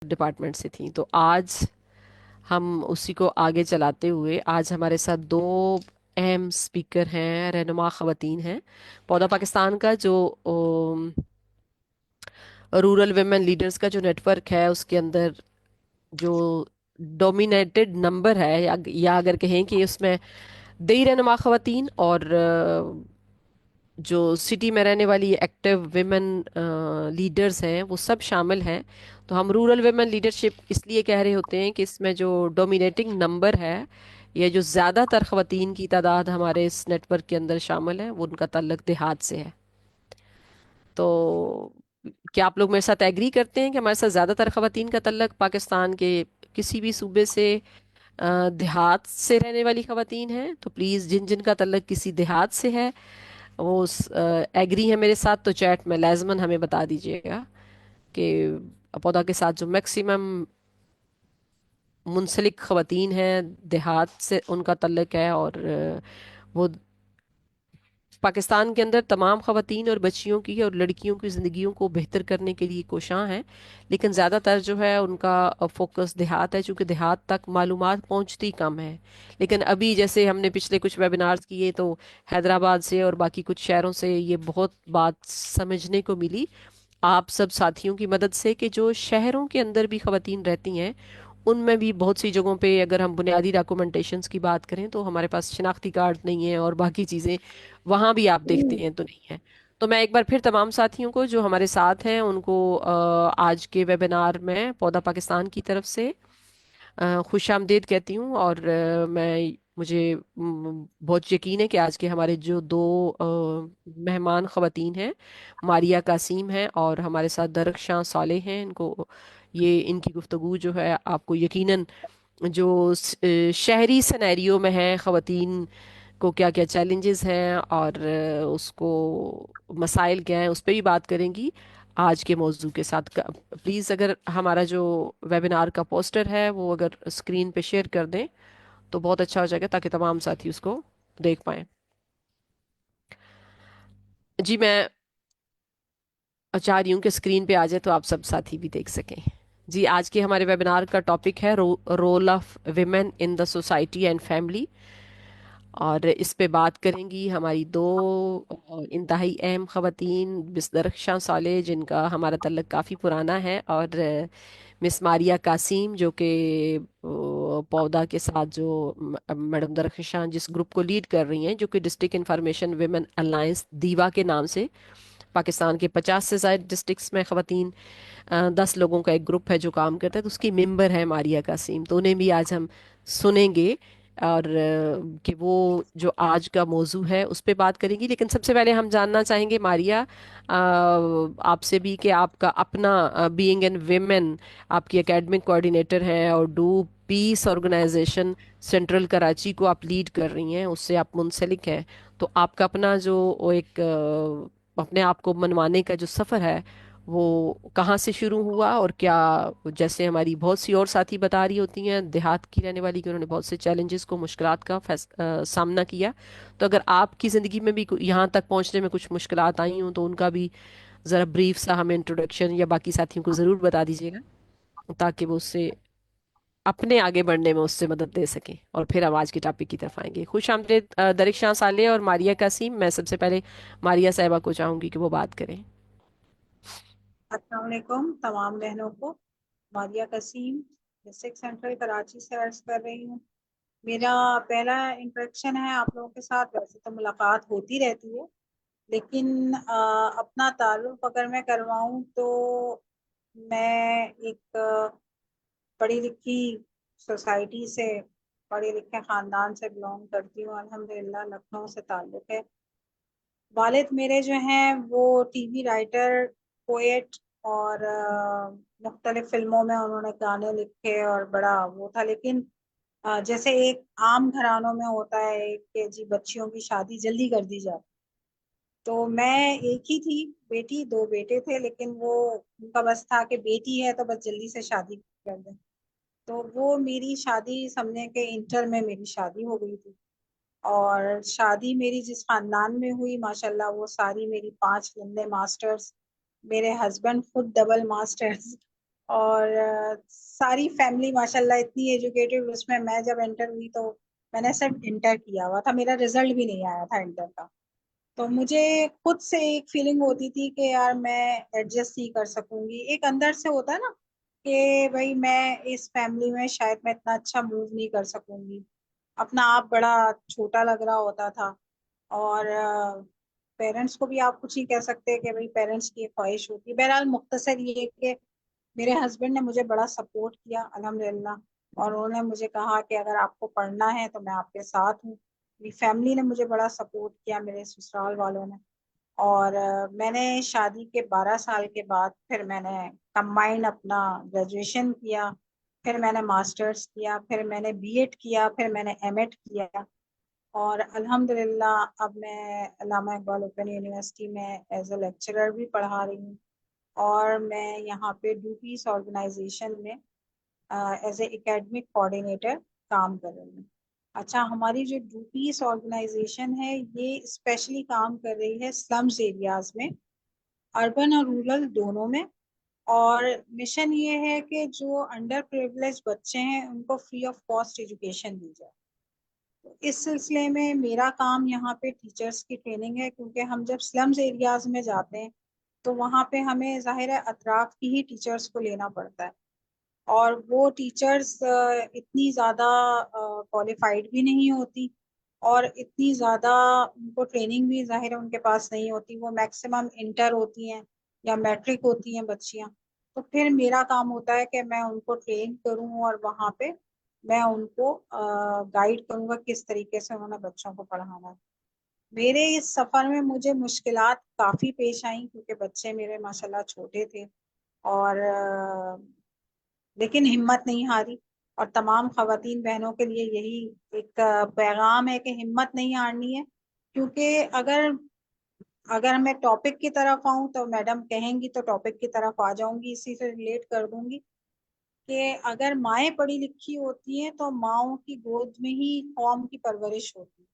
Department سے تھیں. تو آج ہم اسی کو آگے چلاتے ہوئے آج ہمارے ساتھ دو اہم اسپیکر ہیں، رہنما خواتین ہیں. پودا پاکستان کا جو رورل ویمن لیڈرز کا جو نیٹ ورک ہے، اس کے اندر جو ڈومینیٹڈ نمبر ہے، یا اگر کہیں کہ اس میں دیہی رہنما خواتین اور جو سٹی میں رہنے والی ایکٹیو ویمن لیڈرز ہیں وہ سب شامل ہیں. تو ہم رورل ویمن لیڈرشپ اس لیے کہہ رہے ہوتے ہیں کہ اس میں جو ڈومینیٹنگ نمبر ہے، یا جو زیادہ تر خواتین کی تعداد ہمارے اس نیٹ ورک کے اندر شامل ہے، وہ ان کا تعلق دیہات سے ہے. تو کیا آپ لوگ میرے ساتھ ایگری کرتے ہیں کہ ہمارے ساتھ زیادہ تر خواتین کا تعلق پاکستان کے کسی بھی صوبے سے دیہات سے رہنے والی خواتین ہیں؟ تو پلیز جن جن کا تعلق کسی دیہات سے ہے وہ ایگری ہے میرے ساتھ، تو چیٹ میں لازماً ہمیں بتا دیجیے گا کہ پودا کے ساتھ جو میکسیمم منسلک خواتین ہیں دیہات سے ان کا تعلق ہے، اور وہ پاکستان کے اندر تمام خواتین اور بچیوں کی اور لڑکیوں کی زندگیوں کو بہتر کرنے کے لیے کوشاں ہیں. لیکن زیادہ تر جو ہے ان کا فوکس دیہات ہے، چونکہ دیہات تک معلومات پہنچتی کم ہے. لیکن ابھی جیسے ہم نے پچھلے کچھ ویبینارز کیے تو حیدرآباد سے اور باقی کچھ شہروں سے یہ بہت بات سمجھنے کو ملی آپ سب ساتھیوں کی مدد سے، کہ جو شہروں کے اندر بھی خواتین رہتی ہیں ان میں بھی بہت سی جگہوں پہ اگر ہم بنیادی ڈاکومنٹیشنز کی بات کریں تو ہمارے پاس شناختی کارڈ نہیں ہے، اور باقی چیزیں وہاں بھی آپ دیکھتے ہیں تو نہیں ہے. تو میں ایک بار پھر تمام ساتھیوں کو جو ہمارے ساتھ ہیں ان کو آج کے ویبینار میں پودا پاکستان کی طرف سے خوش آمدید کہتی ہوں. اور مجھے بہت یقین ہے کہ آج کے ہمارے جو دو مہمان خواتین ہیں، ماریہ قاسم ہیں اور ہمارے ساتھ درخشاں صالح ہیں، ان کی گفتگو جو ہے آپ کو یقیناً جو شہری سینیریو میں ہے خواتین کو کیا کیا چیلنجز ہیں اور اس کو مسائل کیا ہیں اس پہ بھی بات کریں گی آج کے موضوع کے ساتھ. پلیز اگر ہمارا جو ویبینار کا پوسٹر ہے وہ اگر اسکرین پہ شیئر کر دیں تو بہت اچھا ہو جائے گا تاکہ تمام ساتھی اس کو دیکھ پائیں. جی میں چاہ رہی ہوں کہ اسکرین پہ آ جائے تو آپ سب ساتھی بھی دیکھ سکیں. جی آج کے ہمارے ویبینار کا ٹاپک ہے role of women in the society and family, اور اس پہ بات کریں گی ہماری دو انتہائی اہم خواتین، مس درخشاں صالح جن کا ہمارا تعلق کافی پرانا ہے، اور مس ماریہ قاسم جو کہ پودا کے ساتھ جو میڈم درخشاں جس گروپ کو لیڈ کر رہی ہیں، جو کہ ڈسٹرکٹ انفارمیشن ویمن الائنس دیوا کے نام سے پاکستان کے 50 سے زائد ڈسٹرکٹس میں خواتین 10 لوگوں کا ایک گروپ ہے جو کام کرتا ہے، تو اس کی ممبر ہے ماریہ قاسم. تو انہیں بھی آج ہم سنیں گے اور کہ وہ جو آج کا موضوع ہے اس پہ بات کریں گی. لیکن سب سے پہلے ہم جاننا چاہیں گے ماریہ آپ سے بھی کہ آپ کا اپنا بینگ این ویمن، آپ کی اکیڈمک کوآرڈینیٹر ہیں اور do peace organization central Karachi کو آپ لیڈ کر رہی ہیں، اس سے آپ منسلک ہیں. تو آپ کا اپنا جو وہ ایک اپنے آپ کو منوانے کا جو سفر ہے وہ کہاں سے شروع ہوا، اور کیا جیسے ہماری بہت سی اور ساتھی بتا رہی ہوتی ہیں دیہات کی رہنے والی کہ انہوں نے بہت سے چیلنجز کو، مشکلات کا سامنا کیا. تو اگر آپ کی زندگی میں بھی یہاں تک پہنچنے میں کچھ مشکلات آئی ہوں تو ان کا بھی ذرا بریف سا ہمیں انٹروڈکشن یا باقی ساتھیوں کو ضرور بتا دیجیے گا تاکہ وہ اس سے اپنے آگے بڑھنے میں اس سے مدد دے سکیں. اور پھر ہم آج کے ٹاپک کی طرف آئیں گے. خوش آمدید درخشاں صالح اور ماریہ قاسم. میں سب سے پہلے ماریہ صاحبہ کو چاہوں گی کہ وہ بات کریں. السلام علیکم تمام بہنوں کو. ماریہ قسیم ڈسٹرکٹ سینٹرل کراچی سے عرض کر رہی ہوں. میرا پہلا انٹریکشن ہے آپ لوگوں کے ساتھ. ویسے تو ملاقات ہوتی رہتی ہے لیکن اپنا تعارف اگر میں کرواؤں تو میں ایک پڑھی لکھی سوسائٹی سے، پڑھے لکھے خاندان سے بلونگ کرتی ہوں. الحمدللہ لکھنؤ سے تعلق ہے. والد میرے جو ہیں وہ ٹی وی رائٹر، پوئٹ اور مختلف فلموں میں انہوں نے گانے لکھے اور بڑا وہ تھا. لیکن جیسے ایک عام گھرانوں میں ہوتا ہے کہ جی بچیوں کی شادی جلدی کر دی جاتی، تو میں ایک ہی تھی بیٹی، 2 بیٹے تھے لیکن وہ ان کا بس تھا کہ بیٹی ہے تو بس جلدی سے شادی کر دیں. تو وہ میری شادی سمجھے کہ انٹر میں میری شادی ہو گئی تھی. اور شادی میری جس خاندان میں ہوئی ماشاءاللہ وہ ساری میری 5 لندے ماسٹرز، میرے ہسبینڈ خود ڈبل ماسٹرز. اور ساری فیملی ماشاءاللہ اتنی ایجوکیٹڈ، اس میں میں جب انٹر ہوئی تو میں نے صرف انٹر کیا ہوا تھا، میرا رزلٹ بھی نہیں آیا تھا انٹر کا. تو مجھے خود سے ایک فیلنگ ہوتی تھی کہ یار میں ایڈجسٹ نہیں کر سکوں گی. ایک اندر سے ہوتا ہے نا کہ بھائی میں اس فیملی میں شاید میں اتنا اچھا موو نہیں کر سکوں گی. اپنا آپ بڑا چھوٹا لگ رہا ہوتا تھا. اور پیرنٹس کو بھی آپ کچھ نہیں کہہ سکتے کہ بھائی پیرنٹس کی ایک خواہش ہوتی ہے. بہرحال مختصر یہ کہ میرے ہسبینڈ نے مجھے بڑا سپورٹ کیا الحمدللہ، اور انہوں نے مجھے کہا کہ اگر آپ کو پڑھنا ہے تو میں آپ کے ساتھ ہوں. میری فیملی نے مجھے بڑا سپورٹ کیا، میرے سسرال والوں نے. اور میں نے شادی کے 12 سال کے بعد پھر میں نے کمبائنڈ اپنا گریجویشن کیا، پھر میں نے ماسٹرز کیا، پھر میں نے بی ایڈ کیا، پھر میں نے ایم ایڈ کیا. اور الحمدللہ اب میں علامہ اقبال اوپن یونیورسٹی میں ایز اے لیکچرر بھی پڑھا رہی ہوں. اور میں یہاں پہ ڈو پیس آرگنائزیشن میں ایز اے اکیڈمک کوآرڈینیٹر کام کر رہی ہوں. اچھا، ہماری جو ڈو پیس آرگنائزیشن ہے یہ اسپیشلی کام کر رہی ہے سلمز ایریاز میں، اربن اور رورل دونوں میں. اور مشن یہ ہے کہ جو انڈر پریولیج بچے ہیں ان کو فری آف کاسٹ ایجوکیشن دی جائے. تو اس سلسلے میں میرا کام یہاں پہ ٹیچرز کی ٹریننگ ہے، کیونکہ ہم جب سلمز ایریاز میں جاتے ہیں تو وہاں پہ ہمیں ظاہر ہے اطراف کی ہی ٹیچرز کو لینا پڑتا ہے. اور وہ ٹیچرز اتنی زیادہ کوالیفائڈ بھی نہیں ہوتی، اور اتنی زیادہ ان کو ٹریننگ بھی ظاہر ہے ان کے پاس نہیں ہوتی. وہ میکسیمم انٹر ہوتی ہیں یا میٹرک ہوتی ہیں بچیاں. تو پھر میرا کام ہوتا ہے کہ میں ان کو ٹرین کروں اور وہاں پہ میں ان کو گائیڈ کروں گا کس طریقے سے انہوں نے بچوں کو پڑھانا ہے. میرے اس سفر میں مجھے مشکلات کافی پیش آئیں، کیونکہ بچے میرے ماشاءاللہ چھوٹے تھے. اور لیکن ہمت نہیں ہاری. اور تمام خواتین بہنوں کے لیے یہی ایک پیغام ہے کہ ہمت نہیں ہارنی ہے. کیونکہ اگر میں ٹاپک کی طرف آؤں تو میڈم کہیں گی تو ٹاپک کی طرف آ جاؤں گی، اسی سے ریلیٹ کر دوں گی کہ اگر مائیں پڑھی لکھی ہوتی ہیں تو ماؤں کی گود میں ہی قوم کی پرورش ہوتی ہے.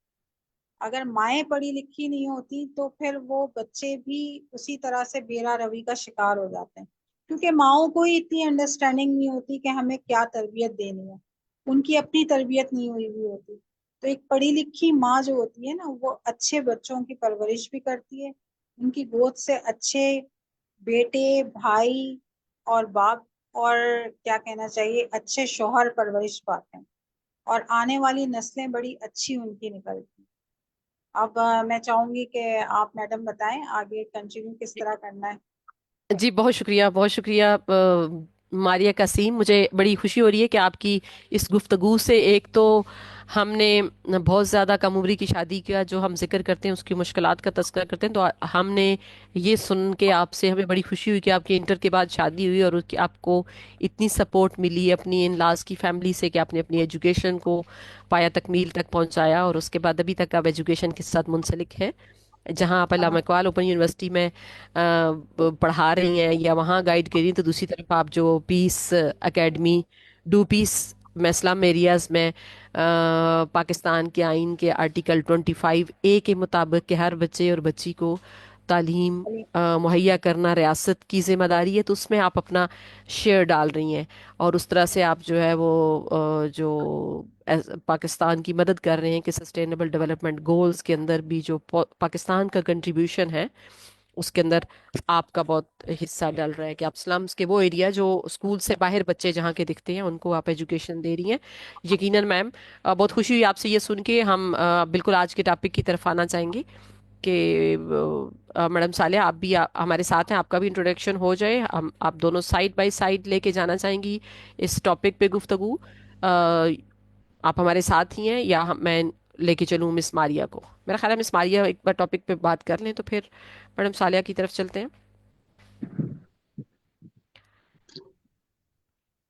اگر مائیں پڑھی لکھی نہیں ہوتی تو پھر وہ بچے بھی اسی طرح سے بیرا روی کا شکار ہو جاتے ہیں، کیونکہ ماؤں کو ہی اتنی انڈرسٹینڈنگ نہیں ہوتی کہ ہمیں کیا تربیت دینی ہے. ان کی اپنی تربیت نہیں ہوئی ہوتی. تو ایک پڑھی لکھی ماں جو ہوتی ہے نا، وہ اچھے بچوں کی پرورش بھی کرتی ہے، ان کی گود سے اچھے بیٹے، بھائی اور باپ، اور کیا کہنا چاہیے اچھے شوہر پرورش پاتے ہیں، اور آنے والی نسلیں بڑی اچھی ان کی نکلتی ہیں. اب میں چاہوں گی کہ آپ میڈم بتائیں آگے کنٹینیو کس طرح کرنا ہے. جی بہت شکریہ، بہت شکریہ ماریہ قاسم. مجھے بڑی خوشی ہو رہی ہے کہ آپ کی اس گفتگو سے ایک تو ہم نے بہت زیادہ کم عمری کی شادی کا جو ہم ذکر کرتے ہیں اس کی مشکلات کا تذکرہ کرتے ہیں، تو ہم نے یہ سن کے آپ سے ہمیں بڑی خوشی ہوئی کہ آپ کی انٹر کے بعد شادی ہوئی اور آپ کو اتنی سپورٹ ملی اپنی ان لاز کی فیملی سے کہ آپ نے اپنی ایجوکیشن کو پایا تکمیل تک پہنچایا، اور اس کے بعد ابھی تک آپ ایجوکیشن کے ساتھ منسلک ہیں، جہاں آپ علامہ اقبال اوپن یونیورسٹی میں پڑھا رہی ہیں یا وہاں گائیڈ کر رہی ہیں. تو دوسری طرف آپ جو پیس اکیڈمی ڈو پیس میں اسلم ایریاز میں پاکستان کے آئین کے آرٹیکل 25A کے مطابق کہ ہر بچے اور بچی کو تعلیم مہیا کرنا ریاست کی ذمہ داری ہے، تو اس میں آپ اپنا شیئر ڈال رہی ہیں، اور اس طرح سے آپ جو ہے وہ جو پاکستان کی مدد کر رہے ہیں کہ سسٹینیبل ڈیولپمنٹ گولز کے اندر بھی جو پاکستان کا کنٹریبیوشن ہے اس کے اندر آپ کا بہت حصہ ڈل رہا ہے کہ آپ سلمز کے وہ ایریا جو اسکول سے باہر بچے جہاں کے دکھتے ہیں ان کو آپ ایجوکیشن دے رہی ہیں. یقیناً میم بہت خوشی ہوئی آپ سے یہ سن کے. ہم بالکل آج کے ٹاپک کی طرف آنا چاہیں گے کہ میڈم صالحہ آپ بھی ہمارے ساتھ ہیں، آپ کا بھی انٹروڈکشن ہو جائے. ہم آپ دونوں سائڈ بائی سائڈ لے کے جانا چاہیں گی اس ٹاپک پہ گفتگو. آپ ہمارے ساتھ ہی ہیں یا میں لے کے چلوں مس ماریہ کو؟ میرا خیال ہے مس ماریہ ایک بار ٹاپک پہ بات کر لیں تو پھر میڈم صالحہ کی طرف چلتے ہیں.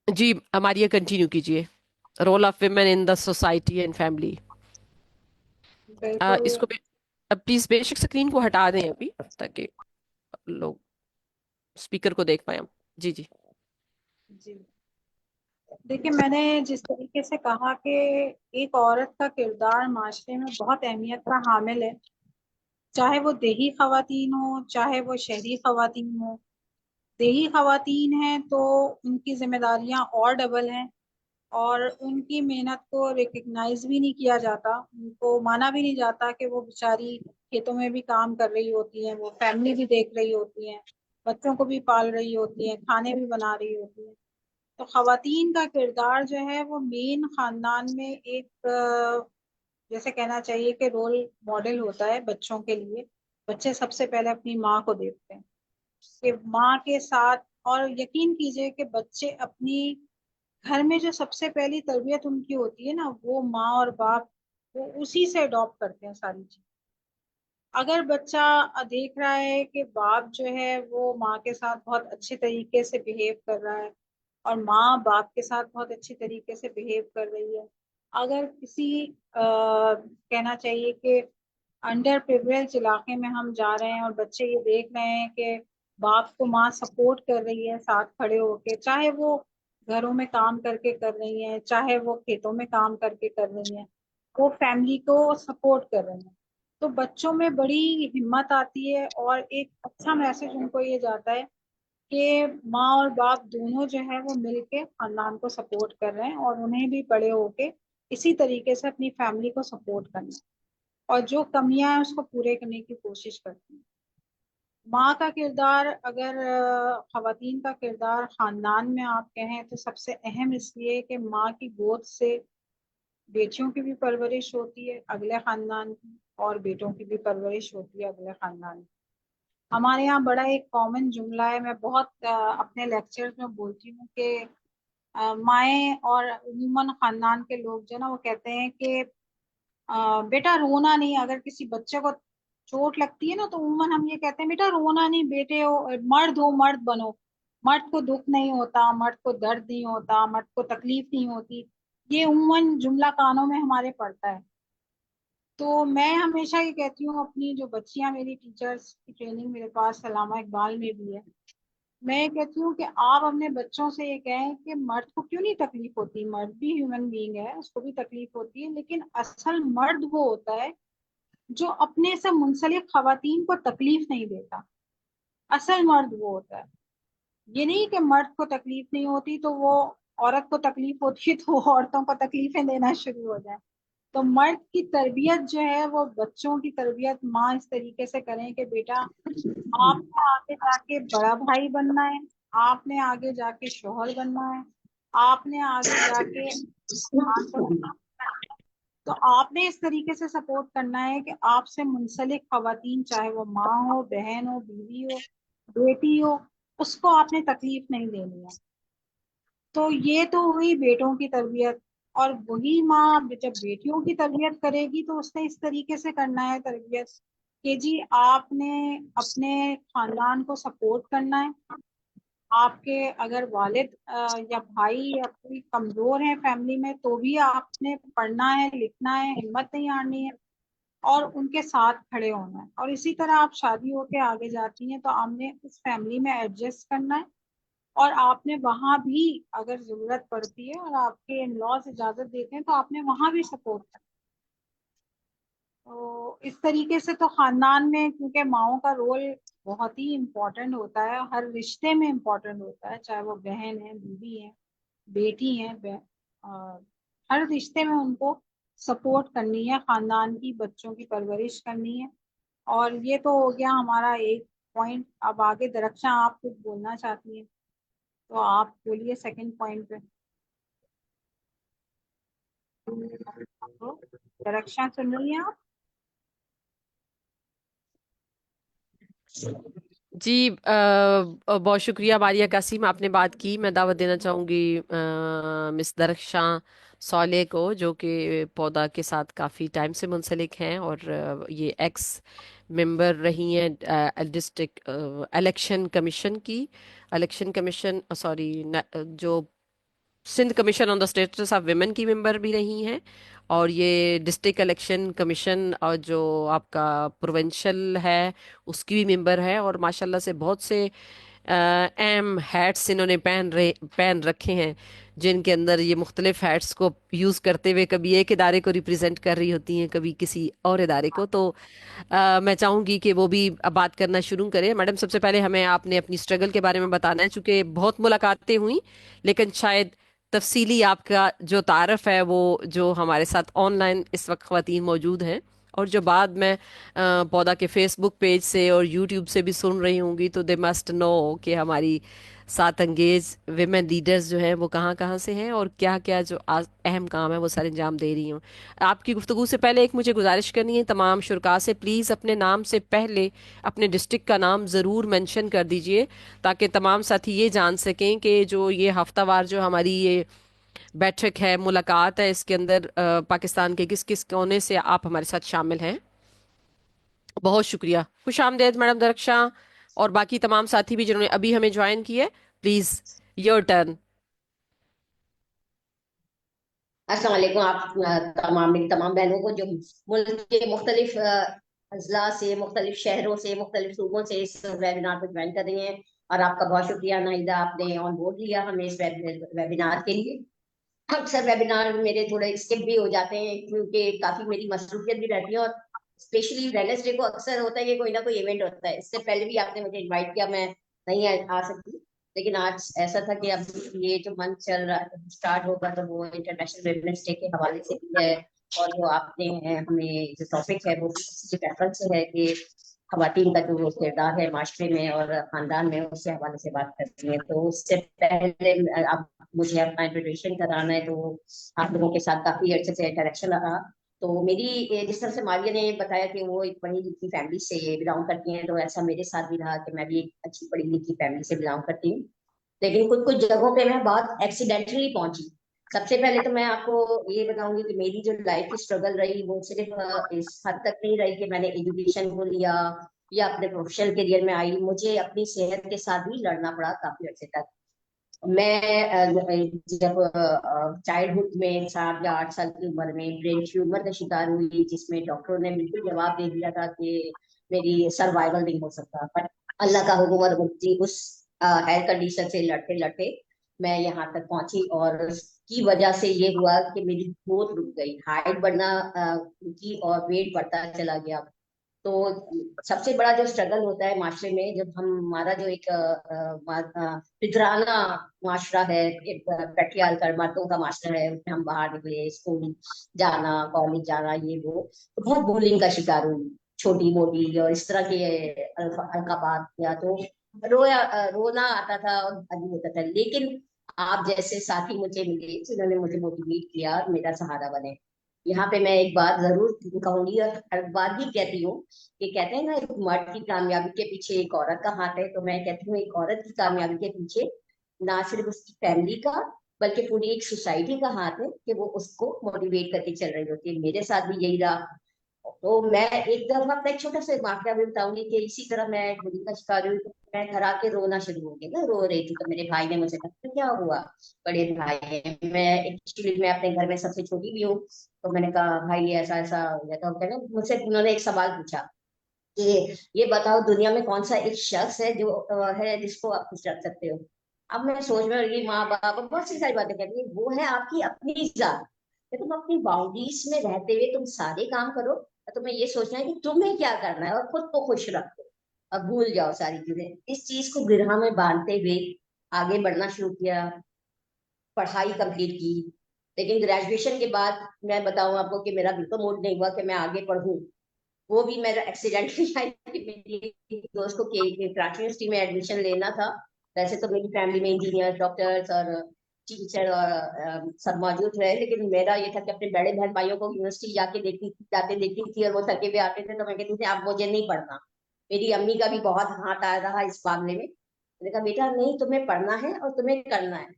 جی ماریہ کنٹینیو کیجیے. Role of women in the society and family. بالکل. اس کو پلیز بیشک اسکرین کو ہٹا دیں ابھی تاکہ لوگ اسپیکر کو دیکھ پائیں. جی جی جی دیکھیں، میں نے جس طریقے سے کہا کہ ایک عورت کا کردار معاشرے میں بہت اہمیت کا حامل ہے، چاہے وہ دیہی خواتین ہوں چاہے وہ شہری خواتین ہوں. देही खवातीन हैं तो उनकी जिम्मेदारियां और डबल हैं, और उनकी मेहनत को रिकग्नाइज भी नहीं किया जाता, उनको माना भी नहीं जाता कि वो बेचारी खेतों में भी काम कर रही होती हैं, वो फैमिली भी देख रही होती हैं, बच्चों को भी पाल रही होती हैं, खाने भी बना रही होती हैं। तो खवातीन का किरदार जो है वो मेन खानदान में एक जैसे कहना चाहिए कि रोल मॉडल होता है बच्चों के लिए। बच्चे सबसे पहले अपनी माँ को देखते हैं कि माँ के साथ, और यकीन कीजिए कि बच्चे अपनी घर में जो सबसे पहली तरबियत उनकी होती है ना, वो माँ और बाप, वो उसी से अडॉप्ट करते हैं सारी चीज। अगर बच्चा देख रहा है कि बाप जो है वो माँ के साथ बहुत अच्छे तरीके से बिहेव कर रहा है, और माँ बाप के साथ बहुत अच्छी तरीके से बिहेव कर रही है, अगर किसी कहना चाहिए कि अंडर प्रिविलेज इलाके में हम जा रहे हैं और बच्चे ये देख रहे हैं कि बाप को माँ सपोर्ट कर रही है साथ खड़े होके, चाहे वो घरों में काम करके कर रही हैं, चाहे वो खेतों में काम करके कर रही हैं, वो फैमिली को सपोर्ट कर रही हैं, तो बच्चों में बड़ी हिम्मत आती है, और एक अच्छा मैसेज उनको ये जाता है कि माँ और बाप दोनों जो है वो मिलके खानदान को सपोर्ट कर रहे हैं, और उन्हें भी बड़े होके इसी तरीके से अपनी फैमिली को सपोर्ट करना है, और जो कमियां हैं उसको पूरे करने की कोशिश करती हैं। माँ का किरदार, अगर खवातीन का किरदार खानदान में आप कहें तो सबसे अहम इसलिए कि माँ की गोद से बेटियों की भी परवरिश होती है अगले खानदान की, और बेटों की भी परवरिश होती है अगले खानदान की। हमारे यहाँ बड़ा एक कॉमन जुमला है, मैं बहुत अपने लेक्चर्स में बोलती हूँ कि माएँ और उमूमन खानदान के लोग जो ना वो कहते हैं कि बेटा रोना नहीं, अगर किसी बच्चे को चोट लगती है ना तो उमूमन हम ये कहते हैं बेटा रोना नहीं, बेटे हो मर्द बनो। मर्द को दुख नहीं होता, मर्द को दर्द नहीं होता, मर्द को तकलीफ नहीं होती, ये उमूमन जुमला कानों में हमारे पड़ता है। तो मैं हमेशा ये कहती हूँ, अपनी जो बच्चियां, मेरी टीचर्स की ट्रेनिंग मेरे पास सलामा इकबाल में भी है, मैं ये कहती हूँ कि आप अपने बच्चों से ये कहें कि मर्द को क्यों नहीं तकलीफ होती, मर्द भी ह्यूमन बीइंग है, उसको भी तकलीफ होती है, लेकिन असल मर्द वो होता है जो अपने से मुंसलिक खवातीन को तकलीफ नहीं देता। असल मर्द वो होता है। ये नहीं कि मर्द को तकलीफ नहीं होती तो वो औरत को तकलीफ होती है तो वो औरतों को तकलीफें देना शुरू हो जाए। तो मर्द की तरबियत जो है वो बच्चों की तरबियत माँ इस तरीके से करें कि बेटा आपने आगे जाके बड़ा भाई बनना है, आपने आगे जाके शोहर बनना है, आपने आगे जाके खानदान को, तो आपने इस तरीके से सपोर्ट करना है कि आपसे मुंसलिक खवातीन, चाहे वो माँ हो, बहन हो, बीवी हो, बेटी हो, उसको आपने तकलीफ नहीं देनी है। तो ये तो हुई बेटों की तरबियत। और वही माँ जब बेटियों की तरबियत करेगी तो उसने इस तरीके से करना है तरबियत कि जी आपने अपने खानदान को सपोर्ट करना है। आपके अगर वालिद या भाई या कोई कमजोर है फैमिली में तो भी आपने पढ़ना है, लिखना है, हिम्मत नहीं हारनी है, और उनके साथ खड़े होना है। और इसी तरह आप शादी होके आगे जाती हैं तो आपने उस फैमिली में एडजस्ट करना है, और आपने वहां भी अगर जरूरत पड़ती है और आपके इन लॉज इजाजत देते हैं तो आपने वहां भी सपोर्ट करना है। तो इस तरीके से तो खानदान में, क्योंकि माओ का रोल बहुत ही इम्पोर्टेंट होता है, हर रिश्ते में इम्पोर्टेंट होता है, चाहे वो बहन है, बीवी है, बेटी है, हर रिश्ते में उनको सपोर्ट करनी है, खानदान की बच्चों की परवरिश करनी है। और ये तो हो गया हमारा एक पॉइंट। अब आगे दरख्शां आप कुछ बोलना चाहती हैं तो आप बोलिए सेकंड पॉइंट पे। तो दरख्शां सुन रही हैं आप? जी बहुत शुक्रिया मारिया कासिम, आपने बात की। मैं दावत देना चाहूँगी मिस दरख्शां सौले को, जो कि पौधा के साथ काफ़ी टाइम से मुंसलिक हैं और ये एक्स मेंबर रही हैं डिस्ट्रिक्ट इलेक्शन कमीशन सॉरी जो Sindh commission on the status of women की मेंबर भी रही हैं, और ये डिस्ट्रिक्ट इलेक्शन कमीशन और जो आपका प्रोविंशियल है उसकी भी मेंबर है, और माशाल्लाह से बहुत से अहम हैट्स इन्होंने पहन रखे हैं, जिनके अंदर ये मुख्तलिफ हैट्स को यूज़ करते हुए कभी एक इदारे को रिप्रेजेंट कर रही होती हैं, कभी किसी और इदारे को। तो मैं चाहूंगी कि वो भी अब बात करना शुरू करें। मैडम, सबसे पहले हमें आपने अपनी स्ट्रगल के बारे में बताना है, चूंकि बहुत मुलाकातें हुई, लेकिन शायद तफसीली आपका जो तारफ है वो जो हमारे साथ ऑनलाइन इस वक्त ख़वातीन मौजूद हैं और जो बाद में पौधा के फेसबुक पेज से और यूट्यूब से भी सुन रही होंगी, तो दे मस्ट नो कि हमारी साथ अंगेज विमेन लीडर्स जो हैं वो कहाँ कहाँ से हैं और क्या क्या जो आज अहम काम है वो सारे अंजाम दे रही हूँ। आपकी गुफ्तगू से पहले एक मुझे गुजारिश करनी है तमाम शुरका से, प्लीज़ अपने नाम से पहले अपने डिस्ट्रिक्ट का नाम ज़रूर मेंशन कर दीजिए, ताकि तमाम साथी ये जान सकें कि जो ये हफ्तावार जो हमारी ये बैठक है, मुलाकात है, इसके अंदर पाकिस्तान के किस किस कोने से आप हमारे साथ शामिल हैं। बहुत शुक्रिया। खुश आमदेद मैडम दरक्षा, और बाकी तमाम साथी भी जिन्होंने अभी हमें ज्वाइन किया है, प्लीज़ योर टर्न। अस्सलाम वालेकुम। आप तमाम मेरी तमाम बहनों को जो मुल्क के मुख्तलिफ अजला से, मुख्तलिफ शहरों से, मुख्तलिफ सूबों से इस वेबिनार को ज्वाइन कर रही हैं, और आपका बहुत शुक्रिया नाहिदा, आपने ऑन बोर्ड लिया हमें इस वेबिनार के लिए। अक्सर वेबिनार मेरे थोड़े स्किप भी हो जाते हैं क्योंकि काफी मेरी मसरूफियत भी रहती है, और स्पेशली वेडनेसडे को अक्सर होता है कि कोई ना कोई इवेंट होता है। इससे पहले भी आपने मुझे इनवाइट किया, मैं नहीं आ सकती, लेकिन आज ऐसा था कि अब ये जो मंथ चल रहा स्टार्ट होगा तो वो इंटरनेशनल वेडनेस डे के हवाले से भी है, और जो आपने हमें जो टॉपिक है वो रेफरेंस से है कि खवातीन का जो किरदार है माशरे में और खानदान में, उसके हवाले से बात करती है। तो उससे पहले आप मुझे अपना इंट्रोडक्शन कराना है, तो आप लोगों के साथ काफी अच्छे से इंटरेक्शन रहा। तो मेरी जिस तरह से मारिया ने बताया कि वो एक पढ़ी लिखी फैमिली से बिलोंग करती हैं, तो ऐसा मेरे साथ भी रहा कि मैं भी एक अच्छी पढ़ी लिखी फैमिली से बिलोंग करती हूँ। लेकिन कुछ कुछ जगहों पे मैं बहुत एक्सीडेंटली पहुंची। सबसे पहले तो मैं आपको ये बताऊंगी कि मेरी जो लाइफ की स्ट्रगल रही वो सिर्फ इस हद तक नहीं रही कि मैंने एजुकेशन को लिया या अपने प्रोफेशनल करियर में आई। मुझे अपनी सेहत के साथ भी लड़ना पड़ा काफी अर्से तक। मैं जब चाइल्डहुड में 7 या 8 साल की उम्र में ब्रेन ट्यूमर का शिकार हुई, जिसमें डॉक्टरों ने बिल्कुल जवाब दे दिया था कि मेरी सर्वाइवल नहीं हो सकता, पर अल्लाह का हुक्म और मुक्ति उस हेल्थ कंडीशन से लड़ते लड़ते मैं यहाँ तक पहुंची, और उसकी वजह से ये हुआ कि मेरी ग्रोथ रुक गई, हाइट बढ़ना रुकी और वेट बढ़ता चला गया। तो सबसे बड़ा जो स्ट्रगल होता है माशरे में, जब हम हमारा जो एक पितराना माशरा है, पेट्रियार्कल मर्दों का माशरा है, उसमें हम बाहर निकले, स्कूल जाना, कॉलेज जाना, ये वो, तो बहुत बुलिंग का शिकार हुई, छोटी मोटी और इस तरह के अलकाबात किया, तो रोना आता था और अजीब होता था। लेकिन आप जैसे साथी मुझे मिले जिन्होंने मुझे मोटिवेट किया और मेरा सहारा बने। यहाँ पे मैं एक बात जरूर कहूंगी और हर बार ही कहती हूँ कि कहते हैं ना, एक मर्द की कामयाबी के पीछे एक औरत का हाथ है, तो मैं कहती हूँ एक औरत की कामयाबी के पीछे ना सिर्फ उसकी फैमिली का बल्कि पूरी एक सोसाइटी का हाथ है कि वो उसको मोटिवेट करके चल रही होती है। मेरे साथ भी यही रहा। तो मैं एक दफा अपना एक छोटा सा वाक्य भी बताऊंगी कि इसी तरह मैं बुरी का शिकार हुई, तो मैं घर आके रोना शुरू हो गया ना, रो रही थी, तो मेरे भाई ने मुझे कहा क्या हुआ, बड़े भाई हैं, मैं एक्चुअली मैं अपने घर में सबसे छोटी भी हूँ, तो मैंने कहा भाई ऐसा ऐसा हो गया। तो कहने मुझसे उन्होंने एक सवाल पूछा कि ये बताओ दुनिया में कौन सा एक शख्स है जो है जिसको आप खुश रख सकते हो। अब मैं सोच में लगी, माँ बाप और बहुत सी सारी बातें कहती है, वो है आपकी अपनी जात, कि तुम अपनी बाउंड्रीज में रहते हुए तुम सारे काम करो, और तुम्हें ये सोचना है कि तुम्हें क्या करना है और खुद को खुश रखो, अब भूल जाओ सारी चीजें। इस चीज को गिरहा में बांधते हुए आगे बढ़ना शुरू किया, पढ़ाई कंप्लीट की। लेकिन ग्रेजुएशन के बाद मैं बताऊं आपको कि मेरा बिल्कुल मूड नहीं हुआ कि मैं आगे पढ़ूं। वो भी मेरा एक्सीडेंटली मेरी दोस्त को कराची यूनिवर्सिटी में एडमिशन लेना था। वैसे तो मेरी फैमिली में इंजीनियर, डॉक्टर्स और टीचर और सब मौजूद रहे, लेकिन मेरा ये था कि अपने बड़े बहन भाइयों को यूनिवर्सिटी जाके देखती जाते देखती थी, और वो थके हुए आते थे, तो मैं कहती थी आप मुझे नहीं पढ़ना। मेरी अम्मी का भी बहुत हाथ आ रहा इस मामले में। मैंने कहा बेटा नहीं, तुम्हें पढ़ना है और तुम्हें करना है।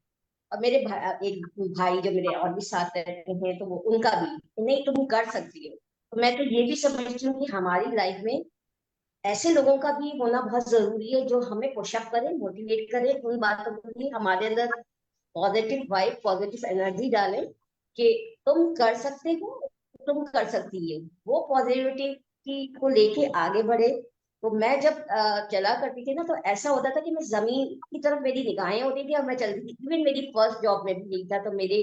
और मेरे एक भाई जो मेरे और भी साथ रहते हैं, तो वो उनका भी नहीं, तुम कर सकती हो। तो मैं तो ये भी समझती हूँ कि हमारी लाइफ में ऐसे लोगों का भी होना बहुत जरूरी है जो हमें पुशअप करे, मोटिवेट करे, उन बातों के लिए हमारे अंदर पॉजिटिव वाइब, पॉजिटिव एनर्जी डाले कि तुम कर सकते हो, तुम कर सकती हो। वो पॉजिटिविटी को लेके आगे बढ़े, تو میں جب چلا کرتی تھی نا تو ایسا ہوتا تھا کہ میں زمین کی طرف میری نگاہیں ہوتی تھی اور میں چلتی تھی. ایون میری فرسٹ جاب میں بھی یہی تھا. تو میرے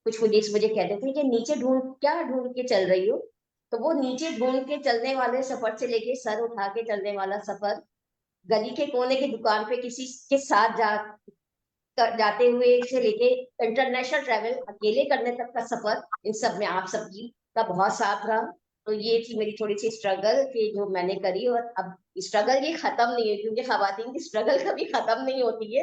کچھ کولیگس مجھے کہتے تھے کہ نیچے ڈھونڈ کے چل رہی ہو. تو وہ نیچے ڈھونڈ کے چلنے والے سفر سے لے کے سر اٹھا کے چلنے والا سفر, گلی کے کونے کی دکان پہ کسی کے ساتھ جاتے ہوئے سے لے کے انٹرنیشنل ٹریول اکیلے کرنے تک کا سفر, ان سب میں آپ سب کی کا بہت ساتھ رہا. تو یہ تھی میری تھوڑی سی اسٹرگل کہ جو میں نے کری. اور اب اسٹرگل یہ ختم نہیں ہے, کیونکہ خواتین کی اسٹرگل کبھی ختم نہیں ہوتی ہے,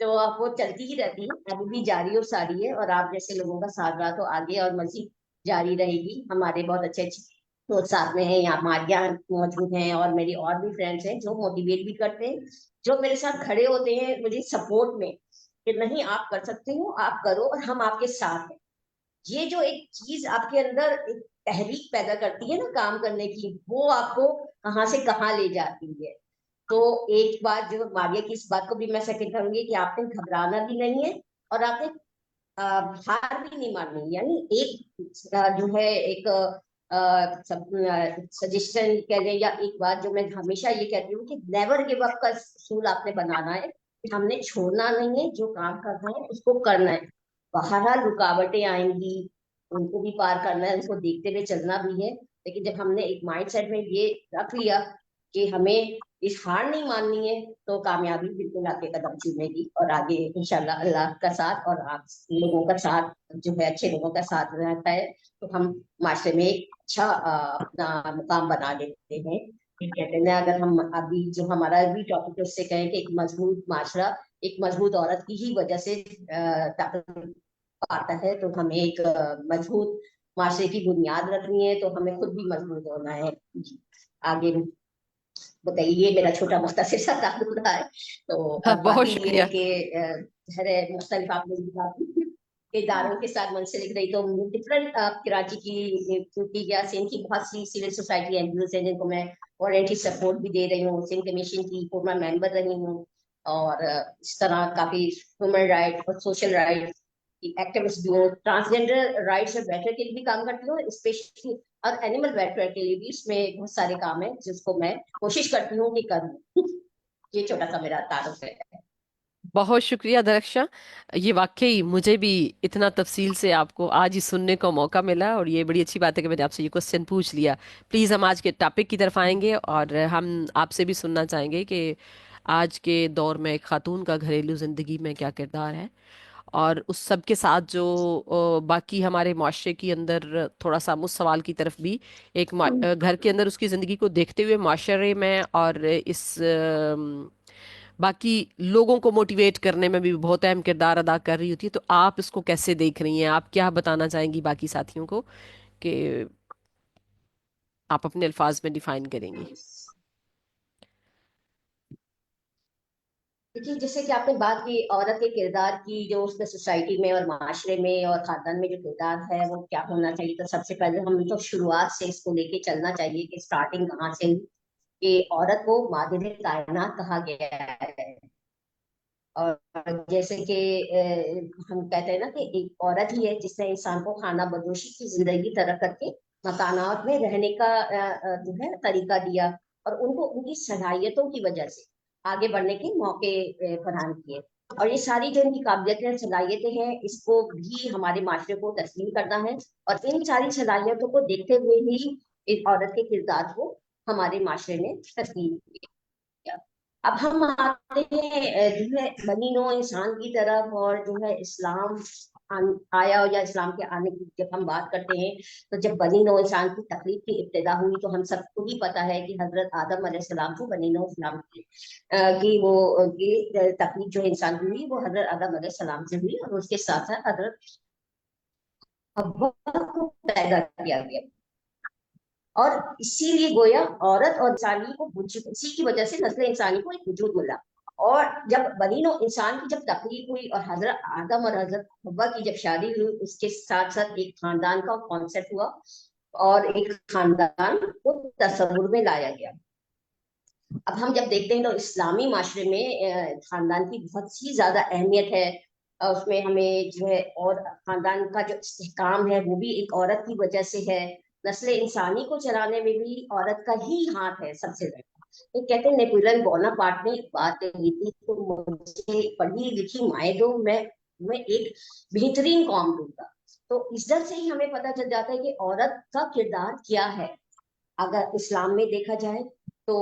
تو اب وہ چلتی ہی رہتی ہے, ابھی بھی جاری اور ساری ہے. اور آپ جیسے لوگوں کا ساتھ رہا تو آگے اور مزید جاری رہے گی. ہمارے بہت اچھے اچھے دوست ساتھ میں ہیں, یہاں ماریہ موجود ہیں اور میری اور بھی فرینڈس ہیں جو موٹیویٹ بھی کرتے ہیں, جو میرے ساتھ کھڑے ہوتے ہیں مجھے سپورٹ میں کہ نہیں آپ کر سکتے ہو, آپ کرو اور ہم آپ کے ساتھ ہیں. یہ جو ایک چیز آپ کے اندر ایک تحریک پیدا کرتی ہے نا کام کرنے کی, وہ آپ کو کہاں سے کہاں لے جاتی ہے. تو ایک بات جو ماریہ کی اس بات کو بھی میں سیکنڈ کروں گی کہ آپ نے گھبرانا بھی نہیں ہے اور آپ نے ہار بھی نہیں ماننی. یعنی ایک جو ہے ایک سجیشن کہہ لیں یا ایک بات جو میں ہمیشہ یہ کہتی ہوں کہ نیور گیو اپ کا اصول آپ نے بنانا ہے کہ ہم نے چھوڑنا نہیں ہے, جو کام کرنا ہے اس کو کرنا ہے. بہرحال رکاوٹیں آئیں گی, ان کو بھی پار کرنا ہے, ان کو دیکھتے ہوئے چلنا بھی ہے. لیکن جب ہم نے ایک مائنڈ سیٹ میں یہ رکھ لیا کہ ہمیں اس ہار نہیں ماننی ہے, تو کامیابی بالکل آپ کے قدم چومے گی. اور آگے انشاءاللہ اللہ کا ساتھ اور آپ لوگوں کا ساتھ جو ہے, اچھے لوگوں کا ساتھ رہتا ہے, تو ہم معاشرے میں ایک اچھا اپنا مقام بنا لیتے ہیں. کہتے ہیں اگر ہم ابھی جو ہمارا بھی ٹاپک اس سے کہیں کہ ایک مضبوط معاشرہ ایک مضبوط عورت کی ہی وجہ سے طاقت پاتا ہے, تو ہمیں ایک مضبوط معاشرے کی بنیاد رکھنی ہے, تو ہمیں خود بھی مضبوط ہونا ہے. جی آگے بتائیے, یہ میرا چھوٹا مختصر سا تعارف رہا ہے. تو اب بہت باقی یہ شکریہ. ہے کہ مختلف آپ نے اداروں کے ساتھ منسلک رہی, تو ڈفرنٹ کراچی کی یا سندھ کی بہت سی civil society N G O's ہیں جن کو میں والنٹری سپورٹ بھی دے رہی ہوں. سندھ کمیشن کی فورمر ممبر رہی ہوں, اور اس طرح کافی ہیومن رائٹ اور سوشل رائٹ ایکٹیوسٹ بھی ہوں. ٹرانسجینڈر رائٹس اور ویلفیئر کے لیے بھی کام کرتی ہوں, اسپیشلی اور اینیمل ویلفیئر کے لیے بھی. اس میں بہت سارے کام ہیں جس کو میں کوشش کرتی ہوں کہ کروں. یہ چھوٹا سا میرا تعارف ہے. بہت شکریہ درخشاں. یہ واقعی مجھے بھی اتنا تفصیل سے آپ کو آج ہی سننے کا موقع ملا, اور یہ بڑی اچھی بات ہے کہ میں نے آپ سے یہ کوشچن پوچھ لیا. پلیز ہم آج کے ٹاپک کی طرف آئیں گے, اور ہم آپ سے بھی سننا چاہیں گے کہ آج کے دور میں ایک خاتون کا گھریلو زندگی میں کیا کردار ہے, اور اس سب کے ساتھ جو باقی ہمارے معاشرے کے اندر تھوڑا سا مجھ سوال کی طرف بھی ایک گھر کے اندر اس کی زندگی کو دیکھتے ہوئے معاشرے میں اور اس باقی لوگوں کو موٹیویٹ کرنے میں بھی بہت اہم کردار ادا کر رہی ہوتی ہے. تو آپ اس کو کیسے دیکھ رہی ہیں, آپ کیا بتانا چاہیں گی باقی ساتھیوں کو کہ آپ اپنے الفاظ میں ڈیفائن کریں گی؟ دیکھیے, جیسے کہ آپ نے بات کی عورت کے کردار کی, جو اس میں سوسائٹی میں اور معاشرے میں اور خاندان میں جو کردار ہے وہ کیا ہونا چاہیے, تو سب سے پہلے ہم تو شروعات سے اس کو لے کے چلنا چاہیے کہ اسٹارٹنگ کہاں سے ہوئی, کہ عورت کو مادر کائنات کہا گیا ہے. اور جیسے کہ ہم کہتے ہیں نا کہ ایک عورت ہی ہے جس نے انسان کو خانہ بدوشی کی زندگی طرح کر کے مکانات میں رہنے کا جو ہے طریقہ دیا, اور ان کو ان کی صلاحیتوں کی وجہ سے آگے بڑھنے کے موقع فراہم کیے. اور یہ ساری جو ان کی قابلیتیں صلاحیتیں ہیں, اس کو بھی ہمارے معاشرے کو تسلیم کرنا ہے, اور ان ساری صلاحیتوں کو دیکھتے ہوئے ہی اس عورت کے کردار کو ہمارے معاشرے میں تسلیم کیا. اب ہم آتے ہیں جو ہے بنی نوع انسان کی طرف, اور جو ہے اسلام آیا یا اسلام کے آنے کی جب ہم بات کرتے ہیں, تو جب بنی نوع انسان کی تخلیق کی ابتدا ہوئی تو ہم سب کو بھی پتا ہے کہ حضرت آدم علیہ السلام کو بنی نوع اسلام کی وہ تخلیق جو انسان کی ہوئی وہ حضرت آدم علیہ السلام سے ہوئی, اور اس کے ساتھ ساتھ حضرت حوا کو پیدا کیا گیا. اور اسی لیے گویا عورت اور انسانی کو اسی کی وجہ سے نسل انسانی کو ایک وجود ملا. اور جب بنی نوع انسان کی جب تخلیق ہوئی اور حضرت آدم اور حضرت حوا کی جب شادی ہوئی, اس کے ساتھ ساتھ ایک خاندان کا کانسیپٹ ہوا, اور ایک خاندان کو تصور میں لایا گیا. اب ہم جب دیکھتے ہیں تو اسلامی معاشرے میں خاندان کی بہت سی زیادہ اہمیت ہے. اس میں ہمیں جو ہے, اور خاندان کا جو استحکام ہے وہ بھی ایک عورت کی وجہ سے ہے. نسل انسانی کو چلانے میں بھی عورت کا ہی ہاتھ ہے سب سے زیادہ. ये कहते हैं नेपोलियन बोनापार्ट ने एक बात कही थी, तो मुझे पढ़ी लिखी माए दो, मैं एक बेहतरीन कौम दूंगा। तो इज्जत से ही हमें पता चल जाता है कि औरत का किरदार क्या है। अगर इस्लाम में देखा जाए तो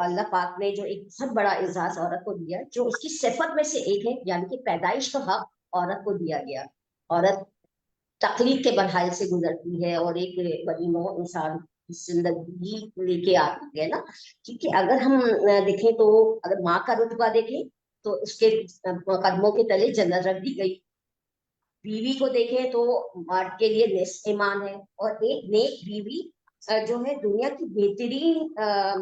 अल्लाह पाक ने जो एक बहुत बड़ा एजाज औरत को दिया, जो उसकी सिफत में से एक है, यानी कि पैदाइश का हक औरत को दिया गया। औरत तकलीफ के मरहल से गुजरती है और एक बड़ी नौ इंसान की जिंदगी लेके आती है ना। क्योंकि अगर हम देखें तो, अगर माँ का रुतबा देखें तो उसके कदमों के तले जन्नत रख दी गई। बीवी को देखें तो मर्द के लिए निस्फ ईमान है, और एक नेक बीवी जो है दुनिया की बेहतरीन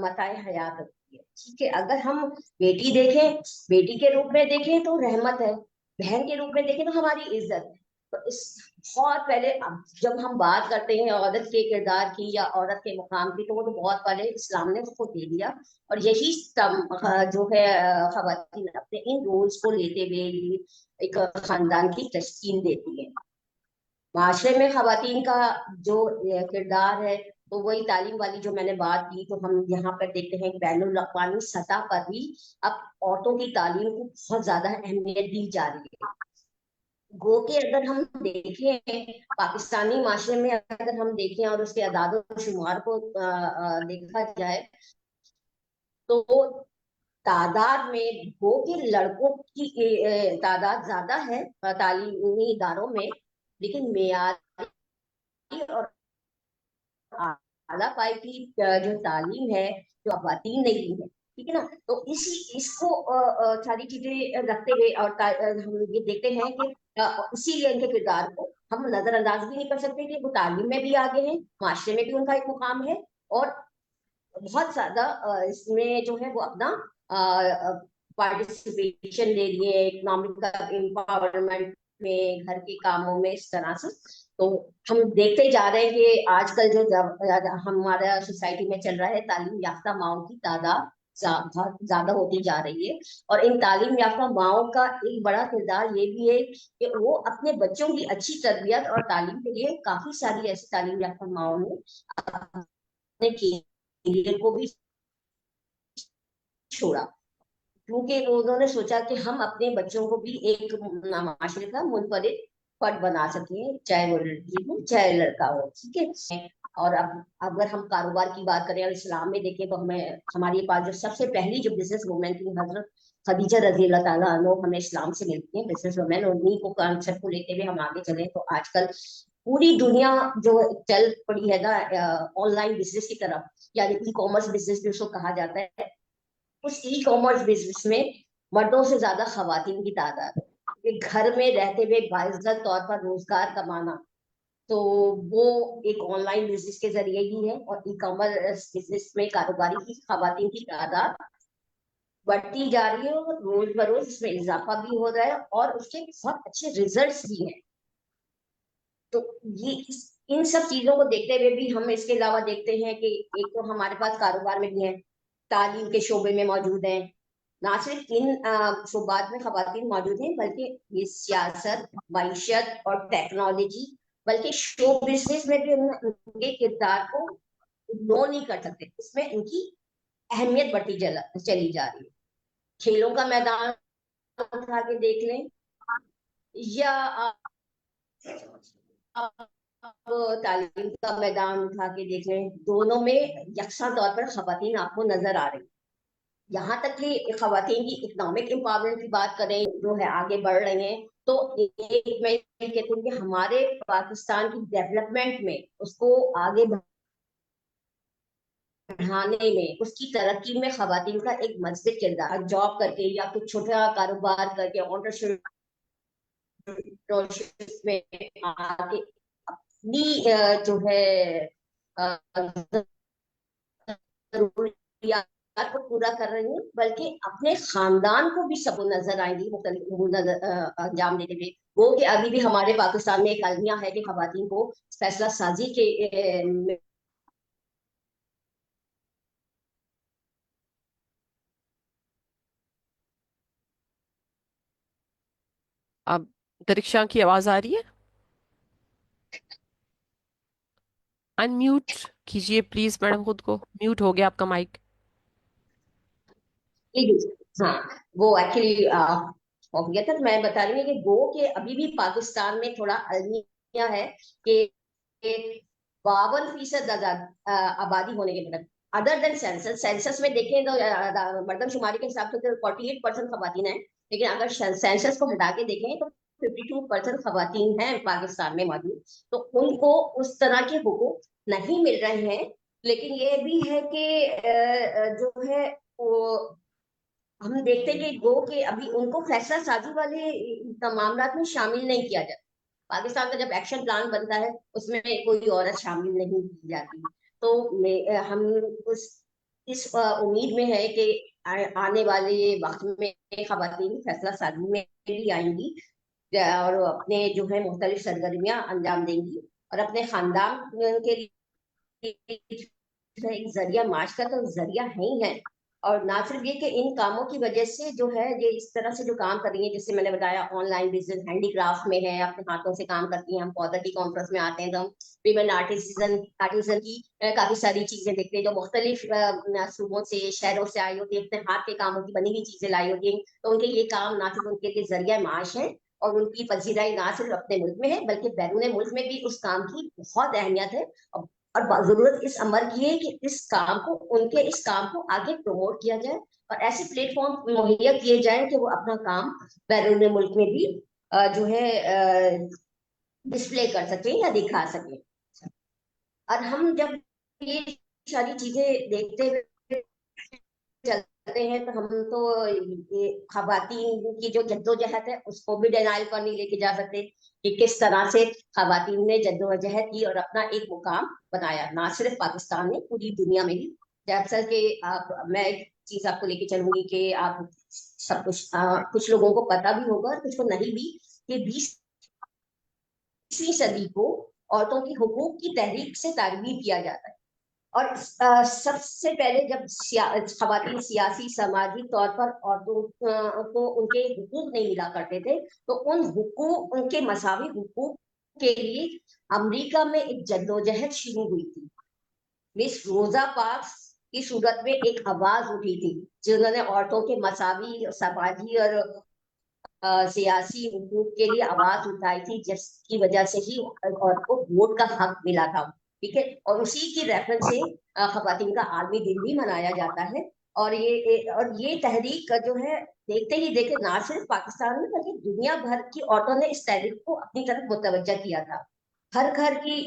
मताए हयात होती है। ठीक है, अगर हम बेटी देखें, बेटी के रूप में देखें तो रहमत है, बहन के रूप में देखें तो हमारी इज्जत है। तो इस बहुत पहले, अब जब हम बात करते हैं औरत के किरदार की या औरत के मुकाम की, तो वो तो बहुत पहले इस्लाम ने उसको दे दिया। और यही जो है खवातीन अपने इन रोल्स को लेते हुए एक खानदान की तश्कील देती है। माशरे में खवातीन का जो किरदार है, तो वही तालीम वाली जो मैंने बात की, तो हम यहाँ पर देखते हैं बैनुल अक़वामी सतह पर भी अब औरतों की तालीम को बहुत ज्यादा अहमियत दी जा रही है। गो के अगर हम देखें पाकिस्तानी माशरे में, अगर हम देखें और उसके अदाद शुमार को देखा जाए, तो तादाद में गो के लड़कों की तादाद ज्यादा है तालीमी इदारों में, लेकिन मेयारी और आला पाई की जो तालीम है, जो अफवातीन ने ली है, ठीक है ना। तो इसको सारी चीजें रखते हुए और हम ये देखते हैं कि इसीलिए इनके किरदार को हम नजरअंदाज भी नहीं कर सकते कि वो तालीम में भी आगे हैं, माशरे में भी उनका एक मुकाम है, और बहुत ज्यादा इसमें जो है वो अपना पार्टिसिपेशन ले लिए, इकोनॉमिक एम्पावरमेंट में, घर के कामों में, इस तरह से। तो हम देखते जा रहे हैं कि आजकल जो हमारा सोसाइटी में चल रहा है, तालीम याफ्ता माओ की तादाद ज्यादा होती जा रही है। और इन तालीम याफ्ता माओ का एक बड़ा किरदार ये भी है कि वो अपने बच्चों की अच्छी तरबियत और तालीम के लिए काफी सारी ऐसी तालीम याफ्ता माओ ने अपने करियर को भी छोड़ा, क्योंकि उन्होंने सोचा कि हम अपने बच्चों को भी एक माशरे का मुनफरिद फर्द बना सकें, चाहे वो लड़की हो चाहे लड़का हो। ठीक है। और अब अगर हम कारोबार की बात करें और इस्लाम में देखें, तो हमें हमारे पास जो सबसे पहली जो बिजनेस वुमेन थी, हजरत खदीजा रजी अल्लाह ताला अन्हा, हमें इस्लाम से मिलती है बिजनेस वुमेन। और उन्हीं को कॉन्सेप्ट को लेते हुए हम आगे चले तो आजकल पूरी दुनिया जो चल पड़ी है ना ऑनलाइन बिजनेस की तरफ, यानी ई कॉमर्स बिजनेस भी उसको कहा जाता है। उस ई कॉमर्स बिजनेस में मर्दों से ज्यादा खवातीन की तादाद है। कि घर में रहते हुए बाइज्जत तौर पर रोजगार कमाना, तो वो एक ऑनलाइन बिजनेस के जरिए ही है। और ई कॉमर्स बिजनेस में कारोबारी की खवातीन की तादाद बढ़ती जा रही है, और रोज बरोज इसमें इजाफा भी हो रहा है, और उसके बहुत अच्छे रिजल्ट्स भी हैं। तो ये इन सब चीजों को देखते हुए भी हम इसके अलावा देखते हैं कि एक तो हमारे पास कारोबार में भी है, तालीम के शोबे में मौजूद हैं। ना सिर्फ इन शोबात में खवातीन मौजूद हैं, बल्कि ये सियासत, मईशत और टेक्नोलॉजी, बल्कि शो बिजनेस में भी उनके किरदार को इग्नोर नहीं कर सकते। इसमें इनकी अहमियत बढ़ती चली जा रही है। खेलों का मैदान उठा के देख लें, या आप तालीम का मैदान उठा के देख लें, दोनों में यकसा तौर पर खवातीन आपको नजर आ रही। यहाँ तक कि खवातीन की इकोनॉमिक एम्पावरमेंट की बात करें, जो है आगे बढ़ रहे हैं। तो एक मैं कहती हूँ कि हमारे पाकिस्तान की डेवलपमेंट में, उसको आगे बढ़ाने में, उसकी तरक्की में खवातीन का एक मजबूत किरदार, जॉब करके या कुछ छोटा कारोबार करके, ऑन्टरप्रेन्योरशिप में आके अपनी जो है जरूरियात को पूरा कर रही हूँ, बल्कि अपने खानदान को भी सब नजर आएंगी अंजाम देते हुए। वो कि अभी भी हमारे पाकिस्तान में एक अलमिया है कि खवातीन को फैसला साजी के अब दरीक्षा की आवाज आ रही है? अनम्यूट कीजिए प्लीज मैडम, खुद को म्यूट हो गया आपका माइक। हाँ, वो एक्चुअली हो गया था। तो मैं बता रही हूँ कि गो के अभी भी पाकिस्तान में थोड़ा अलमिया है कि 52% आबादी होने के बाद, अदर देन सेंसस, सेंसस में देखें तो मर्दमशुमारी के हिसाब से तो 48% खवातीन है, लेकिन अगर सेंसस को हटा के देखें तो 52% खवातीन हैं पाकिस्तान में मौजूद। तो उनको उस तरह के हुकूक नहीं मिल रहे हैं। लेकिन ये भी है कि जो है वो हम देखते हैं कि गो के अभी उनको फैसला साजी वाले मामला में शामिल नहीं किया जाता। पाकिस्तान का जब एक्शन प्लान बनता है उसमें कोई औरत शामिल नहीं की जाती। तो हम उस इस उम्मीद में है कि आने वाले वक्त में खवातीन फैसला साजी में भी आएंगी और अपने जो है मुख्तलिफ सरगर्मियां अंजाम देंगी और अपने खानदान के लिए एक जरिया, माश का तो जरिया है ही है। और ना सिर्फ ये कि इन कामों की वजह से जो है ये इस तरह से जो काम कर रही है, जैसे मैंने बताया ऑनलाइन बिजनेस, हैंडीक्राफ्ट में है, अपने हाथों से काम करती हैं। हम पॉवर्टी कॉन्फ्रेंस में आते हैं तो हम विमेन आर्टिजन की काफी सारी चीजें देखते हैं जो मुख्तलिफ सूबों से, शहरों से आई होती है, अपने हाथ के कामों की बनी हुई चीजें लाई होती हैं। तो उनके ये काम ना सिर्फ उनके लिए जरिया माश है और उनकी पजीराई ना सिर्फ अपने मुल्क में है बल्कि बैरून मुल्क में भी उस काम की बहुत अहमियत है। और जरूरत इस अमर की है कि इस काम को, उनके इस काम को आगे प्रमोट किया जाए और ऐसे प्लेटफॉर्म मुहैया किए जाए कि वो अपना काम बैरून मुल्क में भी जो है डिस्प्ले कर सके या दिखा सके। और हम जब ये सारी चीजें देखते हुए चलते हैं तो हम तो ये खवातीन की जो जद्दोजहद है उसको भी डिनाइल पर नहीं लेके जा सकते कि किस तरह से खवातीन ने जद्दोजहद की और अपना एक मुकाम बनाया, ना सिर्फ पाकिस्तान में, पूरी दुनिया में भी। जैसा कि आप, मैं एक चीज आपको लेके चलूंगी कि आप सब कुछ कुछ लोगों को पता भी होगा और कुछ को नहीं भी, कि 20वीं सदी को औरतों की हुकूक की तहरीक से तारबीर किया जाता है। और सबसे पहले जब खवातीन सियासी समाजी तौर पर औरतों को उनके हुकूक नहीं मिला करते थे, तो उन हुकूक, उनके मसावी हुकूक के लिए अमेरिका में एक जद्दोजहद शुरू हुई थी। मिस रोजा पार्क्स की सूरत में एक आवाज उठी थी जिन्होंने औरतों के मसावी, समाजी और सियासी हुकूक के लिए आवाज उठाई थी, जिसकी वजह से ही औरत को वोट का हक मिला था। ठीक है, और उसी की रेफरेंस से खवातीन का आलमी दिन भी मनाया जाता है। और ये तहरीक जो है देखते ही देखे ना सिर्फ पाकिस्तान में बल्कि दुनिया भर की औरतों ने इस तहरीक को अपनी तरफ मुतवज्जा किया था। हर घर की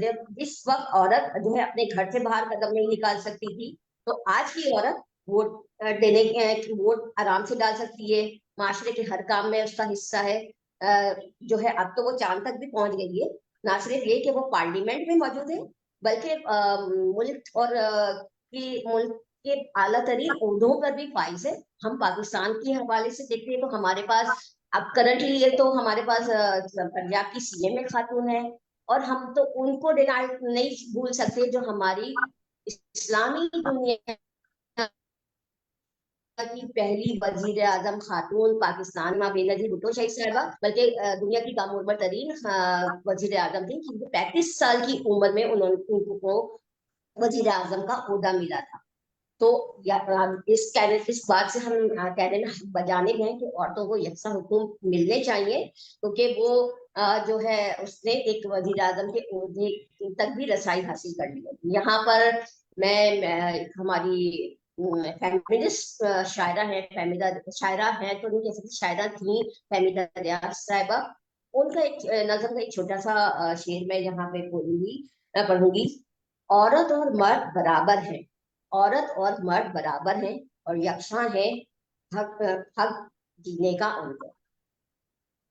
जब इस वक्त औरत जो है अपने घर से बाहर कदम नहीं निकाल सकती थी, तो आज की औरत वोट वोट आराम से डाल सकती है, माशरे के हर काम में उसका हिस्सा है। जो है अब तो वो चांद तक भी पहुंच गई है। ना सिर्फ ये कि वो पार्लियामेंट में मौजूद है बल्कि मुल्क के आला तरीन ओहदों पर भी फाइज है। हम पाकिस्तान के हवाले से देखते हैं तो हमारे पास अब करंटली ये तो हमारे पास पंजाब की सीएम में खातून है, और हम तो उनको डिनाई नहीं भूल सकते जो हमारी इस्लामी दुनिया की पहली वजीर आजम खातून पाकिस्तान में बेनजीर भुट्टो शहीद साहिबा, बल्कि दुनिया की कम उम्र तरीन वजीर आजम थी, क्योंकि 35 साल की उम्र में उनको वजीर आजम का ओहदा मिला था। तो इस बात से हम कहने में बजाने हैं कि औरतों को यकसा हुकूक मिलने चाहिए, क्योंकि वो जो है उसने एक वजीर आजम के ओहदे तक भी रसाई हासिल कर ली है। यहाँ पर मैं हमारी फेमिनिस्ट शायरा है, फहमीदा शायरा है तो नहीं कह सकती, शायरा थी फहमीदा रियाज साहिबा। उनका एक नज़म का एक छोटा सा शेर मैं यहाँ पे पढ़ूंगी। औरत और मर्द बराबर है, औरत और मर्द बराबर हैं और यकसा है हक हक जीने का उनको।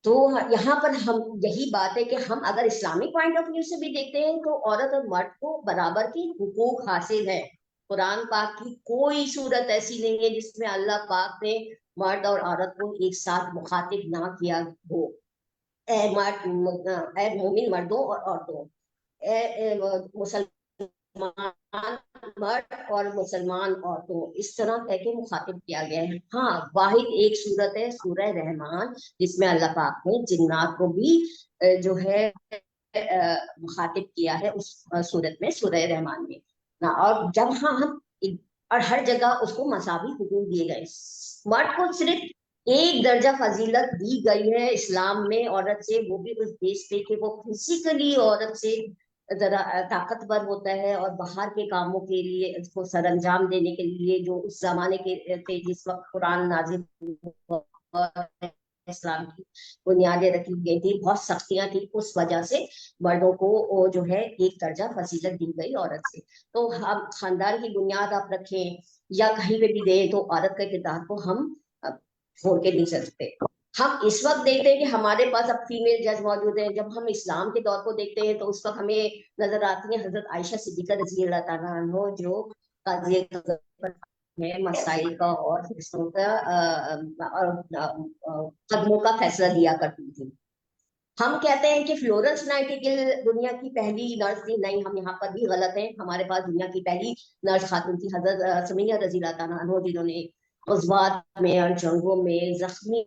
तो यहाँ पर हम यही बात है कि हम अगर इस्लामिक पॉइंट ऑफ व्यू से भी देखते हैं तो औरत और मर्द को बराबर की हुकूक हासिल है। कुरान पाक की कोई सूरत ऐसी नहीं है जिसमें अल्लाह पाक ने मर्द और औरत को एक साथ मुखातिब ना किया हो। ए मोमिन मर्दों और औरतों, मुसलमान मर्द और मुसलमान औरतों, इस तरह कह के मुखातिब किया गया है। हाँ, वाहिद एक सूरत है सूरह रहमान, जिसमें अल्लाह पाक ने जिन्नात को भी जो है मुखातिब किया है उस सूरत में, सूरह रहमान में ना। और जब हाँ हम اور ہر جگہ اس کو مساوی حقوق دیے گئے. مرد کو صرف ایک درجہ فضیلت دی گئی ہے اسلام میں عورت سے, وہ بھی اس بیس پہ کہ وہ فزیکلی عورت سے ذرا طاقتور ہوتا ہے, اور باہر کے کاموں کے لیے اس کو سر انجام دینے کے لیے جو اس زمانے کے تھے جس وقت قرآن نازل ہوا, اسلام کی بنیادیں رکھی گئی تھی, بہت سختیاں تھی, اس وجہ سے مردوں کو جو ہے ایک درجہ فضیلت دی گئی عورت سے. تو ہم خاندان کی بنیاد آپ رکھیں یا کہیں پہ بھی دیں تو عورت کے کردار کو ہم چھوڑ کے نہیں سکتے. ہم اس وقت دیکھتے ہیں کہ ہمارے پاس اب فیمیل جج موجود ہیں. جب ہم اسلام کے دور کو دیکھتے ہیں تو اس وقت ہمیں نظر آتی ہیں حضرت عائشہ صدیقہ رضی اللہ تعالیٰ عنہ, جو قاضی میں مسائل کا اور فیصلوں کا قدموں کا فیصلہ دیا کرتی تھی. ہم کہتے ہیں کہ فلورنس نائٹنگیل دنیا کی پہلی نرس تھی, نہیں, ہم یہاں پر بھی غلط ہیں. ہمارے پاس دنیا کی پہلی نرس خاتون تھی حضرت سمیہ رضی اللہ تعالیٰ عنہ, جنہوں نے غزوات میں اور جنگوں میں زخمی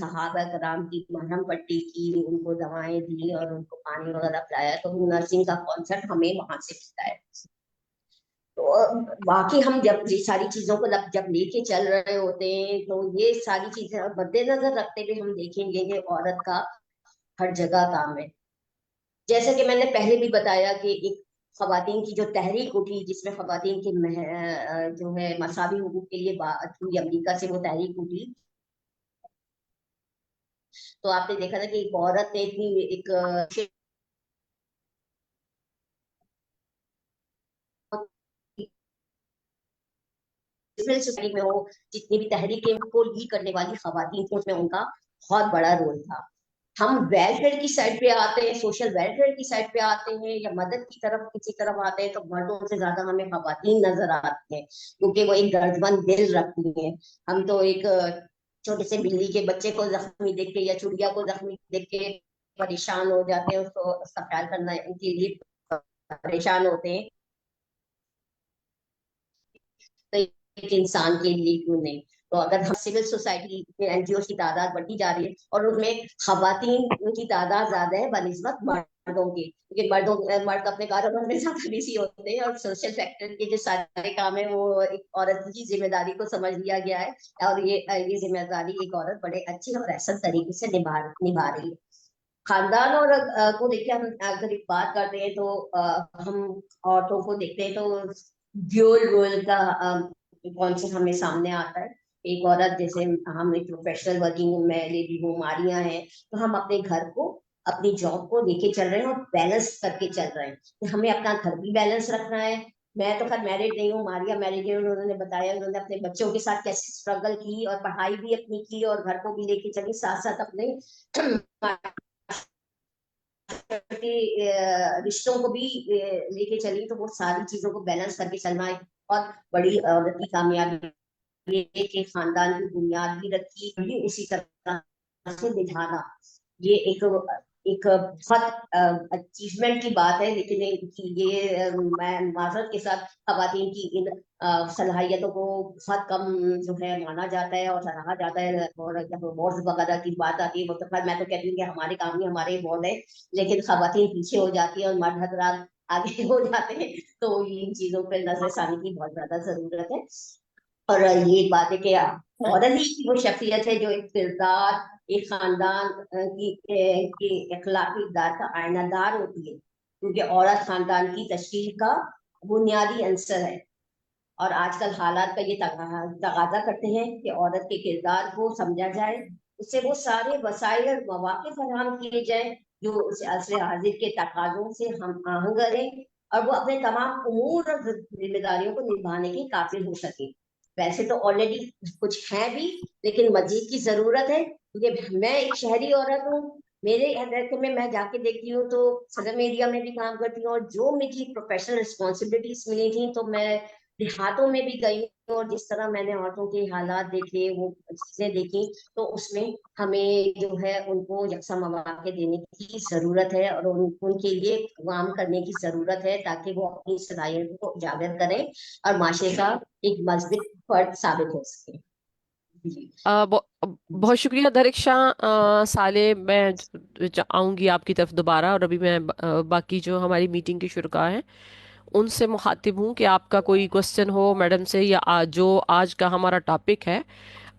صحابہ کرام کی مرہم پٹی کی, ان کو دوائیں دی اور ان کو پانی وغیرہ پلایا. تو نرسنگ کا کانسیپٹ ہمیں وہاں سے ملتا ہے. تو باقی ہم جب یہ ساری چیزوں کو جب لے کے چل رہے ہوتے ہیں تو یہ ساری چیزیں مد نظر رکھتے ہوئے ہم دیکھیں گے کہ عورت کا ہر جگہ کام ہے. جیسا کہ میں نے پہلے بھی بتایا کہ ایک خواتین کی جو تحریک اٹھی, جس میں خواتین کی جو ہے مساوی حقوق کے لیے بات ہوئی, امریکہ سے وہ تحریک اٹھی, تو آپ نے دیکھا تھا کہ ایک عورت نے اتنی ایک سوسائٹی میں ہو, جتنی بھی تحریکیں کو لیڈ کرنے والی خواتین تھیں, اس میں ان کا بہت بڑا رول تھا. ہم ویلفیئر کی سائڈ پہ آتے ہیں, سوشل ویلفیئر کی سائڈ پہ آتے ہیں, یا مدد کی طرف کسی طرف آتے ہیں, تو مردوں سے زیادہ ہمیں خواتین نظر آتی ہیں, کیونکہ وہ ایک درد مند دل رکھتی ہیں. ہم تو ایک چھوٹے سے بلی کے بچے کو زخمی دیکھ کے یا چڑیا کو زخمی دیکھ کے پریشان ہو جاتے ہیں, اس کا خیال کرنا ان کے لیے پریشان ہوتے ہیں. تو ایک انسان کے لیے کیوں نہیں. تو اگر ہم سول سوسائٹی میں این جی اوز کی تعداد بڑھتی جا رہی ہے اور ان میں خواتین کی تعداد زیادہ ہے بنسبت مردوں کی, کیونکہ مرد اپنے کاروبار میں زیادہ بزی ہوتے ہیں, اور سوشل فیکٹر کے جو سارے کام ہیں وہ ایک عورت کی ذمہ داری کو سمجھ لیا گیا ہے, اور یہ ذمہ داری ایک عورت بڑے اچھے اور احسن طریقے سے نبھا رہی ہے. خاندان اور کو دیکھیں, ہم اگر ایک بات کرتے ہیں تو ہم عورتوں کو دیکھتے ہیں تو ڈیول رول کا کانسیپٹ ہمیں سامنے آتا ہے. ایک عورت, جیسے ہم ایک پروفیشنل ورکنگ میں لیڈی ہوں, ماریاں ہیں, تو ہم اپنے گھر کو اپنی جاب کو لے کے چل رہے ہیں اور بیلنس کر کے چل رہے ہیں. ہمیں اپنا گھر بھی بیلنس رکھنا ہے. میں تو خیر میرڈ نہیں ہوں, ماریا میرڈ ہے, انہوں نے بتایا انہوں نے اپنے بچوں کے ساتھ کیسے اسٹرگل کی اور پڑھائی بھی اپنی کی اور گھر کو بھی لے کے چلی, ساتھ ساتھ اپنے رشتوں کو بھی لے کے چلی. تو وہ ساری چیزوں کو بیلنس کر کے چلنا ایک بہت بڑی عورت کی کامیابی ہے کہ خاندان کی بنیاد بھی رکھی, اسی طرح سے نبھانا, یہ ایک بہت اچیومنٹ کی بات ہے. لیکن یہ میں معذرت کے ساتھ خواتین کی ان صلاحیتوں کو بہت کم جو ہے مانا جاتا ہے اور سراہا جاتا ہے. اور جب وارڈ وغیرہ کی بات آتی ہے, وہ تو خیر میں تو کہتی ہوں کہ ہمارے کام ہی ہمارے وارڈ ہے, لیکن خواتین پیچھے ہو جاتی ہے اور مرد حضرات آگے ہو جاتے ہیں. تو ان چیزوں پہ نظر ثانی کی بہت زیادہ ضرورت ہے. اور یہ بات ہے کہ عورت ہی وہ شخصیت ہے جو ایک کردار, ایک خاندان کی اخلاقی اقدار کا آئینہ دار ہوتی ہے, کیونکہ عورت خاندان کی تشکیل کا بنیادی عنصر ہے. اور آج کل حالات کا یہ تقاضا کرتے ہیں کہ عورت کے کردار کو سمجھا جائے, اس سے وہ سارے وسائل اور مواقع فراہم کیے جائیں جو اس عصر حاضر کے تقاضوں سے ہم آہنگ کریں, اور وہ اپنے تمام امور اور ذمہ داریوں کو نبھانے کے قابل ہو سکے. ویسے تو آلریڈی کچھ ہے بھی, لیکن مزید کی ضرورت ہے. کیونکہ میں ایک شہری عورت ہوں, میرے علاقے میں جا کے دیکھتی ہوں تو صدر ایریا میں بھی کام کرتی ہوں, اور جو مجھے پروفیشنل رسپانسبلٹیز ملی تھیں تو میں دیہاتوں میں بھی گئی ہوں, اور جس طرح میں نے عورتوں کے حالات دیکھے, وہ چیزیں دیکھی, تو اس میں ہمیں جو ہے ان کو یکساں مواقع دینے کی ضرورت ہے اور ان کے لیے کام کرنے کی ضرورت ہے, تاکہ وہ اپنی صلاحیت کو اجاگر کریں اور معاشرے کا ایک مضبوط فرد ثابت ہو سکے. جی بہت شکریہ درخشاں. صالح, میں آؤں گی آپ کی طرف دوبارہ, اور ابھی میں باقی جو ہماری میٹنگ کے شرکاء ہیں उनसे मुखातिब हूँ कि आपका कोई क्वेश्चन हो मैडम से, या जो आज का हमारा टॉपिक है,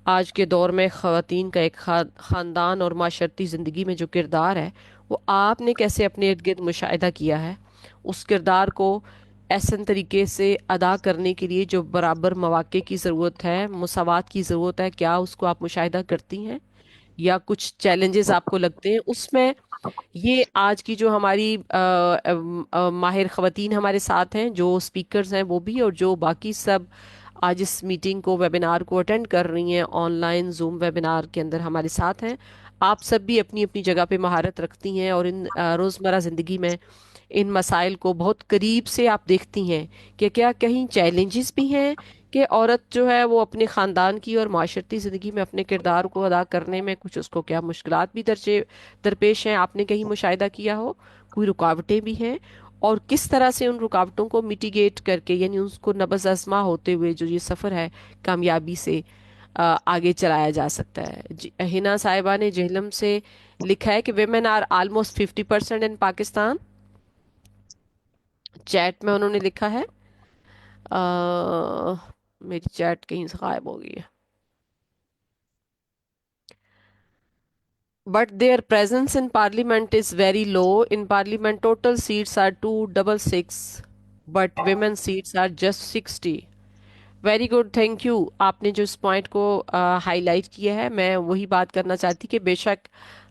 आज के दौर में ख़वातीन का एक ख़ानदान और माशरती ज़िंदगी में जो किरदार है, वो आपने कैसे अपने इर्द गिर्द मुशाहिदा किया है। उस किरदार को ऐसन तरीके से अदा करने के लिए जो बराबर मौक़े की ज़रूरत है, मुसावात की ज़रूरत है, क्या उसको आप मुशाहिदा करती हैं, या कुछ चैलेंजेस आपको लगते हैं उसमें। ये आज की जो हमारी माहिर ख़वातीन हमारे साथ हैं, जो स्पीकर्स हैं वो भी, और जो बाकी सब आज इस मीटिंग को, वेबिनार को अटेंड कर रही हैं ऑनलाइन जूम वेबिनार के अंदर हमारे साथ हैं, आप सब भी अपनी अपनी जगह पे महारत रखती हैं और इन रोज़मर्रा ज़िंदगी में इन मसाइल को बहुत करीब से आप देखती हैं कि क्या कहीं चैलेंजेस भी हैं कि औरत जो है वो अपने ख़ानदान की और माशरती ज़िंदगी में अपने किरदार को अदा करने में कुछ उसको क्या मुश्किलात भी दरपेश हैं, आपने कहीं मुशाहिदा किया हो, कोई रुकावटें भी हैं, और किस तरह से उन रुकावटों को मिटिगेट करके, यानी उसको नबज़ आज़मा होते हुए जो ये सफ़र है कामयाबी से आगे चलाया जा सकता है। हिना साहिबा ने जेहलम से लिखा है कि women are almost 50% in Pakistan. Chat में उन्होंने लिखा है, मेरी चैट कहीं से गायब हो गई है, but their presence in parliament is very low. In parliament total seats are 266, but women seats are just 60. Very good, thank you. आपने जो इस पॉइंट को हाईलाइट किया है, मैं वही बात करना चाहती कि बेशक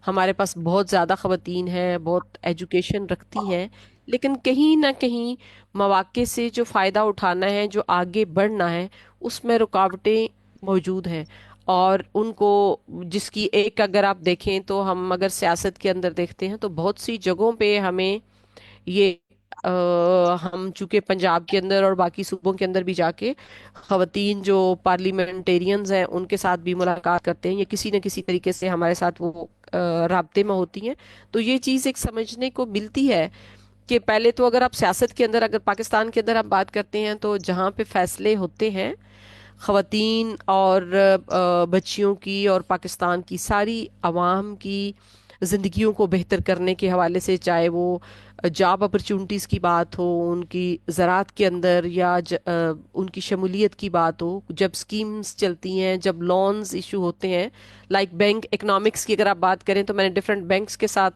हमारे पास बहुत ज़्यादा ख़वातीन हैं, बहुत एजुकेशन रखती हैं, लेकिन कहीं ना कहीं मौक़े से जो फ़ायदा उठाना है, जो आगे बढ़ना है, उसमें रुकावटें मौजूद हैं। और उनको, जिसकी एक अगर आप देखें तो, हम अगर सियासत के अंदर देखते हैं तो बहुत सी जगहों पे हमें ये हम चूंकि पंजाब के अंदर और बाकी सूबों के अंदर भी जाके खवातीन जो पार्लियामेंटेरियंस हैं उनके साथ भी मुलाकात करते हैं, या किसी न किसी तरीके से हमारे साथ वो राब्ते में होती हैं। तो ये चीज़ एक समझने को मिलती है कि पहले तो अगर आप सियासत के अंदर, अगर पाकिस्तान के अंदर आप बात करते हैं, तो जहाँ पे फैसले होते हैं खवातीन और बच्चियों की और पाकिस्तान की सारी आवाम की ज़िंदगियों को बेहतर करने के हवाले से, चाहे वो जॉब अपॉर्चुनिटीज़ की बात हो, उनकी ज़राअत के अंदर, या उनकी शमूलियत की बात हो, जब स्कीम्स चलती हैं, जब लोन्स इशू होते हैं, लाइक बैंक इकोनॉमिक्स की अगर आप बात करें, तो मैंने डिफरेंट बैंक्स के साथ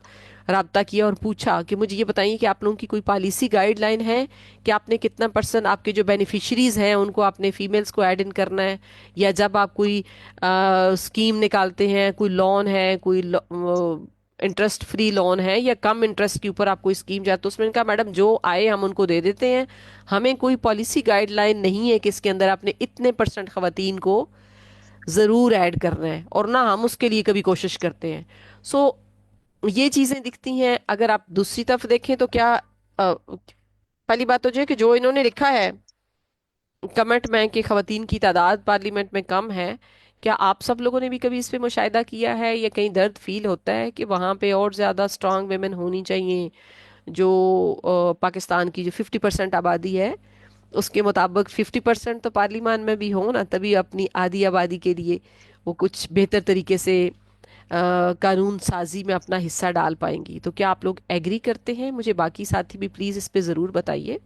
रब्ता किया और पूछा कि मुझे ये बताइए कि आप लोगों की कोई पॉलिसी गाइडलाइन है कि आपने कितना परसेंट आपके जो बेनिफिशरीज हैं उनको आपने फीमेल्स को ऐड इन करना है, या जब आप कोई स्कीम निकालते हैं, कोई लोन है, कोई इंटरेस्ट फ्री लोन है, या कम इंटरेस्ट के ऊपर आप कोई स्कीम जाए, तो उसमें कहा मैडम जो आए हम उनको दे देते हैं, हमें कोई पॉलिसी गाइडलाइन नहीं है कि इसके अंदर आपने इतने परसेंट खवातीन को ज़रूर ऐड करना है, और ना हम उसके लिए कभी कोशिश करते हैं। सो ये चीज़ें दिखती हैं। अगर आप दूसरी तरफ देखें तो क्या, पहली बात तो जो है कि जो इन्होंने लिखा है कमेंट में कि खवातीन की तादाद पार्लियामेंट में कम है, क्या आप सब लोगों ने भी कभी इस पे मुशाहिदा किया है, या कहीं दर्द फील होता है कि वहाँ पे और ज़्यादा स्ट्रांग वेमेन होनी चाहिए, जो पाकिस्तान की जो 50% आबादी है उसके मुताबिक 50% तो पार्लियामान में भी हो ना, तभी अपनी आधी आबादी के लिए वो कुछ बेहतर तरीके से कानून साजी में अपना हिस्सा डाल पाएंगी। तो क्या आप लोग एग्री करते हैं? मुझे बाकी साथी भी प्लीज़ इस पे ज़रूर बताइए।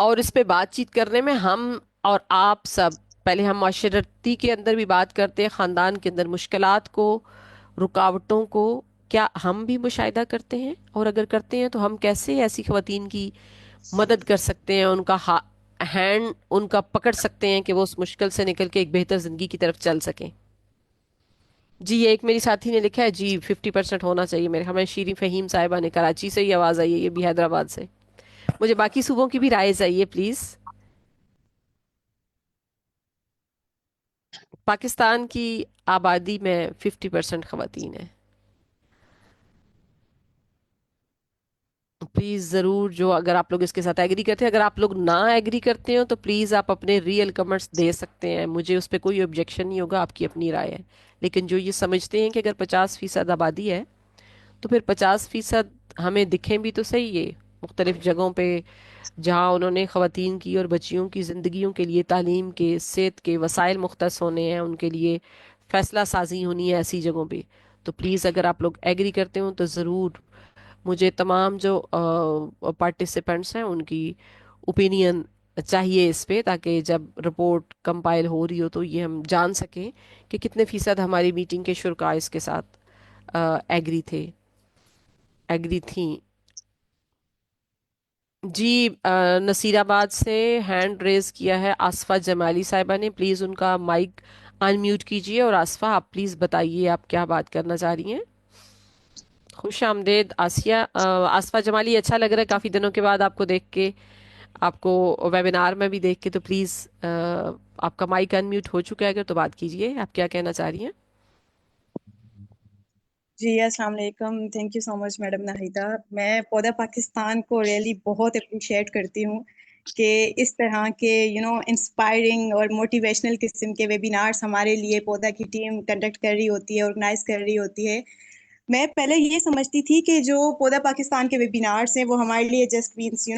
और इस पे बातचीत करने में हम और आप सब, पहले हम माशरती के अंदर भी बात करते हैं, ख़ानदान के अंदर मुश्किलात को, रुकावटों को क्या हम भी मुशाहिदा करते हैं, और अगर करते हैं तो हम कैसे ऐसी खवातीन की मदद कर सकते हैं, उनका हैंड उनका पकड़ सकते हैं कि वो उस मुश्किल से निकल के एक बेहतर ज़िंदगी की तरफ चल सकें। जी, ये एक मेरी साथी ने लिखा है, जी 50% होना चाहिए मेरे, हमें शीरी फहीम साहिबा ने कराची से ही आवाज़ आई है, ये भी हैदराबाद से। मुझे बाकी सूबों की भी राय चाहिए प्लीज़। पाकिस्तान की आबादी में 50% खवातीन है। प्लीज़ ज़रूर, जो अगर आप लोग इसके साथ एग्री करते हैं, अगर आप लोग ना एग्री करते हो तो प्लीज़ आप अपने रियल कमेंट्स दे सकते हैं, मुझे उस पर कोई ऑब्जेक्शन नहीं होगा, आपकी अपनी राय है। लेकिन जो ये समझते हैं कि अगर 50% आबादी है तो फिर 50% हमें दिखें भी तो सही है मुख्तलिफ जगहों पे जहाँ उन्होंने ख़वातीन की और बच्चियों की ज़िंदगियों के लिए तालीम के, सेहत के वसाइल मुख्तस होने हैं, उनके लिए फ़ैसला साजी होनी है ऐसी जगहों पे। तो प्लीज़ अगर आप लोग एग्री करते हो तो ज़रूर मुझे तमाम जो पार्टिसिपेंट्स हैं उनकी ओपिनियन चाहिए इस पे, ताकि जब रिपोर्ट कंपाइल हो रही हो तो ये हम जान सकें कि कितने फीसद हमारी मीटिंग के शुरका इसके साथ एग्री थी। जी, नसीराबाद से हैंड रेज किया है आसफा जमाली साहिबा ने। प्लीज़ उनका माइक अनम्यूट कीजिए, और आसफा आप प्लीज़ बताइए आप क्या बात करना चाह रही हैं। खुश आमदेद आसिया। आसफा जमाली, अच्छा लग रहा है काफ़ी दिनों के बाद आपको देख के, आपको वेबिनार में भी देख के। तो प्लीज़ आपका माइक अनम्यूट हो चुका है अगर तो बात कीजिए, आप क्या कहना चाह रही हैं। जी अस्सलाम वालेकुम। Thank you so much madam Nahida. मैं पौधा पाकिस्तान को रियली बहुत अप्रिशिएट करती हूँ कि इस तरह के इंस्पायरिंग और मोटिवेशनल किस्म के वेबिनार्स हमारे लिए पौधा की टीम कंडक्ट कर रही होती है, ऑर्गेनाइज कर रही होती है। मैं पहले ये समझती थी कि जो पौधा पाकिस्तान के वेबिनार्स हैं वो हमारे लिए just means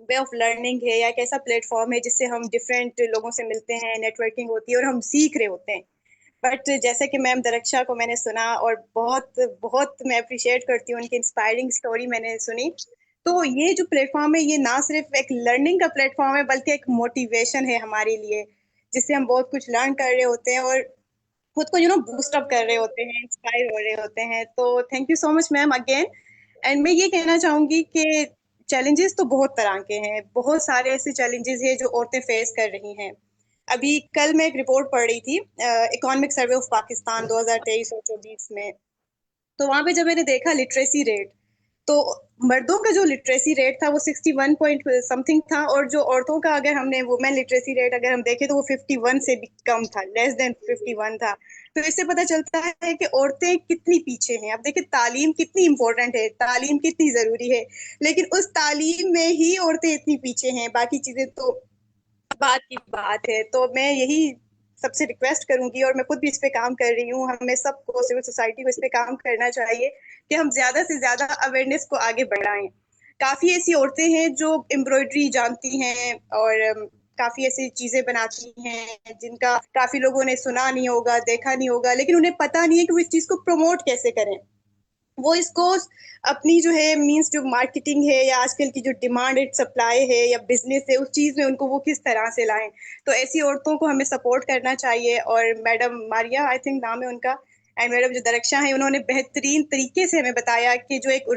way of learning है, या एक ऐसा प्लेटफॉर्म है जिससे हम डिफरेंट लोगों से मिलते हैं, नेटवर्किंग होती है और हम सीख रहे होते हैं। बट जैसे कि मैम दरक्षा को मैंने सुना और बहुत बहुत मैं अप्रिशिएट करती हूँ, उनकी इंस्पायरिंग स्टोरी मैंने सुनी। तो ये जो प्लेटफॉर्म है ये ना सिर्फ एक लर्निंग का प्लेटफॉर्म है बल्कि एक मोटिवेशन है हमारे लिए, जिससे हम बहुत कुछ लर्न कर रहे होते हैं और खुद को बूस्ट अप कर रहे होते हैं, इंस्पायर हो रहे होते हैं। तो thank you so much ma'am again. And मैं ये कहना चाहूंगी कि चैलेंजेस तो बहुत तरह के हैं, बहुत सारे ऐसे चैलेंजेस हैं जो औरतें फेस कर रही हैं। अभी कल मैं एक रिपोर्ट पढ़ रही थी, इकोनॉमिक सर्वे ऑफ पाकिस्तान 2023 और 24 में। तो वहां पे जब मैंने देखा लिटरेसी रेट, तो मर्दों का जो लिटरेसी रेट था वो 61 पॉइंट समथिंग था, और जो औरतों का अगर हमने वुमेन लिटरेसी रेट अगर हम देखें तो वो 51 से भी कम था, लेस देन 51 था। तो इससे पता चलता है कि औरतें कितनी पीछे हैं। अब देखिए तालीम कितनी इंपॉर्टेंट है, तालीम कितनी जरूरी है, लेकिन उस तालीम में ही औरतें इतनी पीछे हैं, बाकी चीजें तो बात की बात है। तो मैं यही सबसे रिक्वेस्ट करूंगी, और मैं खुद भी इस पे काम कर रही हूँ, हमें सबको, सिविल सोसाइटी को इस पे काम करना चाहिए कि हम ज्यादा से ज्यादा अवेयरनेस को आगे बढ़ाएं। काफी ऐसी औरतें हैं जो एम्ब्रॉयडरी जानती हैं और काफी ऐसी चीजें बनाती हैं जिनका काफी लोगों ने सुना नहीं होगा, देखा नहीं होगा, लेकिन उन्हें पता नहीं है कि वो इस चीज को प्रमोट कैसे करें। वो इसको अपनी जो है मींस जो मार्केटिंग है या आजकल की जो डिमांड एंड सप्लाई है या बिजनेस है, उस चीज में उनको वो किस तरह से लाएं। तो ऐसी औरतों को हमें सपोर्ट करना चाहिए। और मैडम मारिया आई थिंक नाम है उनका, एंड मैडम जो दरक्षा है, उन्होंने बेहतरीन तरीके से हमें बताया कि जो एक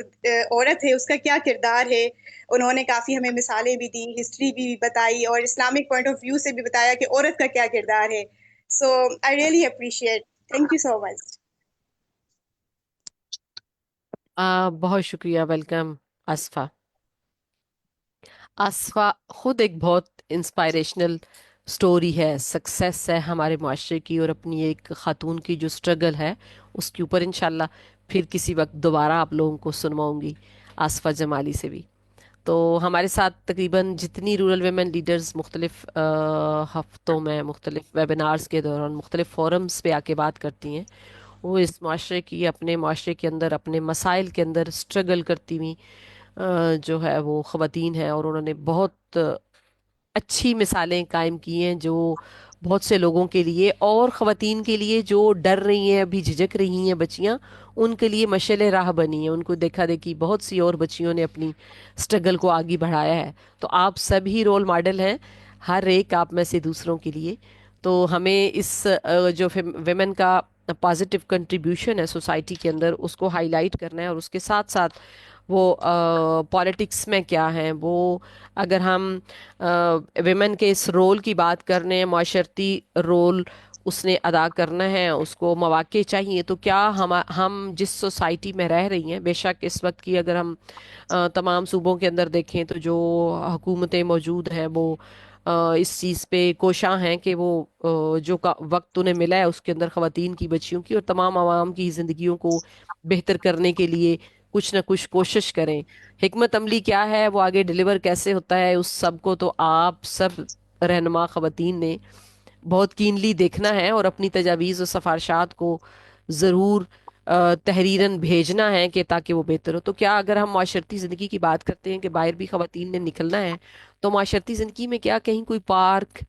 औरत है उसका क्या किरदार है। उन्होंने काफी हमें मिसालें भी दी, हिस्ट्री भी बताई, और इस्लामिक पॉइंट ऑफ व्यू से भी बताया कि औरत का क्या किरदार है। So I really appreciate. Thank you so much. बहुत शुक्रिया, वेलकम आसफा। आसफा खुद एक बहुत इंस्पायरेशनल स्टोरी है, सक्सेस है हमारे माशरे की, और अपनी एक खातून की जो स्ट्रगल है उसके ऊपर इंशाल्लाह फिर किसी वक्त दोबारा आप लोगों को सुनवाऊंगी आसफा जमाली से भी। तो हमारे साथ तकरीबन जितनी रूरल वेमेन लीडर्स मुख्तलिफ हफ्तों में, मुख्तलिफ वेबिनार्स के दौरान, मुख्तलिफ फोरम्स पे आके बात करती हैं, वो इस माशरे की, अपने माशरे के अंदर, अपने मसाइल के अंदर स्ट्रगल करती हुई जो है वो ख़वातीन हैं, और उन्होंने बहुत अच्छी मिसालें कायम की हैं जो बहुत से लोगों के लिए, और ख़वातीन के लिए जो डर रही हैं, अभी झिझक रही हैं बच्चियां, उनके लिए मशअल राह बनी है। उनको देखा देखी बहुत सी और बच्चियों ने अपनी स्ट्रगल को आगे बढ़ाया है। तो आप सभी रोल मॉडल हैं, हर एक आप में से दूसरों के लिए। तो हमें इस जो वेमेन का पॉजिटिव कंट्रीब्यूशन है सोसाइटी के अंदर, उसको हाईलाइट करना है, और उसके साथ साथ वो पॉलिटिक्स में क्या है वो, अगर हम विमेन के इस रोल की बात करने हैं, माशरती रोल उसने अदा करना है, उसको मौके चाहिए, तो क्या हम जिस सोसाइटी में रह रही हैं, बेशक इस वक्त की अगर हम तमाम सूबों के अंदर देखें तो जो हुकूमतें मौजूद हैं वो इस चीज़ पे कोशां हैं कि वो जो वक्त उन्हें मिला है उसके अंदर ख़वातीन की, बच्चियों की और तमाम आवाम की ज़िंदगियों को बेहतर करने के लिए कुछ ना कुछ कोशिश करें। हिकमत अमली क्या है, वो आगे डिलीवर कैसे होता है, उस सब को तो आप सब रहनुमा ख़वातीन ने बहुत कीनली देखना है, और अपनी तजावीज़ और सिफारशात को ज़रूर तहरीरन भेजना है कि ताकि वो बेहतर हो। तो क्या अगर हम माशरती ज़िंदगी की बात करते हैं कि बाहर भी ख़वातीन ने निकलना है, तो माशरती ज़िंदगी में क्या कहीं कोई पार्क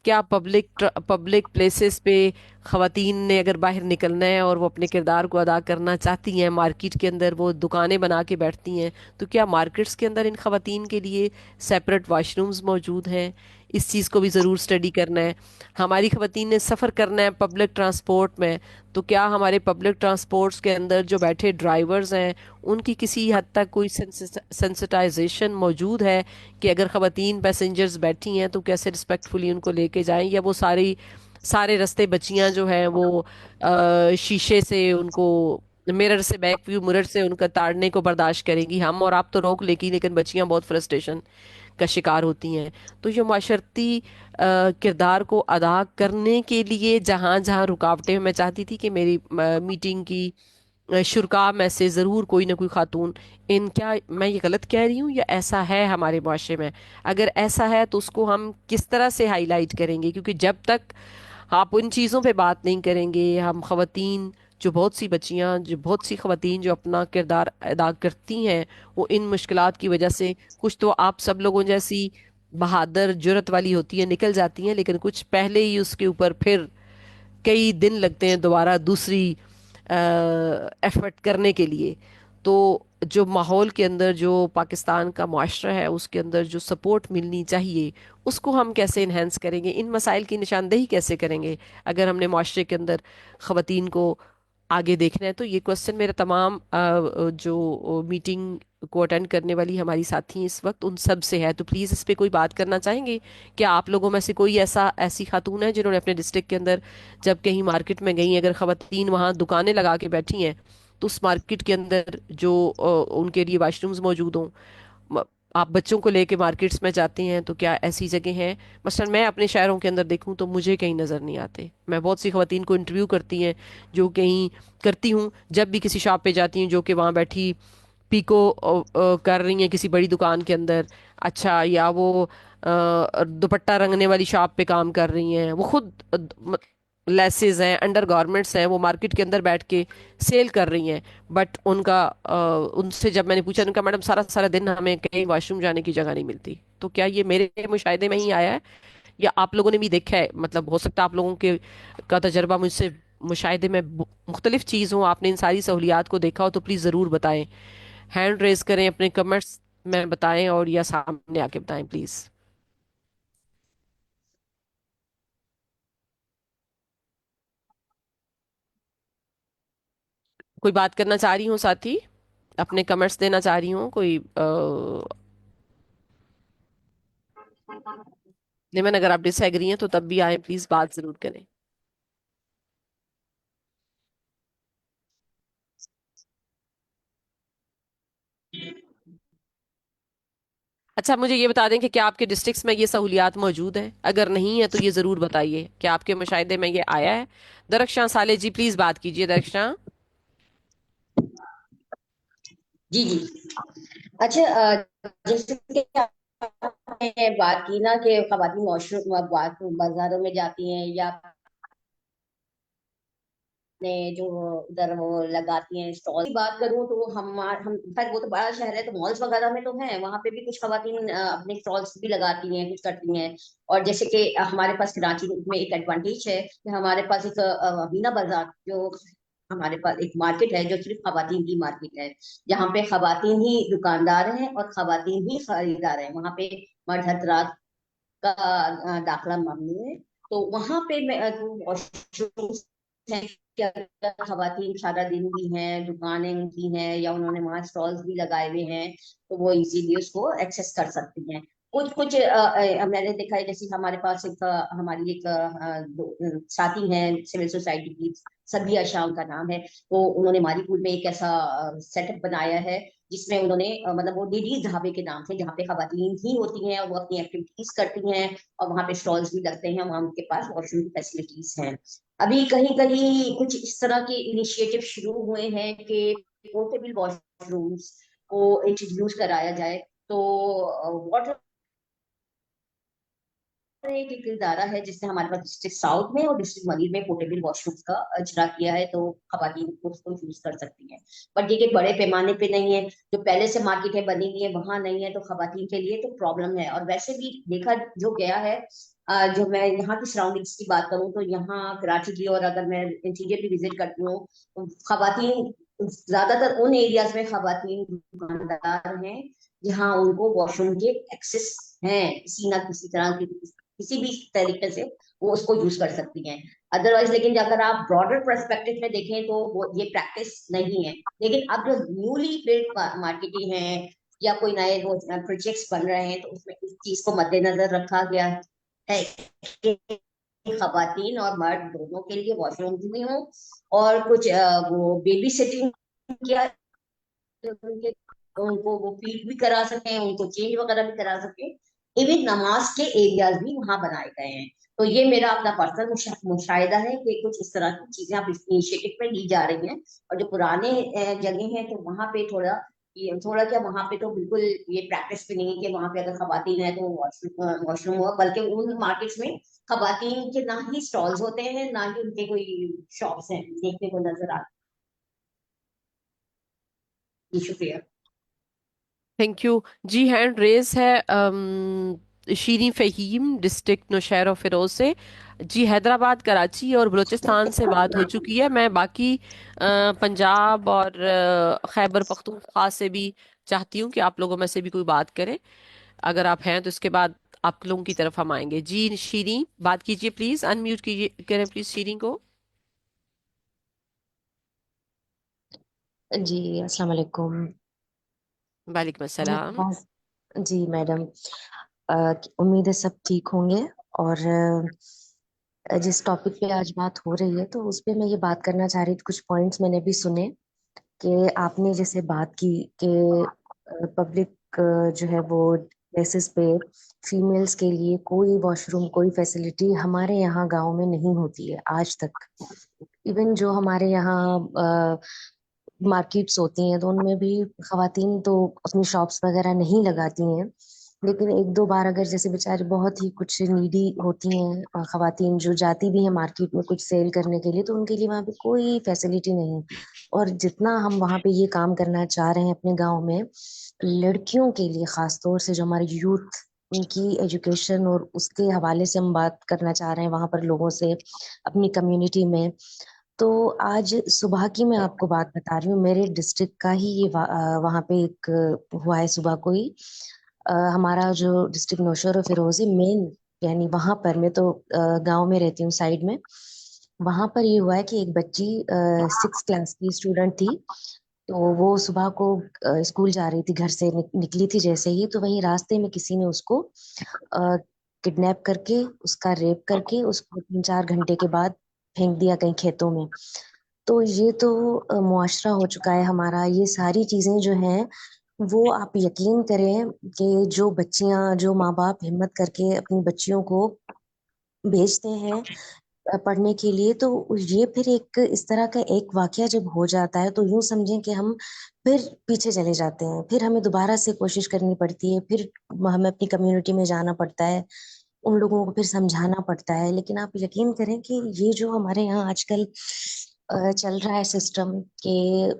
क्या पब्लिक प्लेसेस पे ख़वातीन ने अगर बाहर निकलना है और वो अपने किरदार को अदा करना चाहती हैं, मार्केट के अंदर वो दुकानें बना के बैठती हैं, तो क्या मार्केट्स के अंदर इन ख़वातीन के लिए सेपरेट वॉशरूम्स मौजूद हैं? इस चीज़ को भी ज़रूर स्टडी करना है। हमारी ख़वातीन ने सफ़र करना है पब्लिक ट्रांसपोर्ट में, तो क्या हमारे पब्लिक ट्रांसपोर्ट्स के अंदर जो बैठे ड्राइवर्स हैं उनकी किसी हद तक कोई सेंसिटाइजेशन मौजूद है कि अगर ख़वातीन पैसेंजर्स बैठी हैं तो कैसे रिस्पेक्टफुली उनको लेके जाएं, या वो सारे रास्ते बच्चियां जो हैं वो शीशे से उनको, मिरर से, बैक व्यू मिरर से उनका ताड़ने को बर्दाश्त करेंगी? हम और आप तो रोक लेगी, लेकिन बच्चियां बहुत फ्रस्ट्रेशन का शिकार होती हैं। तो ये माशरती किरदार को अदा करने के लिए जहाँ जहाँ रुकावटें, मैं चाहती थी कि मेरी मीटिंग की शुरा में से ज़रूर कोई ना कोई खातून, इन, क्या मैं ये गलत कह रही हूँ या ऐसा है हमारे माशरे में? अगर ऐसा है तो उसको हम किस तरह से हाईलाइट करेंगे? क्योंकि जब तक आप उन चीज़ों पे बात नहीं करेंगे, हम ख़वातीन, जो बहुत सी बच्चियां, जो बहुत सी ख़वातीन जो अपना किरदार अदा करती हैं, वो इन मुश्किलात की वजह से, कुछ तो आप सब लोगों जैसी बहादुर जुरत वाली होती है, निकल जाती हैं, लेकिन कुछ पहले ही उसके ऊपर फिर कई दिन लगते हैं दोबारा दूसरी एफर्ट करने के लिए। तो जो माहौल के अंदर, जो पाकिस्तान का मुआशरा है उसके अंदर जो सपोर्ट मिलनी चाहिए, उसको हम कैसे इन्हेंस करेंगे, इन मसाइल की निशानदेही कैसे करेंगे अगर हमने मुआशरे के अंदर ख़वातीन को आगे देखना है? तो ये क्वेश्चन मेरे तमाम जो मीटिंग को अटेंड करने वाली हमारी साथी हैं इस वक्त, उन सब से है। तो प्लीज़ इस पे कोई बात करना चाहेंगे? क्या आप लोगों में से कोई ऐसी खातून है जिन्होंने अपने डिस्ट्रिक्ट के अंदर जब कहीं मार्केट में गई, अगर ख़वातीन वहाँ दुकानें लगा के बैठी हैं, तो उस मार्केट के अंदर जो उनके लिए वाशरूम्स मौजूद हों? म- आप बच्चों को लेके मार्केट्स में जाते हैं तो क्या ऐसी जगह हैं? मसलन मैं अपने शहरों के अंदर देखूं तो मुझे कहीं नज़र नहीं आते। मैं बहुत सी ख़वातीन को इंटरव्यू करती हैं, जो कहीं करती हूँ जब भी किसी शॉप पे जाती हूँ, जो कि वहाँ बैठी पीको कर रही हैं किसी बड़ी दुकान के अंदर, अच्छा, या वो दुपट्टा रंगने वाली शॉप पे काम कर रही हैं, वो खुद लेसेस हैं, अंडर गारमेंट्स हैं, वो मार्केट के अंदर बैठ के सेल कर रही हैं। बट उनसे जब मैंने पूछा, उनका, मैडम सारा सारा दिन हमें कहीं वॉशरूम जाने की जगह नहीं मिलती। तो क्या ये मेरे मुशाहिदे में ही आया है या आप लोगों ने भी देखा है? मतलब हो सकता है आप लोगों के का तजर्बा मुझसे मुशाहिदे में मुख्तलिफ चीज़ हो, आपने इन सारी सहूलियात को देखा हो, तो प्लीज़ ज़रूर बताएं। हैंड रेज करें, अपने कमेंट्स में बताएं, और या सामने आके बताएं प्लीज। कोई बात करना चाह रही हूँ साथी, अपने कमेंट्स देना चाह रही हूँ कोई? निमन, अगर आप डिसएग्री हैं तो तब भी आए, प्लीज बात जरूर करें। अच्छा, मुझे ये बता दें कि क्या आपके डिस्ट्रिक्ट्स में ये सहूलियात मौजूद हैं? अगर नहीं है तो ये जरूर बताइए, क्या आपके मुशाहिदे में ये आया है? दरख्शां साले जी, प्लीज बात कीजिए, दरख्शां। जी जी। अच्छा, जैसे कि आपने बात की ना कि खवातीन वॉशरूम बाजारों में जाती हैं या ने जो उधर वो लगाती हैं स्टॉल की बात करूं तो हम इनफैक्ट वो तो बड़ा शहर है तो मॉल्स वगैरह में तो है, वहां पे भी कुछ खवातीन अपने स्टॉल्स भी लगाती हैं, कुछ करती हैं। और जैसे कि हमारे पास कराची में एक एडवांटेज है कि हमारे पास एक मीना बाजार, जो हमारे पास एक मार्केट है जो सिर्फ खवातीन की मार्केट है, जहाँ पे खवातीन ही दुकानदार हैं और खवातीन ही खरीदार हैं। वहां पे मर्द हजरात का दाखिला मामूली है। तो वहां पे वॉशरूम है कि अगर खवातीन सारा दिन भी हैं, दुकानें उनकी हैं या उन्होंने वहां स्टॉल्स भी लगाए हुए हैं, तो वो इजीली उसको एक्सेस कर सकती हैं। कुछ कुछ मैंने देखा है, जैसे हमारे पास एक हमारी एक साथी हैं सिविल सोसाइटी की, सबिया शाह उनका नाम है। तो उन्होंने मारीपुर में एक ऐसा सेटअप बनाया है जिसमें उन्होंने मतलब वो लेडीज ढाबे के नाम से, जहाँ पे खवातीन ही होती हैं और वो अपनी एक्टिविटीज करती हैं, और वहाँ पे स्टॉल्स भी लगते हैं, वहाँ उनके पास वॉशरूम फैसिलिटीज हैं। अभी कहीं कहीं कुछ इस तरह के इनिशिएटिव शुरू हुए हैं कि पोर्टेबल वॉशरूम्स को इंट्रोड्यूस कराया जाए। तो वाटर एक इदारा है जिसने हमारे पास डिस्ट्रिक्ट साउथ में और डिस्ट्रिक्ट मलीर में पोर्टेबल वॉशरूम्स का इजरा किया है, तो खवातीन को उसको यूज कर सकती हैं। बट ये कि बड़े पैमाने पे नहीं है, जो पहले से मार्केटें बनी हुई है वहां नहीं है, तो खवातीन के लिए तो प्रॉब्लम है। और वैसे भी देखा जो गया है, जो मैं यहाँ की सराउंडिंग्स की बात करूँ तो यहाँ कराची की, और अगर मैं इंटीरियर भी विजिट करती हूँ, तो खवातीन ज्यादातर उन एरियाज में खवातीन दुकानदार हैं जहाँ उनको वॉशरूम के एक्सेस हैं, किसी ना किसी तरह की, किसी भी तरीके से वो उसको यूज कर सकती हैं। अदरवाइज लेकिन अगर आप ब्रॉडर पर्सपेक्टिव में देखें तो वो ये प्रैक्टिस नहीं है। लेकिन अब जो न्यूली बिल्ड मार्केटिंग है या कोई नए वो प्रोजेक्ट्स बन रहे हैं, तो उसमें इस चीज को मद्देनजर रखा गया है कि खवातीन और मर्द दोनों के लिए वॉशरूम भी हों, और कुछ वो बेबी सिटिंग किया, तो उनको वो फीड भी करा सकें, उनको चेंज वगैरह भी करा सकें। इवन नमाज के एरियाज भी वहां बनाए गए हैं। तो ये मेरा अपना पर्सनल मुशाहिदा है कि कुछ इस तरह की चीजें अब इस इनिशिएटिव पे ली जा रही हैं। और जो पुराने जगह हैं, तो वहां पे थोड़ा ये थोड़ा क्या, वहां पे तो बिल्कुल ये प्रैक्टिस भी नहीं है कि वहां पे अगर खवातीन है तो वॉशरूम हुआ। बल्कि उन मार्केट्स में खवातीन के ना ही स्टॉल्स होते हैं, ना ही उनके कोई शॉप्स हैं देखने को नजर आते हैं। शुक्रिया। थैंक यू जी। हैंड रेस है शीरी फहीम, डिस्ट्रिक्ट नौशहरा फिरोज से। जी हैदराबाद, कराची और बलूचिस्तान से बात हो चुकी है। मैं बाकी पंजाब और खैबर पख्तूनख्वा से भी चाहती हूँ कि आप लोगों में से भी कोई बात करे। अगर आप हैं तो इसके बाद आप लोगों की तरफ हम आएंगे। जी शीरी, बात कीजिए प्लीज, अनम्यूट कीजिए, करें प्लीज शीरी को। जी अस्सलाम वालेकुम। वालेकुम मेरी अस्सलाम। आवाज, जी मैडम, उम्मीद है सब ठीक होंगे। और जिस टॉपिक पे आज बात हो रही है तो उस पे मैं ये बात करना चाह रही थी। कुछ पॉइंट्स मैंने भी सुने कि आपने जैसे बात की कि पब्लिक जो है वो बेसिस पे फीमेल्स के लिए कोई वॉशरूम, कोई फैसिलिटी हमारे यहाँ गांव में नहीं होती है आज तक। इवन जो हमारे यहाँ मार्केट्स होती हैं तो उनमें भी खवातीन तो अपनी शॉप्स वगैरह नहीं लगाती हैं। लेकिन एक दो बार अगर जैसे बेचारी बहुत ही कुछ नीडी होती हैं खवातीन जो जाती भी हैं मार्केट में कुछ सेल करने के लिए, तो उनके लिए वहाँ पे कोई फैसिलिटी नहीं है। और जितना हम वहाँ पे ये काम करना चाह रहे हैं अपने गाँव में लड़कियों के लिए, खास तौर से जो हमारे यूथ, उनकी एजुकेशन और उसके हवाले से हम बात करना चाह रहे हैं वहां पर लोगों से, अपनी कम्युनिटी में। तो आज सुबह की मैं आपको बात बता रही हूँ, मेरे डिस्ट्रिक्ट का ही ये वहाँ पे एक हुआ है सुबह को ही। हमारा जो डिस्ट्रिक्ट नौशहरा फिरोजी मेन, यानी वहां पर, मैं तो गांव में रहती हूँ साइड में, वहां पर ये हुआ है कि एक बच्ची 6 क्लास की स्टूडेंट थी। तो वो सुबह को स्कूल जा रही थी, घर से निकली थी जैसे ही, तो वहीं रास्ते में किसी ने उसको किडनैप करके, उसका रेप करके, उसको 3-4 घंटे के बाद फेंक दिया कहीं खेतों में। तो ये तो मुआशरा हो चुका है हमारा। ये सारी चीजें जो हैं वो आप यकीन करें कि जो बच्चियां, जो माँ बाप हिम्मत करके अपनी बच्चियों को भेजते हैं पढ़ने के लिए, तो ये फिर एक इस तरह का एक वाकया जब हो जाता है तो यूं समझें कि हम फिर पीछे चले जाते हैं, फिर हमें दोबारा से कोशिश करनी पड़ती है, फिर हमें अपनी कम्युनिटी में जाना पड़ता है, उन लोगों को फिर समझाना पड़ता है। लेकिन आप यकीन करें कि ये जो हमारे यहाँ आजकल चल रहा है सिस्टम कि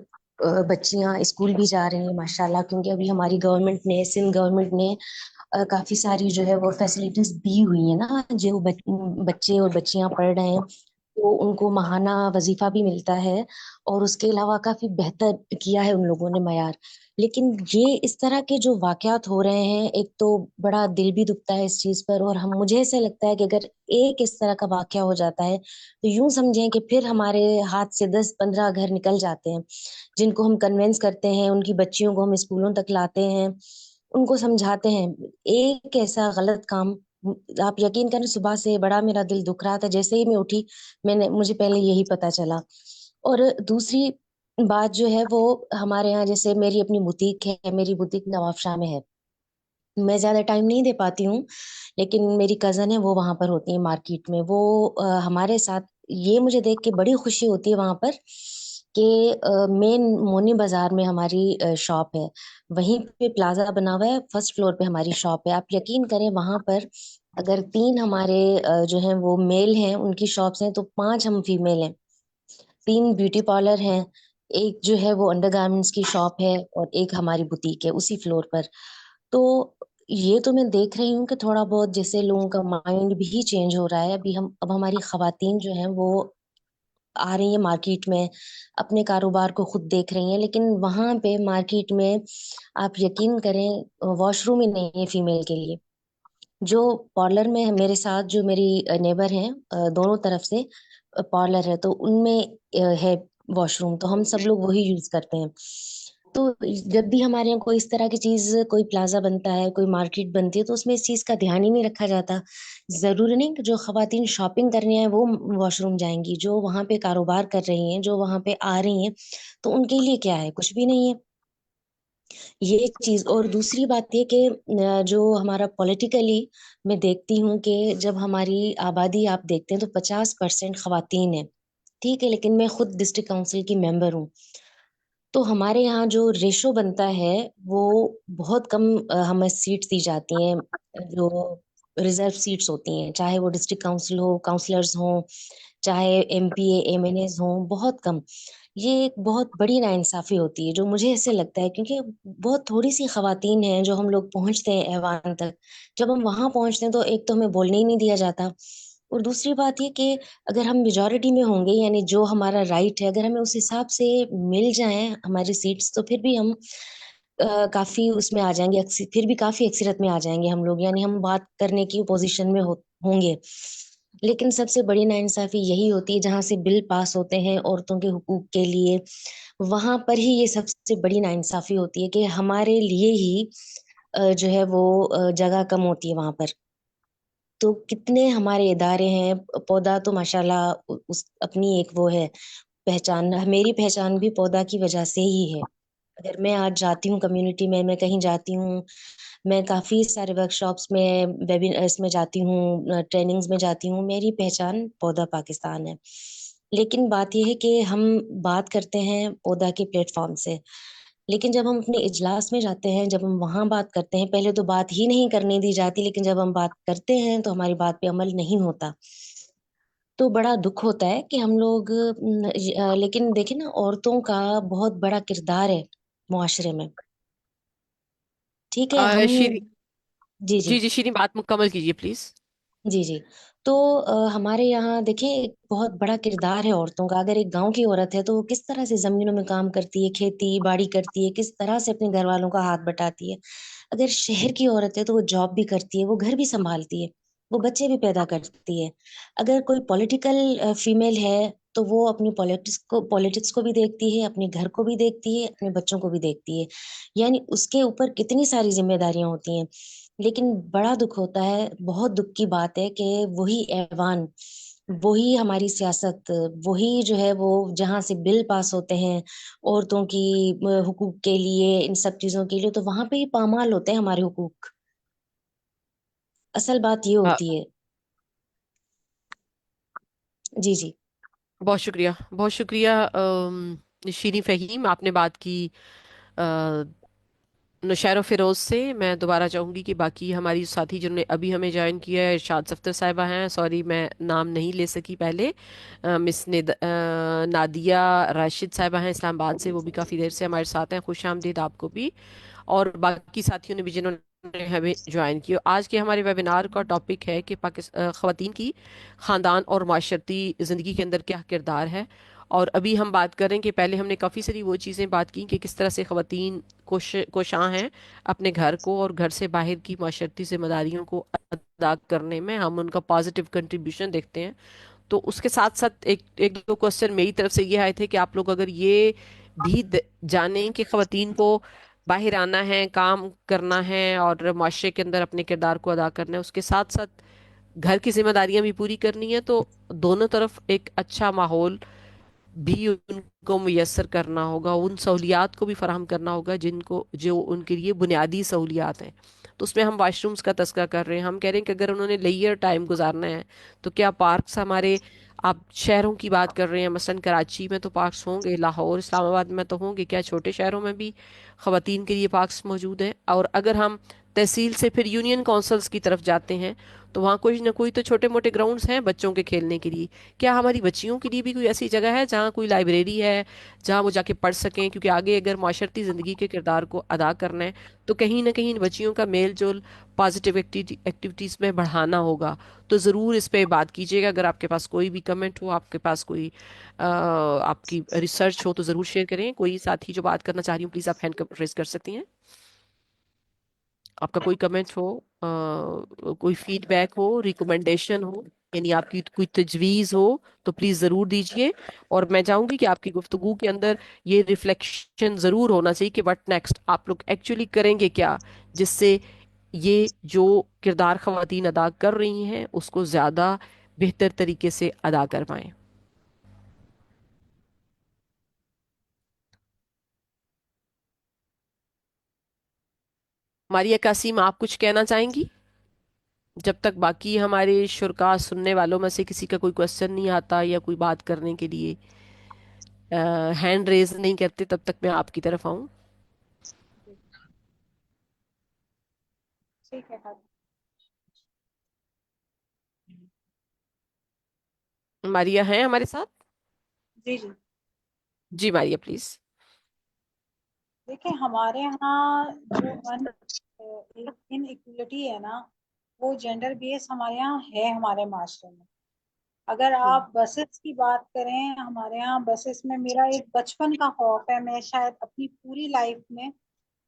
बच्चियां स्कूल भी जा रही हैं माशाल्लाह, क्योंकि अभी हमारी गवर्नमेंट ने, सिंध गवर्नमेंट ने काफी सारी जो है वो फैसिलिटीज दी हुई है ना, जो बच्चे और बच्चियां पढ़ रहे हैं तो उनको माहाना वजीफा भी मिलता है। और उसके अलावा काफी बेहतर किया है उन लोगों ने मयार। लेकिन ये इस तरह के जो वाकयात हो रहे हैं, एक तो बड़ा दिल भी दुखता है इस चीज पर। और हम, मुझे ऐसा लगता है कि अगर एक इस तरह का वाकया हो जाता है तो यूं समझें कि फिर हमारे हाथ से 10-15 घर निकल जाते हैं, जिनको हम कन्वेंस करते हैं, उनकी बच्चियों को हम स्कूलों तक लाते हैं, उनको समझाते हैं। एक ऐसा गलत काम, आप यकीन करें सुबह से बड़ा मेरा दिल दुख रहा था। जैसे ही मैं उठी, मुझे पहले यही पता चला। और दूसरी बात जो है वो, हमारे यहाँ जैसे मेरी अपनी बुटीक है, मेरी बुटीक नवाबशाह में है। मैं ज्यादा टाइम नहीं दे पाती हूँ, लेकिन मेरी कजन है वो वहां पर होती है मार्केट में, वो हमारे साथ, ये मुझे देख के बड़ी खुशी होती है वहां पर कि मेन मोनी बाजार में हमारी शॉप है। वहीं पे प्लाजा बना हुआ है, फर्स्ट फ्लोर पे हमारी शॉप है। आप यकीन करें वहां पर अगर 3 हमारे जो हैं वो मेल हैं, उनकी शॉप्स हैं, तो 5 हम फीमेल हैं। 3 ब्यूटी पार्लर हैं, एक जो है वो अंडरगारमेंट्स की शॉप है और एक हमारी बुटीक है उसी फ्लोर पर। तो ये तो मैं देख रही हूँ कि थोड़ा बहुत जैसे लोगों का माइंड भी चेंज हो रहा है। अब हमारी खवातीन जो हैं वो आ रही हैं मार्केट में, अपने कारोबार को खुद देख रही हैं, लेकिन वहां पे मार्केट में आप यकीन करें वॉशरूम ही नहीं है फीमेल के लिए। जो पार्लर में है, मेरे साथ जो मेरी नेबर हैं, दोनों तरफ से पार्लर है, तो उनमें है वॉशरूम, तो हम सब लोग वही यूज करते हैं। तो जब भी हमारे यहाँ कोई इस तरह की चीज, कोई प्लाजा बनता है, कोई मार्केट बनती है, तो उसमें इस चीज का ध्यान ही नहीं रखा जाता। जरूरी नहीं कि जो खवातीन शॉपिंग करने आए वो वॉशरूम जाएंगी, जो वहां पे कारोबार कर रही हैं, जो वहां पे आ रही हैं, तो उनके लिए क्या है, कुछ भी नहीं है। ये एक चीज। और दूसरी बात ये कि जो हमारा पॉलिटिकली मैं देखती हूँ कि जब हमारी आबादी आप देखते हैं तो 50% खवातीन है, ठीक है, लेकिन मैं खुद डिस्ट्रिक्ट काउंसिल की मेंबर हूँ। तो हमारे यहाँ जो रेशो बनता है वो बहुत कम हमें सीट्स दी जाती हैं, जो रिजर्व सीट्स होती हैं, चाहे वो डिस्ट्रिक्ट काउंसिल हो, काउंसलर्स हो, चाहे एमपीए एमएनएस हो, बहुत कम। ये एक बहुत बड़ी नाइंसाफी होती है, जो मुझे ऐसे लगता है, क्योंकि बहुत थोड़ी सी खवातीन हैं जो हम लोग पहुंचते हैं ऐवान तक। जब हम वहां पहुंचते हैं तो एक तो हमें बोलने ही नहीं दिया जाता, और दूसरी बात ये कि अगर हम मेजोरिटी में होंगे, यानी जो हमारा राइट है, अगर हमें उस हिसाब से मिल जाए हमारी सीट्स, तो फिर भी हम काफी उसमें आ जाएंगे, फिर भी काफी अक्सरियत में आ जाएंगे हम लोग, यानी हम बात करने की पोजीशन में होंगे। लेकिन सबसे बड़ी नाइंसाफी यही होती है जहां से बिल पास होते हैं औरतों के हुकूक के लिए, वहां पर ही ये सबसे बड़ी नाइंसाफी होती है कि हमारे लिए ही जो है वो जगह कम होती है वहां पर। तो कितने हमारे इदारे हैं, पौधा तो माशाल्लाह उस अपनी एक वो है पहचान, मेरी पहचान भी पौधा की वजह से ही है। अगर मैं आज जाती हूँ कम्युनिटी में, मैं कहीं जाती हूँ, मैं काफी सारे वर्कशॉप्स में, वेबिनार्स में जाती हूँ, ट्रेनिंग्स में जाती हूँ, मेरी पहचान पौधा पाकिस्तान है। लेकिन बात यह है कि हम बात करते हैं पौधा के प्लेटफॉर्म से, लेकिन जब हम अपने इजलास में जाते हैं, जब हम वहां बात करते हैं, पहले तो बात ही नहीं करने दी जाती, लेकिन जब हम बात करते हैं तो हमारी बात पे अमल नहीं होता। तो बड़ा दुख होता है कि हम लोग लेकिन देखिए ना, औरतों का बहुत बड़ा किरदार है मुआशरे में, ठीक है। हम श्री जी जी जी जी श्री, बात मुकम्मल कीजिए प्लीज। जी जी। तो हमारे यहाँ देखिए एक बहुत बड़ा किरदार है औरतों का। अगर एक गांव की औरत है तो वो किस तरह से जमीनों में काम करती है, खेती बाड़ी करती है, किस तरह से अपने घर वालों का हाथ बटाती है। अगर शहर की औरत है तो वो जॉब भी करती है, वो घर भी संभालती है, वो बच्चे भी पैदा करती है। अगर कोई पॉलिटिकल फीमेल है तो वो अपनी पॉलिटिक्स को भी देखती है, अपने घर को भी देखती है, अपने बच्चों को भी देखती है, यानी उसके ऊपर कितनी सारी जिम्मेदारियां होती हैं। लेकिन बड़ा दुख होता है, बहुत दुख की बात है कि वही ऐवान, वही हमारी सियासत, वही जो है वो जहां से बिल पास होते हैं औरतों की हुकूक के लिए, इन सब चीजों के लिए, तो वहां पे ही पामाल होते हैं हमारे हुकूक। असल बात ये अ, होती है। जी जी बहुत शुक्रिया, बहुत शुक्रिया शीरी फहीम, आपने बात की नौशेरो फिरोज से। मैं दोबारा चाहूंगी कि बाकी हमारी साथी जिन्होंने अभी हमें ज्वाइन किया है, इरशाद सफ्तर साहिबा हैं, सॉरी मैं नाम नहीं ले सकी पहले, नादिया राशिद साहिबा हैं इस्लामाबाद से, वो भी काफ़ी देर से हमारे साथ हैं, खुश आमदीद आपको भी, और बाकी साथियों ने भी जिन्होंने हमें ज्वाइन किया। आज के हमारे वेबिनार का टॉपिक है कि ख़वातीन की ख़ानदान और माशरती ज़िंदगी के अंदर क्या किरदार है। और अभी हम बात करें कि पहले हमने काफ़ी सारी वो चीज़ें बात की कि किस तरह से ख़वातीन कोशां हैं अपने घर को और घर से बाहर की माशरती जिम्मेदारियों को अदा करने में, हम उनका पॉजिटिव कंट्रीब्यूशन देखते हैं। तो उसके साथ साथ एक एक दो क्वेश्चन मेरी तरफ से ये आए थे कि आप लोग अगर ये भी जानें कि ख़वातीन को बाहर आना है, काम करना है और माशरे के अंदर अपने किरदार को अदा करना है, उसके साथ साथ घर की जिम्मेदारियां भी पूरी करनी है, तो दोनों तरफ एक अच्छा माहौल भी उनको मुयस्सर करना होगा, उन सहूलियात को भी फराहम करना होगा जिनको जो उनके लिए बुनियादी सहूलियात हैं। तो उसमें हम वाशरूम्स का तस्करा कर रहे हैं, हम कह रहे हैं कि अगर उन्होंने लेयर टाइम गुजारना है तो क्या पार्क्स हमारे, आप शहरों की बात कर रहे हैं, मसलन कराची में तो पार्क्स होंगे, लाहौर इस्लामाबाद में तो होंगे, क्या छोटे शहरों में भी ख़वातीन के लिए पार्क्स मौजूद हैं? और अगर हम तहसील से फिर यूनियन काउंसिल्स की तरफ जाते हैं, तो वहाँ कोई ना कोई तो छोटे मोटे ग्राउंड्स हैं बच्चों के खेलने के लिए। क्या हमारी बच्चियों के लिए भी कोई ऐसी जगह है जहाँ कोई लाइब्रेरी है, जहाँ वो जाके पढ़ सकें? क्योंकि आगे अगर माशरती ज़िंदगी के किरदार को अदा करना है तो कहीं ना कहीं इन बच्चियों का मेल जोल पॉजिटिव एक्टिविटीज़ में बढ़ाना होगा। तो ज़रूर इस पे बात कीजिएगा। अगर आपके पास कोई भी कमेंट हो, आपके पास कोई आपकी रिसर्च हो, तो ज़रूर शेयर करें। कोई साथी जो बात करना चाह रही हूँ, प्लीज़ आप हैंड रेज कर सकती हैं। आपका कोई कमेंट हो, कोई फीडबैक हो, रिकमेंडेशन हो, यानी आपकी कोई तजवीज हो, तो प्लीज जरूर दीजिए। और मैं चाहूंगी कि आपकी गुफ्तगू के अंदर ये रिफ्लेक्शन जरूर होना चाहिए कि व्हाट नेक्स्ट, आप लोग एक्चुअली करेंगे क्या जिससे ये जो किरदार खवातीन अदा कर रही हैं उसको ज्यादा बेहतर तरीके से अदा कर पाएं। मारिया कासिम, आप कुछ कहना चाहेंगी जब तक बाकी हमारे शुरा सुनने वालों में से किसी का कोई क्वेश्चन नहीं आता या कोई बात करने के लिए हैंड रेज नहीं करते, तब तक मैं आपकी तरफ आऊं? ठीक है हाँ। मारिया हैं हमारे साथ? जी जी। जी मारिया प्लीज। देखिए हमारे यहाँ जो इन इक्वलिटी है ना, वो जेंडर बेस हमारे यहाँ है हमारे माशरे में। अगर हम्म। आप बसेस की बात करें, हमारे यहाँ बसेस में मेरा एक बचपन का खौफ है, मैं शायद अपनी पूरी लाइफ में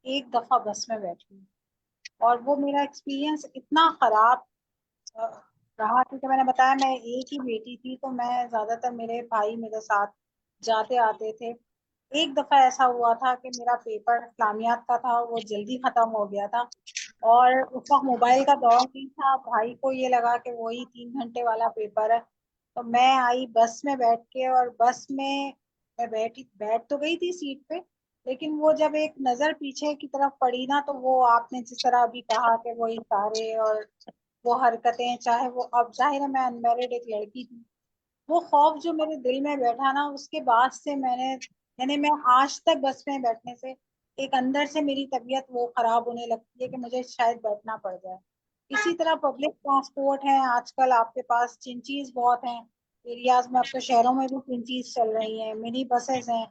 एक दफा बस में बैठी हूँ, और वो मेरा एक्सपीरियंस इतना खराब अ, रहा, क्योंकि मैंने बताया मैं एक ही बेटी थी, तो मैं ज्यादातर मेरे भाई मेरे साथ जाते आते थे। एक दफा ऐसा हुआ था कि मेरा पेपर इस्लामियात का था, वो जल्दी खत्म हो गया था, और उस वक्त मोबाइल का दौर नहीं था। भाई को ये लगा कि वही 3 घंटे वाला पेपर है, तो मैं आई बस में बैठ के, और बस में मैं बैठ तो गई थी सीट पे, लेकिन वो जब एक नजर पीछे की तरफ पड़ी ना, तो वो आपने जिस तरह अभी कहा कि वो इशारे और वो हरकतें, चाहे वो, अब जाहिर है मैं अनमेरिड एक लड़की थी, वो खौफ जो मेरे दिल में बैठा ना, उसके बाद से मैंने, यानी मैं आज तक बस में बैठने से एक अंदर से मेरी तबीयत वो खराब होने लगती है कि मुझे शायद बैठना पड़ जाए। इसी तरह पब्लिक ट्रांसपोर्ट है, आजकल आपके पास चिंचीज बहुत हैं एरियाज में, अब तो शहरों में भी चिंचीज चल रही हैं, मिनी बसेस हैं,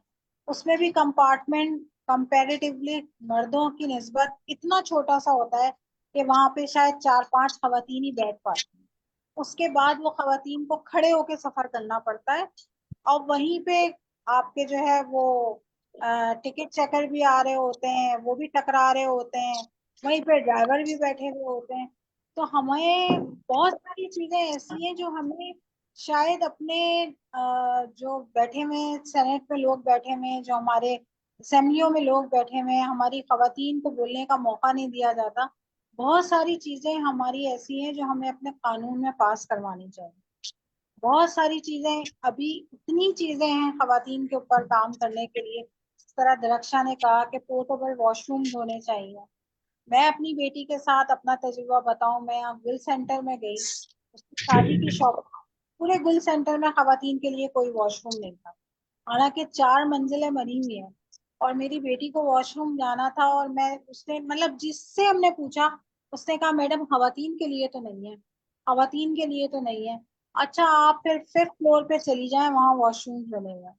उसमें भी कंपार्टमेंट कंपैरेटिवली मर्दों की निस्बत इतना छोटा सा होता है कि वहां पे शायद 4-5 खवातीन ही बैठ पाती हैं। उसके बाद वो खवातीन को खड़े होके सफर करना पड़ता है, और वहीं पे आपके जो है वो टिकट चेकर भी आ रहे होते हैं, वो भी टकरा रहे होते हैं, वहीं पे ड्राइवर भी बैठे हुए होते हैं। तो हमें बहुत सारी चीजें ऐसी हैं जो हमें शायद अपने जो बैठे हुए हैं, सेनेट में लोग बैठे हुए हैं, जो हमारे असेंबलियों में लोग बैठे हुए हैं, हमारी खवातीन को बोलने का मौका नहीं दिया जाता। बहुत सारी चीजें हमारी ऐसी हैं जो हमें अपने कानून में पास करवानी चाहिए। बहुत सारी चीजें, अभी इतनी चीजें हैं खवातीन के ऊपर काम करने के लिए। जिस तरह दरक्षा ने कहा कि पोर्टेबल वॉशरूम होने चाहिए, मैं अपनी बेटी के साथ अपना तजुर्बा बताऊं, मैं यहाँ गुल सेंटर में गई, उसकी शादी की शॉप, पूरे गुल सेंटर में खवातीन के लिए कोई वॉशरूम नहीं था, हालांकि 4 मंजिलें बनी हुई हैं। और मेरी बेटी को वॉशरूम जाना था, और मैं, उसने मतलब जिससे हमने पूछा, उसने कहा मैडम खवातीन के लिए तो नहीं है, खवातीन के लिए तो नहीं है। अच्छा आप फिर 5th फ्लोर पे चली जाएं, वहां वॉशरूम बने हुए हैं।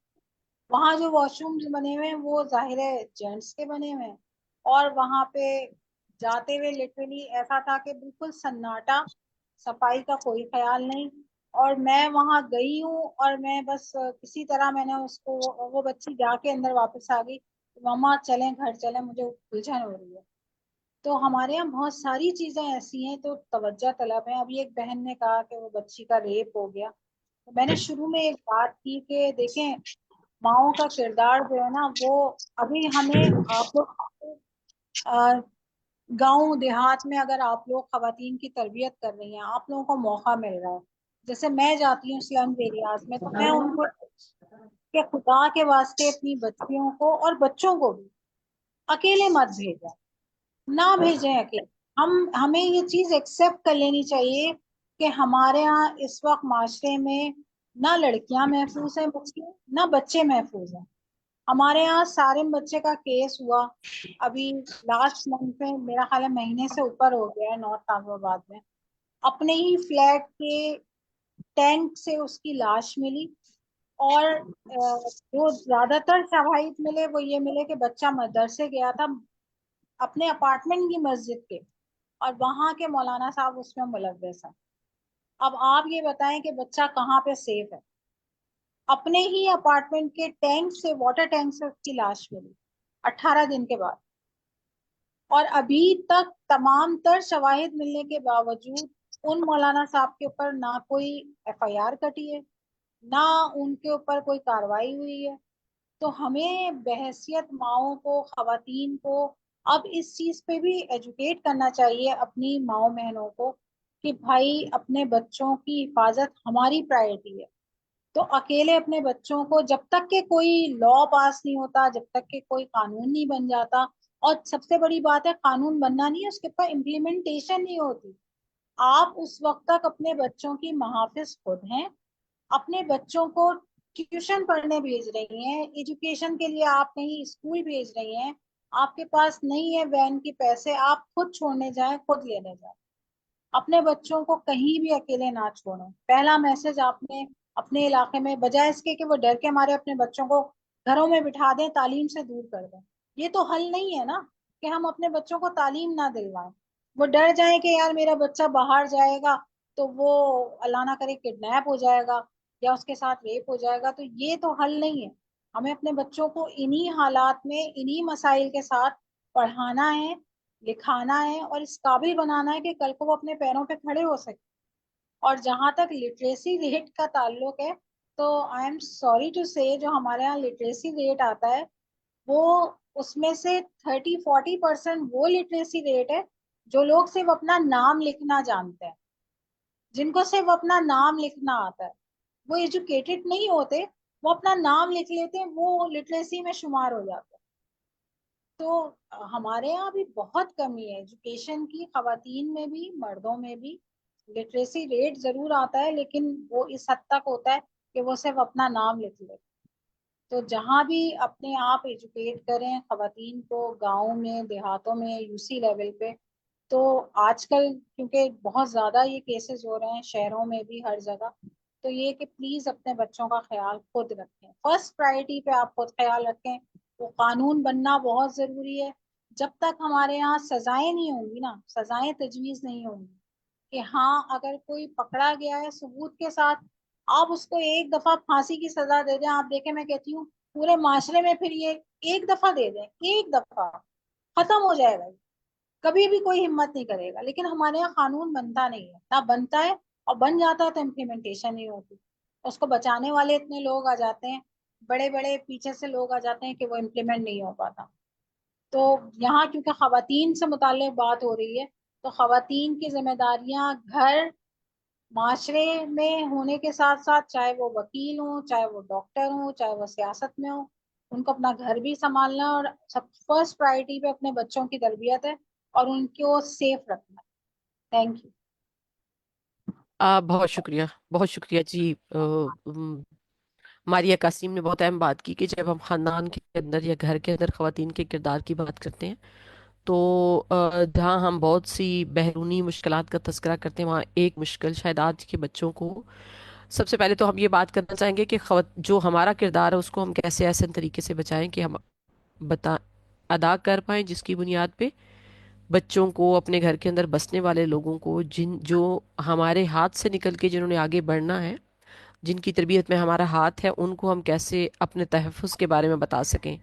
वहां जो वॉशरूम्स बने हुए हैं वो जाहिर है जेंट्स के बने हुए हैं, और वहां पे जाते हुए लिटरली ऐसा था कि बिल्कुल सन्नाटा, सफाई का कोई ख्याल नहीं। और मैं वहां गई हूँ, और मैं बस किसी तरह मैंने उसको, वो बच्ची जाके अंदर वापस आ गई, मम्मा चलें घर चलें, मुझे उलझन हो रही है। तो हमारे यहाँ बहुत सारी चीजें ऐसी हैं तो तवज्जो तलब है। अभी एक बहन ने कहा कि वो बच्ची का रेप हो गया, तो मैंने शुरू में एक बात की कि देखें, माओ का किरदार जो है ना वो, अभी हमें, आप लोग गांव देहात में अगर आप लोग खवातीन की तरबियत कर रही हैं, आप लोगों को मौका मिल रहा है, जैसे मैं जाती हूँ स्लम एरियाज में, तो मैं उनको के खुदा के वास्ते अपनी बच्चियों को और बच्चों को भी अकेले मत भेजें, ना भेजें अकेले। हमें ये चीज एक्सेप्ट कर लेनी चाहिए कि हमारे यहाँ इस वक्त माशरे में ना लड़कियां महफूज हैं बच्चे, ना बच्चे महफूज हैं। हमारे यहाँ सारिम बच्चे का केस हुआ अभी लास्ट मंथ में, मेरा ख्याल है महीने से ऊपर हो गया है, नॉर्थ आबाद में। अपने ही फ्लैट के टैंक से उसकी लाश मिली। और जो ज्यादातर शवाहिद मिले वो ये मिले कि बच्चा मदरसे गया था अपने अपार्टमेंट की मस्जिद के, और वहां के मौलाना साहब उसमें मुलव्वस हैं। अब आप ये बताएं कि बच्चा कहाँ पे सेफ है? अपने ही अपार्टमेंट के टैंक से, वाटर टैंक से उसकी लाश मिली 18 दिन के बाद। और अभी तक तमाम तर शवाहिद मिलने के बावजूद उन मौलाना साहब के ऊपर ना कोई एफआईआर कटी है, ना उनके ऊपर कोई कार्रवाई हुई है। तो हमें बहसियत माओ को, खवातीन को अब इस चीज पे भी एजुकेट करना चाहिए अपनी माओ बहनों को कि भाई अपने बच्चों की हिफाजत हमारी प्रायोरिटी है। तो अकेले अपने बच्चों को, जब तक के कोई लॉ पास नहीं होता, जब तक के कोई कानून नहीं बन जाता, और सबसे बड़ी बात है कानून बनना नहीं है, उसके ऊपर इम्प्लीमेंटेशन नहीं होती, आप उस वक्त तक अपने बच्चों की महाफिज खुद हैं। अपने बच्चों को ट्यूशन पढ़ने भेज रही हैं, एजुकेशन के लिए आप कहीं स्कूल भेज रही हैं, आपके पास नहीं है वैन के पैसे, आप खुद छोड़ने जाएं, खुद लेने जाएं। अपने बच्चों को कहीं भी अकेले ना छोड़ें। पहला मैसेज आपने अपने इलाके में, बजाय इसके कि वो डर के मारे अपने बच्चों को घरों में बिठा दें, तालीम से दूर कर दें, ये तो हल नहीं है ना कि हम अपने बच्चों को तालीम ना दिलवाएं। वो डर जाए कि यार मेरा बच्चा बाहर जाएगा तो वो अल्लाह ना करे किडनैप हो जाएगा या उसके साथ रेप हो जाएगा, तो ये तो हल नहीं है। हमें अपने बच्चों को इन्हीं हालात में, इन्हीं मसाइल के साथ पढ़ाना है, लिखाना है, और इस काबिल बनाना है कि कल को वो अपने पैरों पे खड़े हो सके। और जहां तक लिटरेसी रेट का ताल्लुक है, तो आई एम सॉरी टू से, जो हमारे यहाँ लिटरेसी रेट आता है वो, उसमें से 30-40% वो लिटरेसी रेट है जो लोग सिर्फ अपना नाम लिखना जानते हैं, जिनको सिर्फ अपना नाम लिखना आता है। वो एजुकेटेड नहीं होते, वो अपना नाम लिख लेते हैं, वो लिटरेसी में शुमार हो जाते हैं। तो हमारे यहाँ भी बहुत कमी है एजुकेशन की, खवातीन में भी मर्दों में भी। लिटरेसी रेट जरूर आता है लेकिन वो इस हद तक होता है कि वो सिर्फ अपना नाम लिख ले। तो जहाँ भी अपने आप एजुकेट करें खवातीन को, गाँव में, देहातों में, यूसी लेवल पे। तो आजकल क्योंकि बहुत ज़्यादा ये केसेस हो रहे हैं शहरों में भी, हर जगह, तो ये कि प्लीज़ अपने बच्चों का ख्याल खुद रखें, फर्स्ट प्रायोरिटी पे आप खुद ख्याल रखें। वो कानून बनना बहुत ज़रूरी है। जब तक हमारे यहाँ सजाएं नहीं होंगी ना, सजाएं तजवीज़ नहीं होंगी कि हाँ अगर कोई पकड़ा गया है सबूत के साथ, आप उसको एक दफा फांसी की सजा दे दें, आप देखें, मैं कहती हूँ पूरे माशरे में फिर ये एक दफा दे दें, एक दफा खत्म हो जाएगा ये। कभी भी कोई हिम्मत नहीं करेगा। लेकिन हमारे यहाँ कानून बनता नहीं है, ना बनता है, और बन जाता है तो इम्प्लीमेंटेशन नहीं होती। उसको बचाने वाले इतने लोग आ जाते हैं, बड़े बड़े पीछे से लोग आ जाते हैं कि वो इम्प्लीमेंट नहीं हो पाता। तो यहाँ क्योंकि खवातीन से मुताल्लिक बात हो रही है, तो खवातीन की जिम्मेदारियां घर, माशरे में होने के साथ साथ, चाहे वो वकील हो, चाहे वो डॉक्टर हो, चाहे वो सियासत में हो, उनको अपना घर भी संभालना है, और सब फर्स्ट प्रायोरिटी पे अपने बच्चों की तरबियत है और उनको सेफ रखना है। Thank you. बहुत शुक्रिया जी। मारिया कासिम ने बहुत अहम बात की कि जब हम खानदान के अंदर या घर के अंदर खवातीन के किरदार की बात करते हैं, तो जहाँ हम बहुत सी बैरूनी मुश्किलात का तज़किरा करते हैं, वहाँ एक मुश्किल शायद आज के बच्चों को, सबसे पहले तो हम ये बात करना चाहेंगे कि जो हमारा किरदार है उसको हम कैसे ऐसे तरीके से बचाएं कि हम बता अदा कर पाएं, जिसकी बुनियाद पे बच्चों को, अपने घर के अंदर बसने वाले लोगों को, जो हमारे हाथ से निकल के जिन्होंने आगे बढ़ना है, जिनकी तरबियत में हमारा हाथ है, उनको हम कैसे अपने तहफ़्फ़ुज़ के बारे में बता सकें,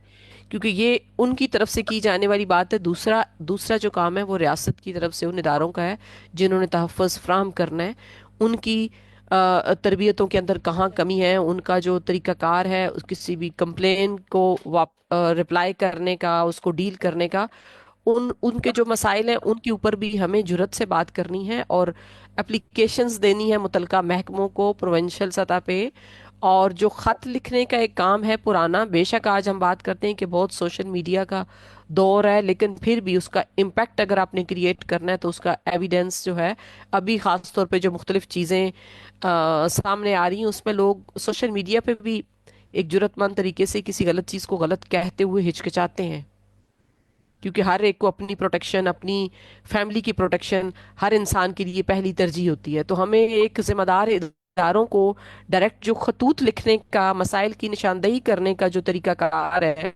क्योंकि ये उनकी तरफ से की जाने वाली बात है। दूसरा दूसरा जो काम है वो रियासत की तरफ से उन इदारों का है जिन्होंने तहफ़्फ़ुज़ फ्राहम करना है। उनकी तरबियतों के अंदर कहाँ कमी है, उनका जो तरीक़ाकार है किसी भी कंप्लेन को रिप्लाई करने का, उसको डील करने का, उनके जो मसाइल हैं उनके ऊपर भी हमें जुरत से बात करनी है और एप्लीकेशंस देनी है मुतलका महकमों को प्रोविंशियल सतह पे। और जो खत लिखने का एक काम है पुराना, बेशक आज हम बात करते हैं कि बहुत सोशल मीडिया का दौर है, लेकिन फिर भी उसका इम्पैक्ट अगर आपने क्रिएट करना है तो उसका एविडेंस जो है, अभी ख़ास तौर पे जो मुख्तलिफ चीज़ें सामने आ रही हैं उसमें लोग सोशल मीडिया पे भी एक जुर्रतमंद तरीके से किसी गलत चीज़ को गलत कहते हुए हिचकिचाते हैं, क्योंकि हर एक को अपनी प्रोटेक्शन, अपनी फैमिली की प्रोटेक्शन हर इंसान के लिए पहली तरजीह होती है। तो हमें एक जिम्मेदार इदारों को डायरेक्ट जो खतूत लिखने का, मसाइल की निशानदेही करने का जो तरीकाकार है,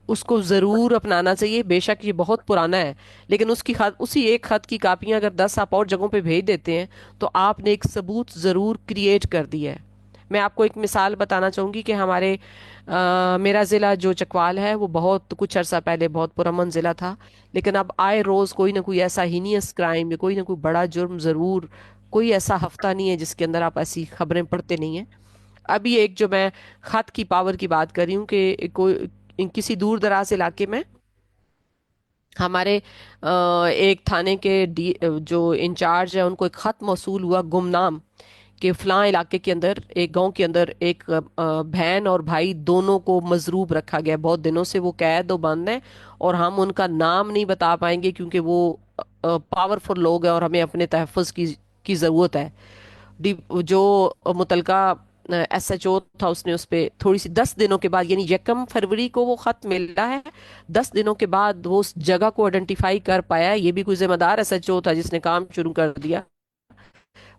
उसको ज़रूर अपनाना चाहिए। बेशक ये बहुत पुराना है, लेकिन उसकी खत, उसी एक खत की कापियां अगर 10 आप और जगहों पे भेज देते हैं तो आपने एक सबूत ज़रूर क्रिएट कर दिया है। मैं आपको एक मिसाल बताना चाहूँगी कि मेरा ज़िला जो चकवाल है वो बहुत कुछ अरसा पहले बहुत पुरअमन ज़िला था, लेकिन अब आए रोज़ कोई ना कोई ऐसा हीनियस क्राइम या कोई ना कोई बड़ा जुर्म ज़रूर, कोई ऐसा हफ्ता नहीं है जिसके अंदर आप ऐसी खबरें पढ़ते नहीं हैं। अभी एक जो मैं खत की पावर की बात कर रही हूँ कि कोई किसी दूर दराज इलाके में हमारे एक थाने के जो इंचार्ज है उनको एक खत मौसूल हुआ गुमनाम, कि फलां इलाके के अंदर एक गांव के अंदर एक बहन और भाई दोनों को मजरूब रखा गया है। बहुत दिनों से वो कैद और बंद है, और हम उनका नाम नहीं बता पाएंगे क्योंकि वो पावरफुल लोग हैं और हमें अपने तहफ़्फ़ुज़ की ज़रूरत है। जो मुतलका SHO था उसने उस पे थोड़ी सी 10 दिनों के बाद, यानी 1 फरवरी को वो खत मिला है, 10 दिनों के बाद वो उस जगह को आइडेंटिफाई कर पाया है। ये भी कोई जिम्मेदार SHO था जिसने काम शुरू कर दिया,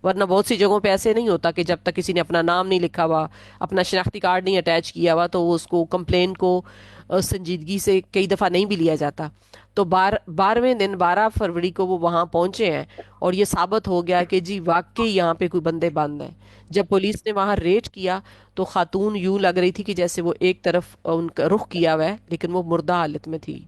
वरना बहुत सी जगहों पे ऐसे नहीं होता कि जब तक किसी ने अपना नाम नहीं लिखा हुआ, अपना शनाख्ती कार्ड नहीं अटैच किया हुआ, तो वो उसको कंप्लेन को संजीदगी से कई दफ़ा नहीं भी लिया जाता। तो 12वें दिन 12 फरवरी को वो वहाँ पहुंचे हैं, और ये साबित हो गया कि जी वाकई यहाँ पे कोई बंदे बंद हैं। जब पुलिस ने वहाँ रेड किया तो खातून यूं लग रही थी कि जैसे वो एक तरफ उनका रुख किया हुआ है, लेकिन वो मुर्दा हालत में थी,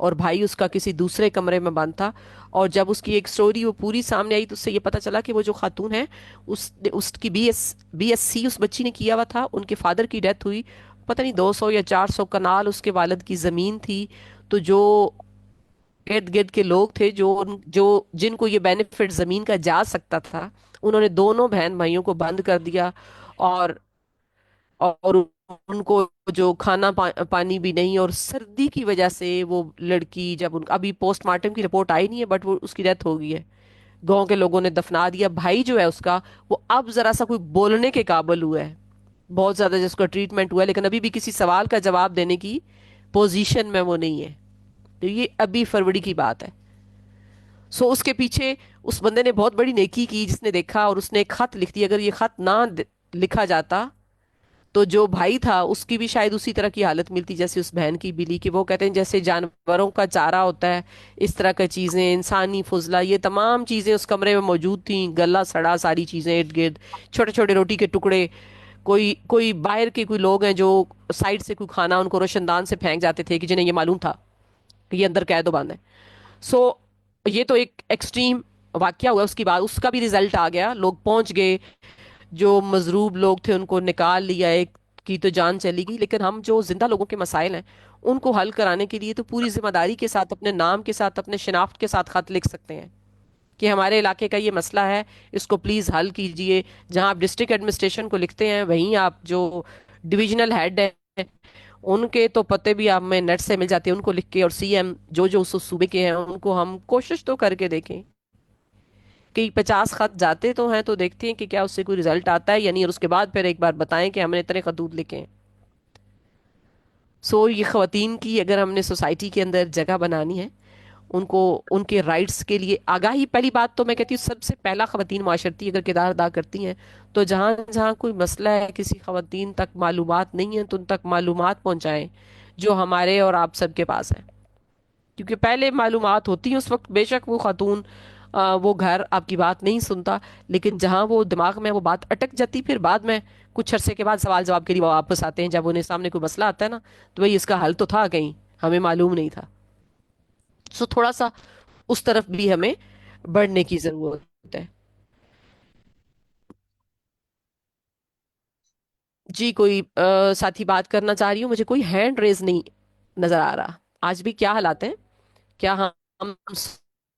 और भाई उसका किसी दूसरे कमरे में बंद था। और जब उसकी एक स्टोरी वो पूरी सामने आई तो उससे ये पता चला कि वो जो खातून है उसकी BSc उस बच्ची ने किया हुआ था। उनके फादर की डेथ हुई, पता नहीं 200 या 400 कनाल उसके वालिद की ज़मीन थी। तो जो इर्द गिर्द के लोग थे जो जिनको ये बेनिफिट ज़मीन का जा सकता था, उन्होंने दोनों बहन भाइयों को बंद कर दिया। और और उनको जो पानी भी नहीं, और सर्दी की वजह से वो लड़की, जब उन अभी पोस्टमार्टम की रिपोर्ट आई नहीं है बट वो उसकी डेथ हो गई है, गांव के लोगों ने दफना दिया। भाई जो है उसका, वो अब जरा सा कोई बोलने के काबिल हुआ है, बहुत ज्यादा जिसका ट्रीटमेंट हुआ है, लेकिन अभी भी किसी सवाल का जवाब देने की पोजीशन में वो नहीं है। तो ये अभी फरवरी की बात है। सो उसके पीछे उस बंदे ने बहुत बड़ी नेकी की, जिसने देखा और उसने एक खत लिख दिया। अगर ये खत ना लिखा जाता तो जो भाई था उसकी भी शायद उसी तरह की हालत मिलती जैसे उस बहन की मिली, कि वो कहते हैं जैसे जानवरों का चारा होता है, इस तरह की चीजें, इंसानी फुजला, ये तमाम चीजें उस कमरे में मौजूद थी, गला सड़ा सारी चीजें इर्द गिर्द, छोटे छोटे रोटी के टुकड़े। कोई कोई बाहर के कोई लोग हैं जो साइड से कोई खाना उनको रोशनदान से फेंक जाते थे, कि जिन्हें ये मालूम था कि ये अंदर कैद बंद है। सो ये तो एक एक्सट्रीम वाकया हुआ। उसके बाद उसका भी रिजल्ट आ गया, लोग पहुंच गए, जो मजरूब लोग थे उनको निकाल लिया, एक की तो जान चली गई। लेकिन हम जो जिंदा लोगों के मसाइल हैं उनको हल कराने के लिए तो पूरी जिम्मेदारी के साथ, अपने नाम के साथ, अपने शिनाख्त के साथ खत लिख सकते हैं कि हमारे इलाके का ये मसला है, इसको प्लीज़ हल कीजिए। जहां आप डिस्ट्रिक्ट एडमिनिस्ट्रेशन को लिखते हैं, वहीं आप जो डिविजनल हेड हैं उनके तो पते भी आप में नेट से मिल जाते हैं, उनको लिख के, और CM जो जो उस सूबे के हैं उनको हम कोशिश तो करके देखें कि 50 खत जाते तो हैं, तो देखते हैं कि क्या उससे कोई रिजल्ट आता है या नहीं, और उसके बाद फिर एक बार बताएं कि हमने इतने खतूत लिखे हैं। सो ये खवातीन की अगर हमने सोसाइटी के अंदर जगह बनानी है, उनको उनके राइट्स के लिए आगाही, पहली बात तो मैं कहती हूँ सबसे पहला खवातीन माशरती अगर किरदार अदा करती हैं, तो जहाँ जहाँ कोई मसला है, किसी खवातीन तक मालूमात नहीं है, तो उन तक मालूमात पहुँचाएं जो हमारे और आप सबके पास है। क्योंकि पहले मालूमात होती है, उस वक्त बेशक वो खातून वो घर आपकी बात नहीं सुनता, लेकिन जहाँ वो दिमाग में वो बात अटक जाती, फिर बाद में कुछ अरसे के बाद सवाल जवाब के लिए वो वापस आते हैं, जब उन्हें सामने कोई मसला आता है ना, तो भाई इसका हल तो था कहीं, हमें मालूम नहीं था। सो थोड़ा सा उस तरफ भी हमें बढ़ने की जरूरत है। जी कोई साथी बात करना चाह रही हूँ, मुझे कोई हैंड रेज नहीं नजर आ रहा। आज भी क्या हालात हैं? क्या हम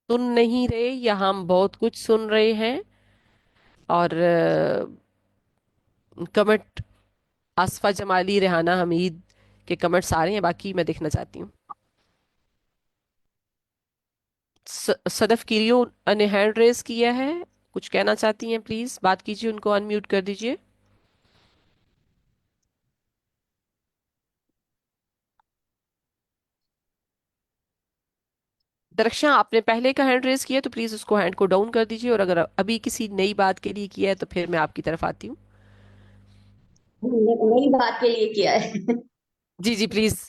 सुन नहीं रहे या हम बहुत कुछ सुन रहे हैं? और कमेंट आसफा जमाली, रेहाना हमीद के कमेंट्स आ रहे हैं, बाकी मैं देखना चाहती हूँ। सदफ किरियो ने हैंड रेज किया है, कुछ कहना चाहती हैं? प्लीज बात कीजिए, उनको अनम्यूट कर दीजिए। दरक्षा, आपने पहले का हैंड रेज किया है तो प्लीज उसको हैंड को डाउन कर दीजिए, और अगर अभी किसी नई बात के लिए किया है तो फिर मैं आपकी तरफ आती हूँ। नई बात के लिए किया है। जी जी प्लीज।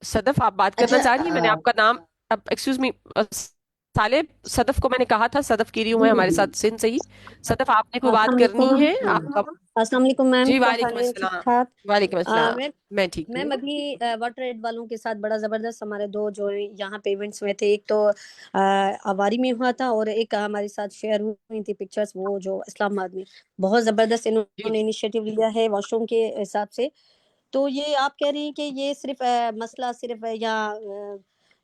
सदफ, आप बात करना अच्छा, चाह रही हैं? मैंने आपका नाम, अब एक्सक्यूज मी, साले, सदफ को मैंने कहा था, सदफ की रही हूँ जी मैं जी हमारे जी। साथ सिंध से ही। सदफ, आपने कोई बात अस्सलाम करनी वालेकुम। है आपका? अस्सलाम वालेकुम मैम, जी क्या वालेकुम हाल है? ठीक अस्सलाम। ठाक। वालेकुम अस्सलाम। मैम, मैं ठीक हूँ। मैम अभी वाटर एड वालों के साथ बड़ा जबरदस्त हमारे दो जो यहाँ पे इवेंट्स हुए थे। एक तो अवारी में हुआ था और एक हमारे साथ शेयर हुई थी पिक्चर्स, वो जो इस्लामाबाद में। बहुत जबरदस्त जी इन्होंने जी इनिशिएटिव लिया है वॉशरूम के हिसाब से। तो ये आप कह रही हैं कि ये सिर्फ मसला सिर्फ यहाँ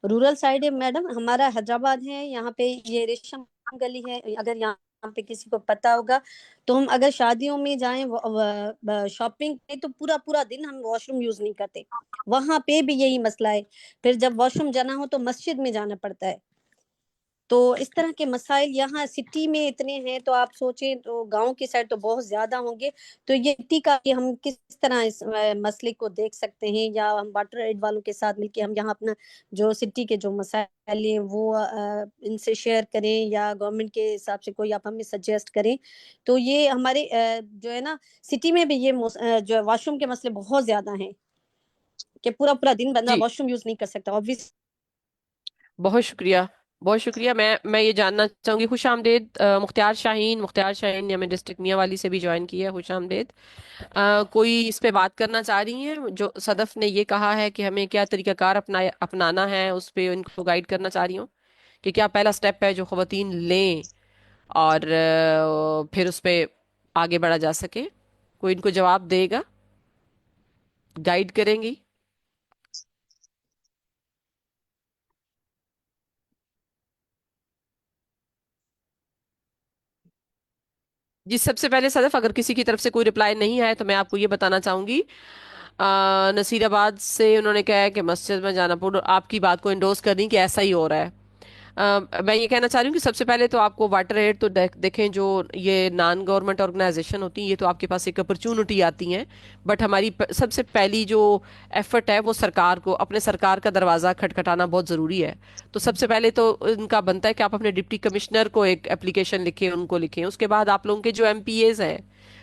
रूरल साइड है? मैडम, हमारा हैदराबाद है, यहाँ पे ये रेशम गली है। अगर यहाँ पे किसी को पता होगा तो हम अगर शादियों में जाएं शॉपिंग पे तो पूरा पूरा दिन हम वॉशरूम यूज नहीं करते। वहां पे भी यही मसला है। फिर जब वॉशरूम जाना हो तो मस्जिद में जाना पड़ता है। तो इस तरह के मसाइल यहाँ सिटी में इतने हैं, तो आप सोचें तो गांव की साइड तो बहुत ज्यादा होंगे। तो ये सिटी का कि हम किस तरह इस मसले को देख सकते हैं, या हम वाटर एड वालों के साथ मिलके हम यहाँ अपना जो सिटी के जो मसाइल हैं वो इनसे शेयर करें, या गवर्नमेंट के हिसाब से कोई आप हमें सजेस्ट करें। तो ये हमारे जो है ना सिटी में भी ये जो वॉशरूम के मसले बहुत ज्यादा हैं कि पूरा पूरा दिन बंदा जी। वॉशरूम यूज नहीं कर सकता ऑब्वियस। बहुत शुक्रिया, बहुत शुक्रिया। मैं ये जानना चाहूंगी, खुश आमदेद मुख्तार शाहीन। मुख्तार शाहीन ने हमें डिस्ट्रिक्ट मियाँवाली से भी ज्वाइन किया है, खुश आमदेद। कोई इस पे बात करना चाह रही हैं? जो सदफ ने ये कहा है कि हमें क्या तरीकाकार अपनाना है, उस पे इनको गाइड करना चाह रही हूँ कि क्या पहला स्टेप है जो खवातीन लें, और फिर उस पे आगे बढ़ा जा सके। कोई इनको जवाब देगा, गाइड करेंगी? जी, सबसे पहले सदफ, अगर किसी की तरफ से कोई रिप्लाई नहीं आया तो मैं आपको ये बताना चाहूंगी। नसीराबाद से उन्होंने कहा है कि मस्जिद में जाना, पूर्ण आपकी बात को इंडोर्स कर रही कि ऐसा ही हो रहा है। मैं ये कहना चाह रही हूँ कि सबसे पहले तो आपको वाटर एड तो देखें, जो ये नॉन गवर्नमेंट ऑर्गेनाइजेशन होती हैं, ये तो आपके पास एक अपॉर्चुनिटी आती हैं। बट हमारी सबसे पहली जो एफर्ट है वो सरकार को, अपने सरकार का दरवाज़ा खटखटाना बहुत ज़रूरी है। तो सबसे पहले तो इनका बनता है कि आप अपने डिप्टी कमिश्नर को एक एप्लीकेशन लिखें, उनको लिखें। उसके बाद आप लोगों के जो एमपीएज हैं,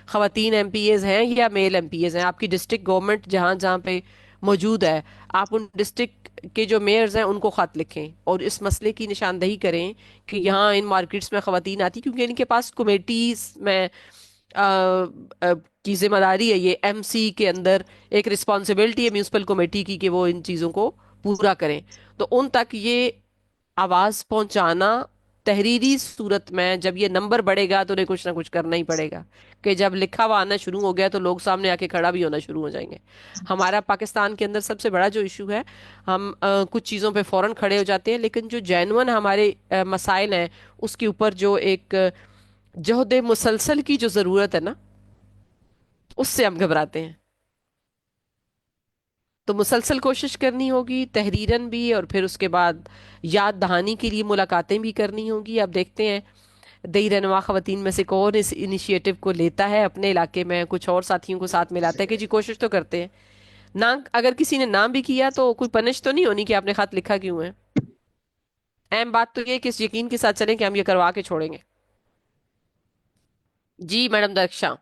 खवातीन एमपीएज हैं या मेल एमपीएज हैं, आपकी डिस्ट्रिक्ट गवर्नमेंट जहाँ जहाँ पे मौजूद है, आप उन डिस्ट्रिक्ट के जो मेयर्स हैं उनको खत लिखें और इस मसले की निशानदही करें कि यहाँ इन मार्केट्स में खवातीन आती, क्योंकि इनके पास कमेटीज में की जिम्मेदारी है। ये एमसी के अंदर एक रिस्पॉन्सिबिलिटी है म्यूनिसिपल कमेटी की कि वो इन चीज़ों को पूरा करें। तो उन तक ये आवाज़ पहुंचाना, तहरीरी सूरत में जब ये नंबर बढ़ेगा तो उन्हें कुछ ना कुछ करना ही पड़ेगा। कि जब लिखा हुआ आना शुरू हो गया तो लोग सामने आके खड़ा भी होना शुरू हो जाएंगे। हमारा पाकिस्तान के अंदर सबसे बड़ा जो इशू है, हम कुछ चीज़ों पे फौरन खड़े हो जाते हैं, लेकिन जो जेन्युइन हमारे मसाइल हैं उसके ऊपर जो एक जहद मुसलसल की जो ज़रूरत है ना, उससे हम घबराते हैं। तो मुसलसल कोशिश करनी होगी, तहरीरन भी, और फिर उसके बाद याद दहानी के लिए मुलाकातें भी करनी होगी। अब देखते हैं दई रहनुमा खवातीन में से कौन इस इनिशिएटिव को लेता है, अपने इलाके में कुछ और साथियों को साथ मिलाता है कि जी कोशिश तो करते हैं ना। अगर किसी ने नाम भी किया तो कोई पनिश तो नहीं होनी कि आपने खत लिखा क्यों है। अहम बात तो ये है कि इस यकीन के साथ चलें कि हम ये करवा के छोड़ेंगे। जी मैडम दक्षा,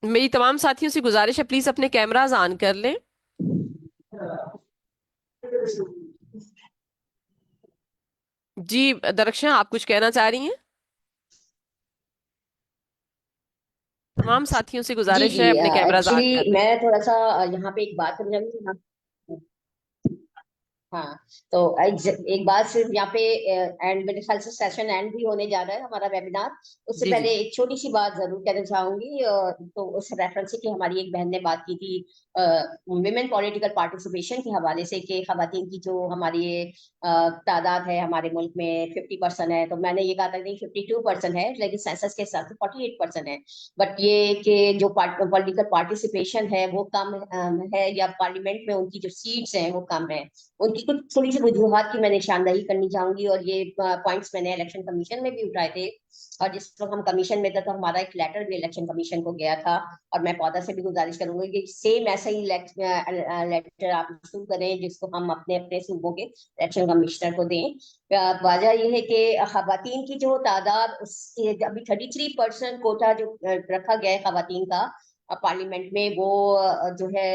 मेरी तमाम साथियों से गुजारिश है, प्लीज अपने कैमराज ऑन कर लें। जी दरक्षा, आप कुछ कहना चाह रही हैं? तमाम साथियों से जी गुजारिश जी। है अपने कैमराज ऑन कर एक्चुअली लें। मैं थोड़ा सा यहाँ पे एक बात करना चाहूंगी। हाँ, तो एक बात सिर्फ यहाँ पे एंड मेरे ख्याल से सेशन एंड भी होने जा रहा है हमारा वेबिनार। उससे जी जी पहले एक छोटी सी बात जरूर कहना चाहूंगी। तो उस रेफरेंस से कि हमारी एक बहन ने बात की थी विमेन पॉलिटिकल पार्टिसिपेशन के हवाले से कि खवातीन की जो हमारी ये तादाद है हमारे मुल्क में 50% है। तो मैंने ये कहा था नहीं, 52% है, लेकिन सेंसस के हिसाब से 48% है। बट ये कि जो पॉलिटिकल पार्टिसिपेशन है वो कम है, या पार्लियामेंट में उनकी जो सीट्स हैं वो कम है। उनकी उनकी कुछ थोड़ी सी वजूहात की मैं निशानदही करनी चाहूंगी, और ये पॉइंट्स मैंने इलेक्शन कमीशन में भी उठाए थे। और जिस वक्त हम कमीशन में थे तो हमारा एक लेटर भी इलेक्शन कमीशन को गया था, और मैं पौधा से भी गुजारिश करूंगी कि सेम ऐसा ही लेटर आप इशू करें जिसको हम अपने अपने सूबों के इलेक्शन कमिश्नर को दें। वजह यह है कि खवातीन की जो तादाद, उसके अभी 33% कोटा जो रखा गया है खवातीन का पार्लियामेंट में, वो जो है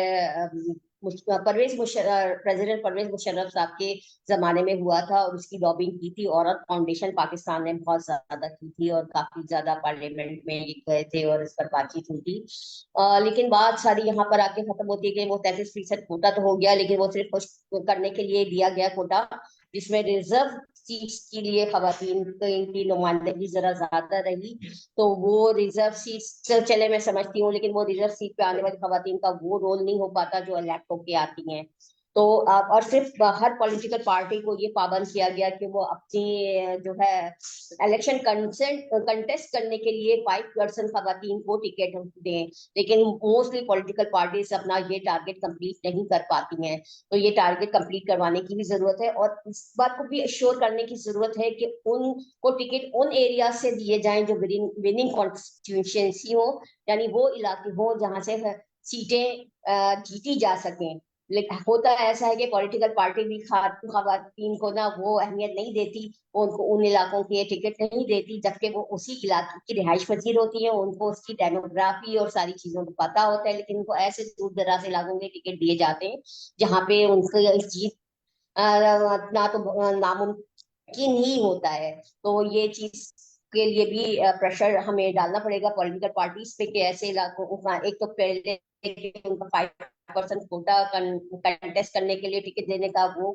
प्रेसिडेंट परवेज मुशर्रफ साहब के जमाने में हुआ था, और उसकी लॉबिंग की थी। औरत फाउंडेशन पाकिस्तान ने बहुत ज्यादा की थी, और काफी ज्यादा पार्लियामेंट में गए थे और इस पर बातचीत हुई थी। लेकिन बात सारी यहाँ पर आके खत्म होती है कि वो 33% कोटा तो हो गया, लेकिन वो सिर्फ कुछ करने के लिए दिया गया कोटा, जिसमें रिजर्व सीट्स के लिए खवातीन की नुमाइंदगी जरा ज्यादा रही। तो वो रिजर्व सीट चले मैं समझती हूँ, लेकिन वो रिजर्व सीट पे आने वाली खवातीन का वो रोल नहीं हो पाता जो इलेक्ट होके आती हैं। तो और सिर्फ हर पॉलिटिकल पार्टी को ये पाबंद किया गया कि वो अपनी जो है इलेक्शन कंटेस्ट करने के लिए 5% खवातीन को टिकट दें, लेकिन मोस्टली पॉलिटिकल पार्टीज अपना ये टारगेट कंप्लीट नहीं कर पाती हैं। तो ये टारगेट कंप्लीट करवाने की भी जरूरत है, और इस बात को भी एश्योर करने की जरूरत है कि उनको टिकट उन एरिया से दिए जाएं जो विनिंग कॉन्स्टिट्यूएंसी हो, यानी वो इलाके हो जहां से सीटें जीती जा सकें। लेकिन होता ऐसा है कि पॉलिटिकल पार्टी भी खवातीन को ना वो अहमियत नहीं देती, उनको उन इलाकों के टिकट नहीं देती, जबकि वो उसी इलाके की रिहाइश पजीर होती है, उनको उसकी डेमोग्राफी और सारी चीजों को पता होता है, लेकिन उनको ऐसे दूर दराज इलाकों के टिकट दिए जाते हैं जहाँ पे उनकी जीत ना तो नामुमकिन ही होता है। तो ये चीज के लिए भी प्रेशर हमें डालना पड़ेगा पॉलिटिकल पार्टीज पे कि ऐसे इलाकों का एक तो पहले उनका 5% कोटा कंटेस्ट करने के लिए टिकट देने का वो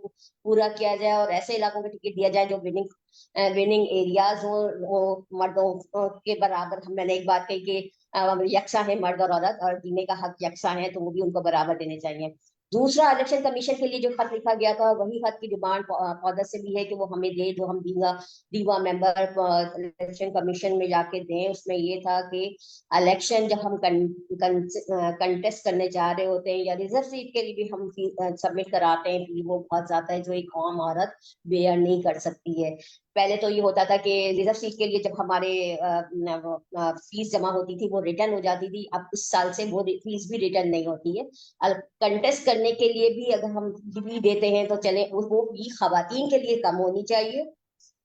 पूरा किया जाए, और ऐसे इलाकों के टिकट दिया जाए जो विनिंग एरियाज हो, मर्दों के बराबर। मैंने एक बात कही कि यकसा है मर्द और औरत, और जीने का हक यकसा है, तो वो भी उनको बराबर देने चाहिए। दूसरा, इलेक्शन कमीशन के लिए जो खत लिखा गया था, वही खत की डिमांड पौधा से भी है कि वो हमें दे, जो हम दीवा मेंबर इलेक्शन कमीशन में जाके दें। उसमें ये था कि इलेक्शन जब हम कंटेस्ट करने जा रहे होते हैं या रिजर्व सीट के लिए भी हम सबमिट कराते हैं, फी वो बहुत ज्यादा है जो एक आम औरत बेयर नहीं कर सकती है। पहले तो ये होता था कि रिजर्व सीट के लिए जब हमारे फीस जमा होती थी वो रिटर्न हो जाती थी, अब इस साल से वो फीस भी रिटर्न नहीं होती है। कंटेस्ट करने के लिए भी अगर हम फी देते हैं तो चले, वो फी खवातीन के लिए कम होनी चाहिए,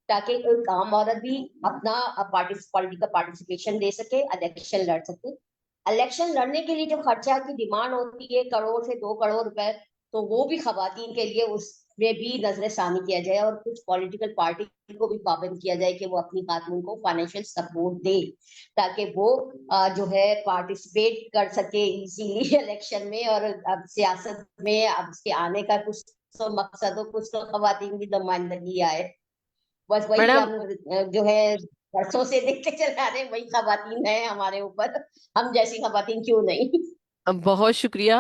ताकि एक आम औरत भी अपना पॉलिटिकल पार्टिसिपेशन दे सके, इलेक्शन लड़ सके। इलेक्शन लड़ने के लिए जो खर्चा की डिमांड होती है 1 करोड़ से 2 करोड़ रुपए, तो वो भी खवातीन के लिए उसमें भी नजरसानी किया जाए, और कुछ पॉलिटिकल पार्टी को भी पाबंद किया जाए कि वो अपनी खातून को फाइनेंशियल सपोर्ट दे, ताकि वो जो है पार्टिसिपेट कर सके इजीली इलेक्शन में। और अब सियासत में अब उसके आने का कुछ तो मकसद हो, कुछ तो खवातीन की नुमाइंदगी आए। बस वही मैडम, हम जो है वर्षों से देखते चले आ रहे हैं, वही खवातीन है हमारे ऊपर, हम जैसी खवातीन क्यों नहीं। बहुत शुक्रिया।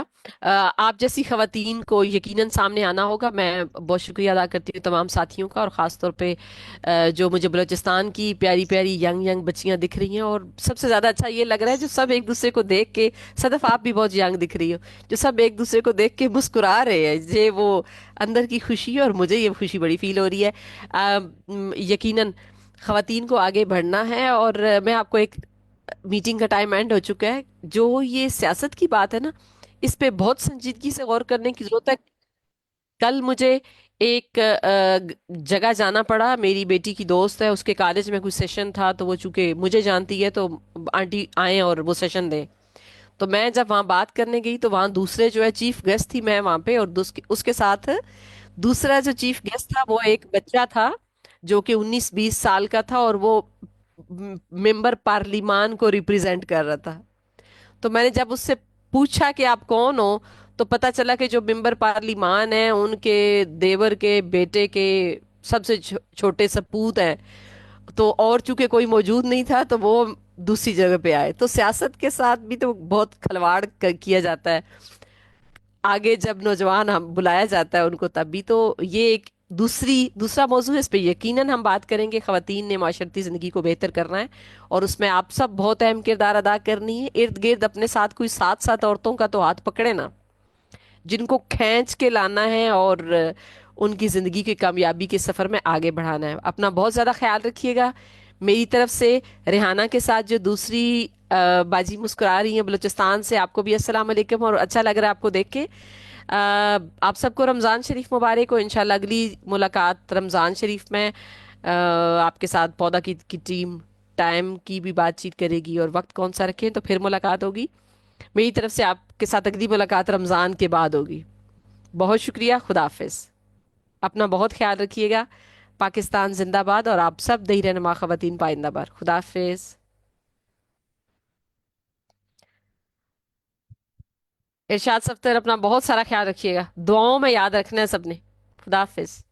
आप जैसी खवातीन को यकीनन सामने आना होगा। मैं बहुत शुक्रिया अदा करती हूँ तमाम साथियों का, और ख़ास तौर पे जो मुझे बलूचिस्तान की प्यारी प्यारी यंग यंग बच्चियां दिख रही हैं, और सबसे ज़्यादा अच्छा ये लग रहा है जो सब एक दूसरे को देख के, सदफ आप भी बहुत यंग दिख रही हो, जो सब एक दूसरे को देख के मुस्कुरा रहे हैं, ये वो अंदर की खुशी है, और मुझे ये खुशी बड़ी फील हो रही है। यकीनन खवातीन को आगे बढ़ना है, और मैं आपको एक, मीटिंग का टाइम एंड हो चुका है। जो ये सियासत की बात है ना, इस पे बहुत संजीदगी से गौर करने की जरूरत है। कल मुझे एक जगह जाना पड़ा, मेरी बेटी की दोस्त है, उसके कॉलेज में कुछ सेशन था, तो वो चूंकि मुझे जानती है तो आंटी आए और वो सेशन दें। तो मैं जब वहाँ बात करने गई तो वहाँ दूसरे जो है चीफ गेस्ट थी, मैं वहाँ पे, और उसके साथ दूसरा जो चीफ गेस्ट था वो एक बच्चा था जो कि 19-20 साल का था, और वो मेंबर पार्लिमान को रिप्रेजेंट कर रहा था। तो मैंने जब उससे पूछा कि आप कौन हो, तो पता चला कि जो मेंबर पार्लिमान है उनके देवर के बेटे के सबसे छोटे सपूत हैं। तो और चूंकि कोई मौजूद नहीं था तो वो दूसरी जगह पे आए। तो सियासत के साथ भी तो बहुत खिलवाड़ किया जाता है। आगे जब नौजवान हम बुलाया जाता है उनको, तब भी तो ये एक दूसरा मौजू है, इस पे यकीनन हम बात करेंगे। खवातीन ने माशरती जिंदगी को बेहतर करना है, और उसमें आप सब बहुत अहम किरदार अदा करनी है। इर्द गिर्द अपने साथ कोई 7 औरतों का तो हाथ पकड़े ना, जिनको खींच के लाना है, और ان کی زندگی کی کامیابی کے سفر میں آگے بڑھانا ہے. اپنا بہت زیادہ خیال رکھیے گا. میری طرف سے ریحانہ کے ساتھ جو دوسری باجی مسکرا رہی ہیں بلوچستان سے، آپ کو بھی السلام علیکم، اور اچھا لگ رہا ہے آپ کو دیکھ کے. آپ سب کو رمضان شریف مبارک ہو. انشاءاللہ اگلی ملاقات رمضان شریف میں آپ کے ساتھ پودا کی ٹیم ٹائم کی بھی بات چیت کرے گی، اور وقت کون سا رکھیں تو پھر ملاقات ہوگی. میری طرف سے آپ کے ساتھ اگلی ملاقات رمضان کے بعد ہوگی. بہت شکریہ. خدا حافظ. اپنا بہت خیال رکھیے گا. پاکستان زندہ باد، اور آپ سب دہی رہنما خواتین پائندہ بار. خدا حافظ. ارشاد صفتر اپنا بہت سارا خیال رکھیے گا. دعاؤں میں یاد رکھنا ہے سب نے. خدا حافظ.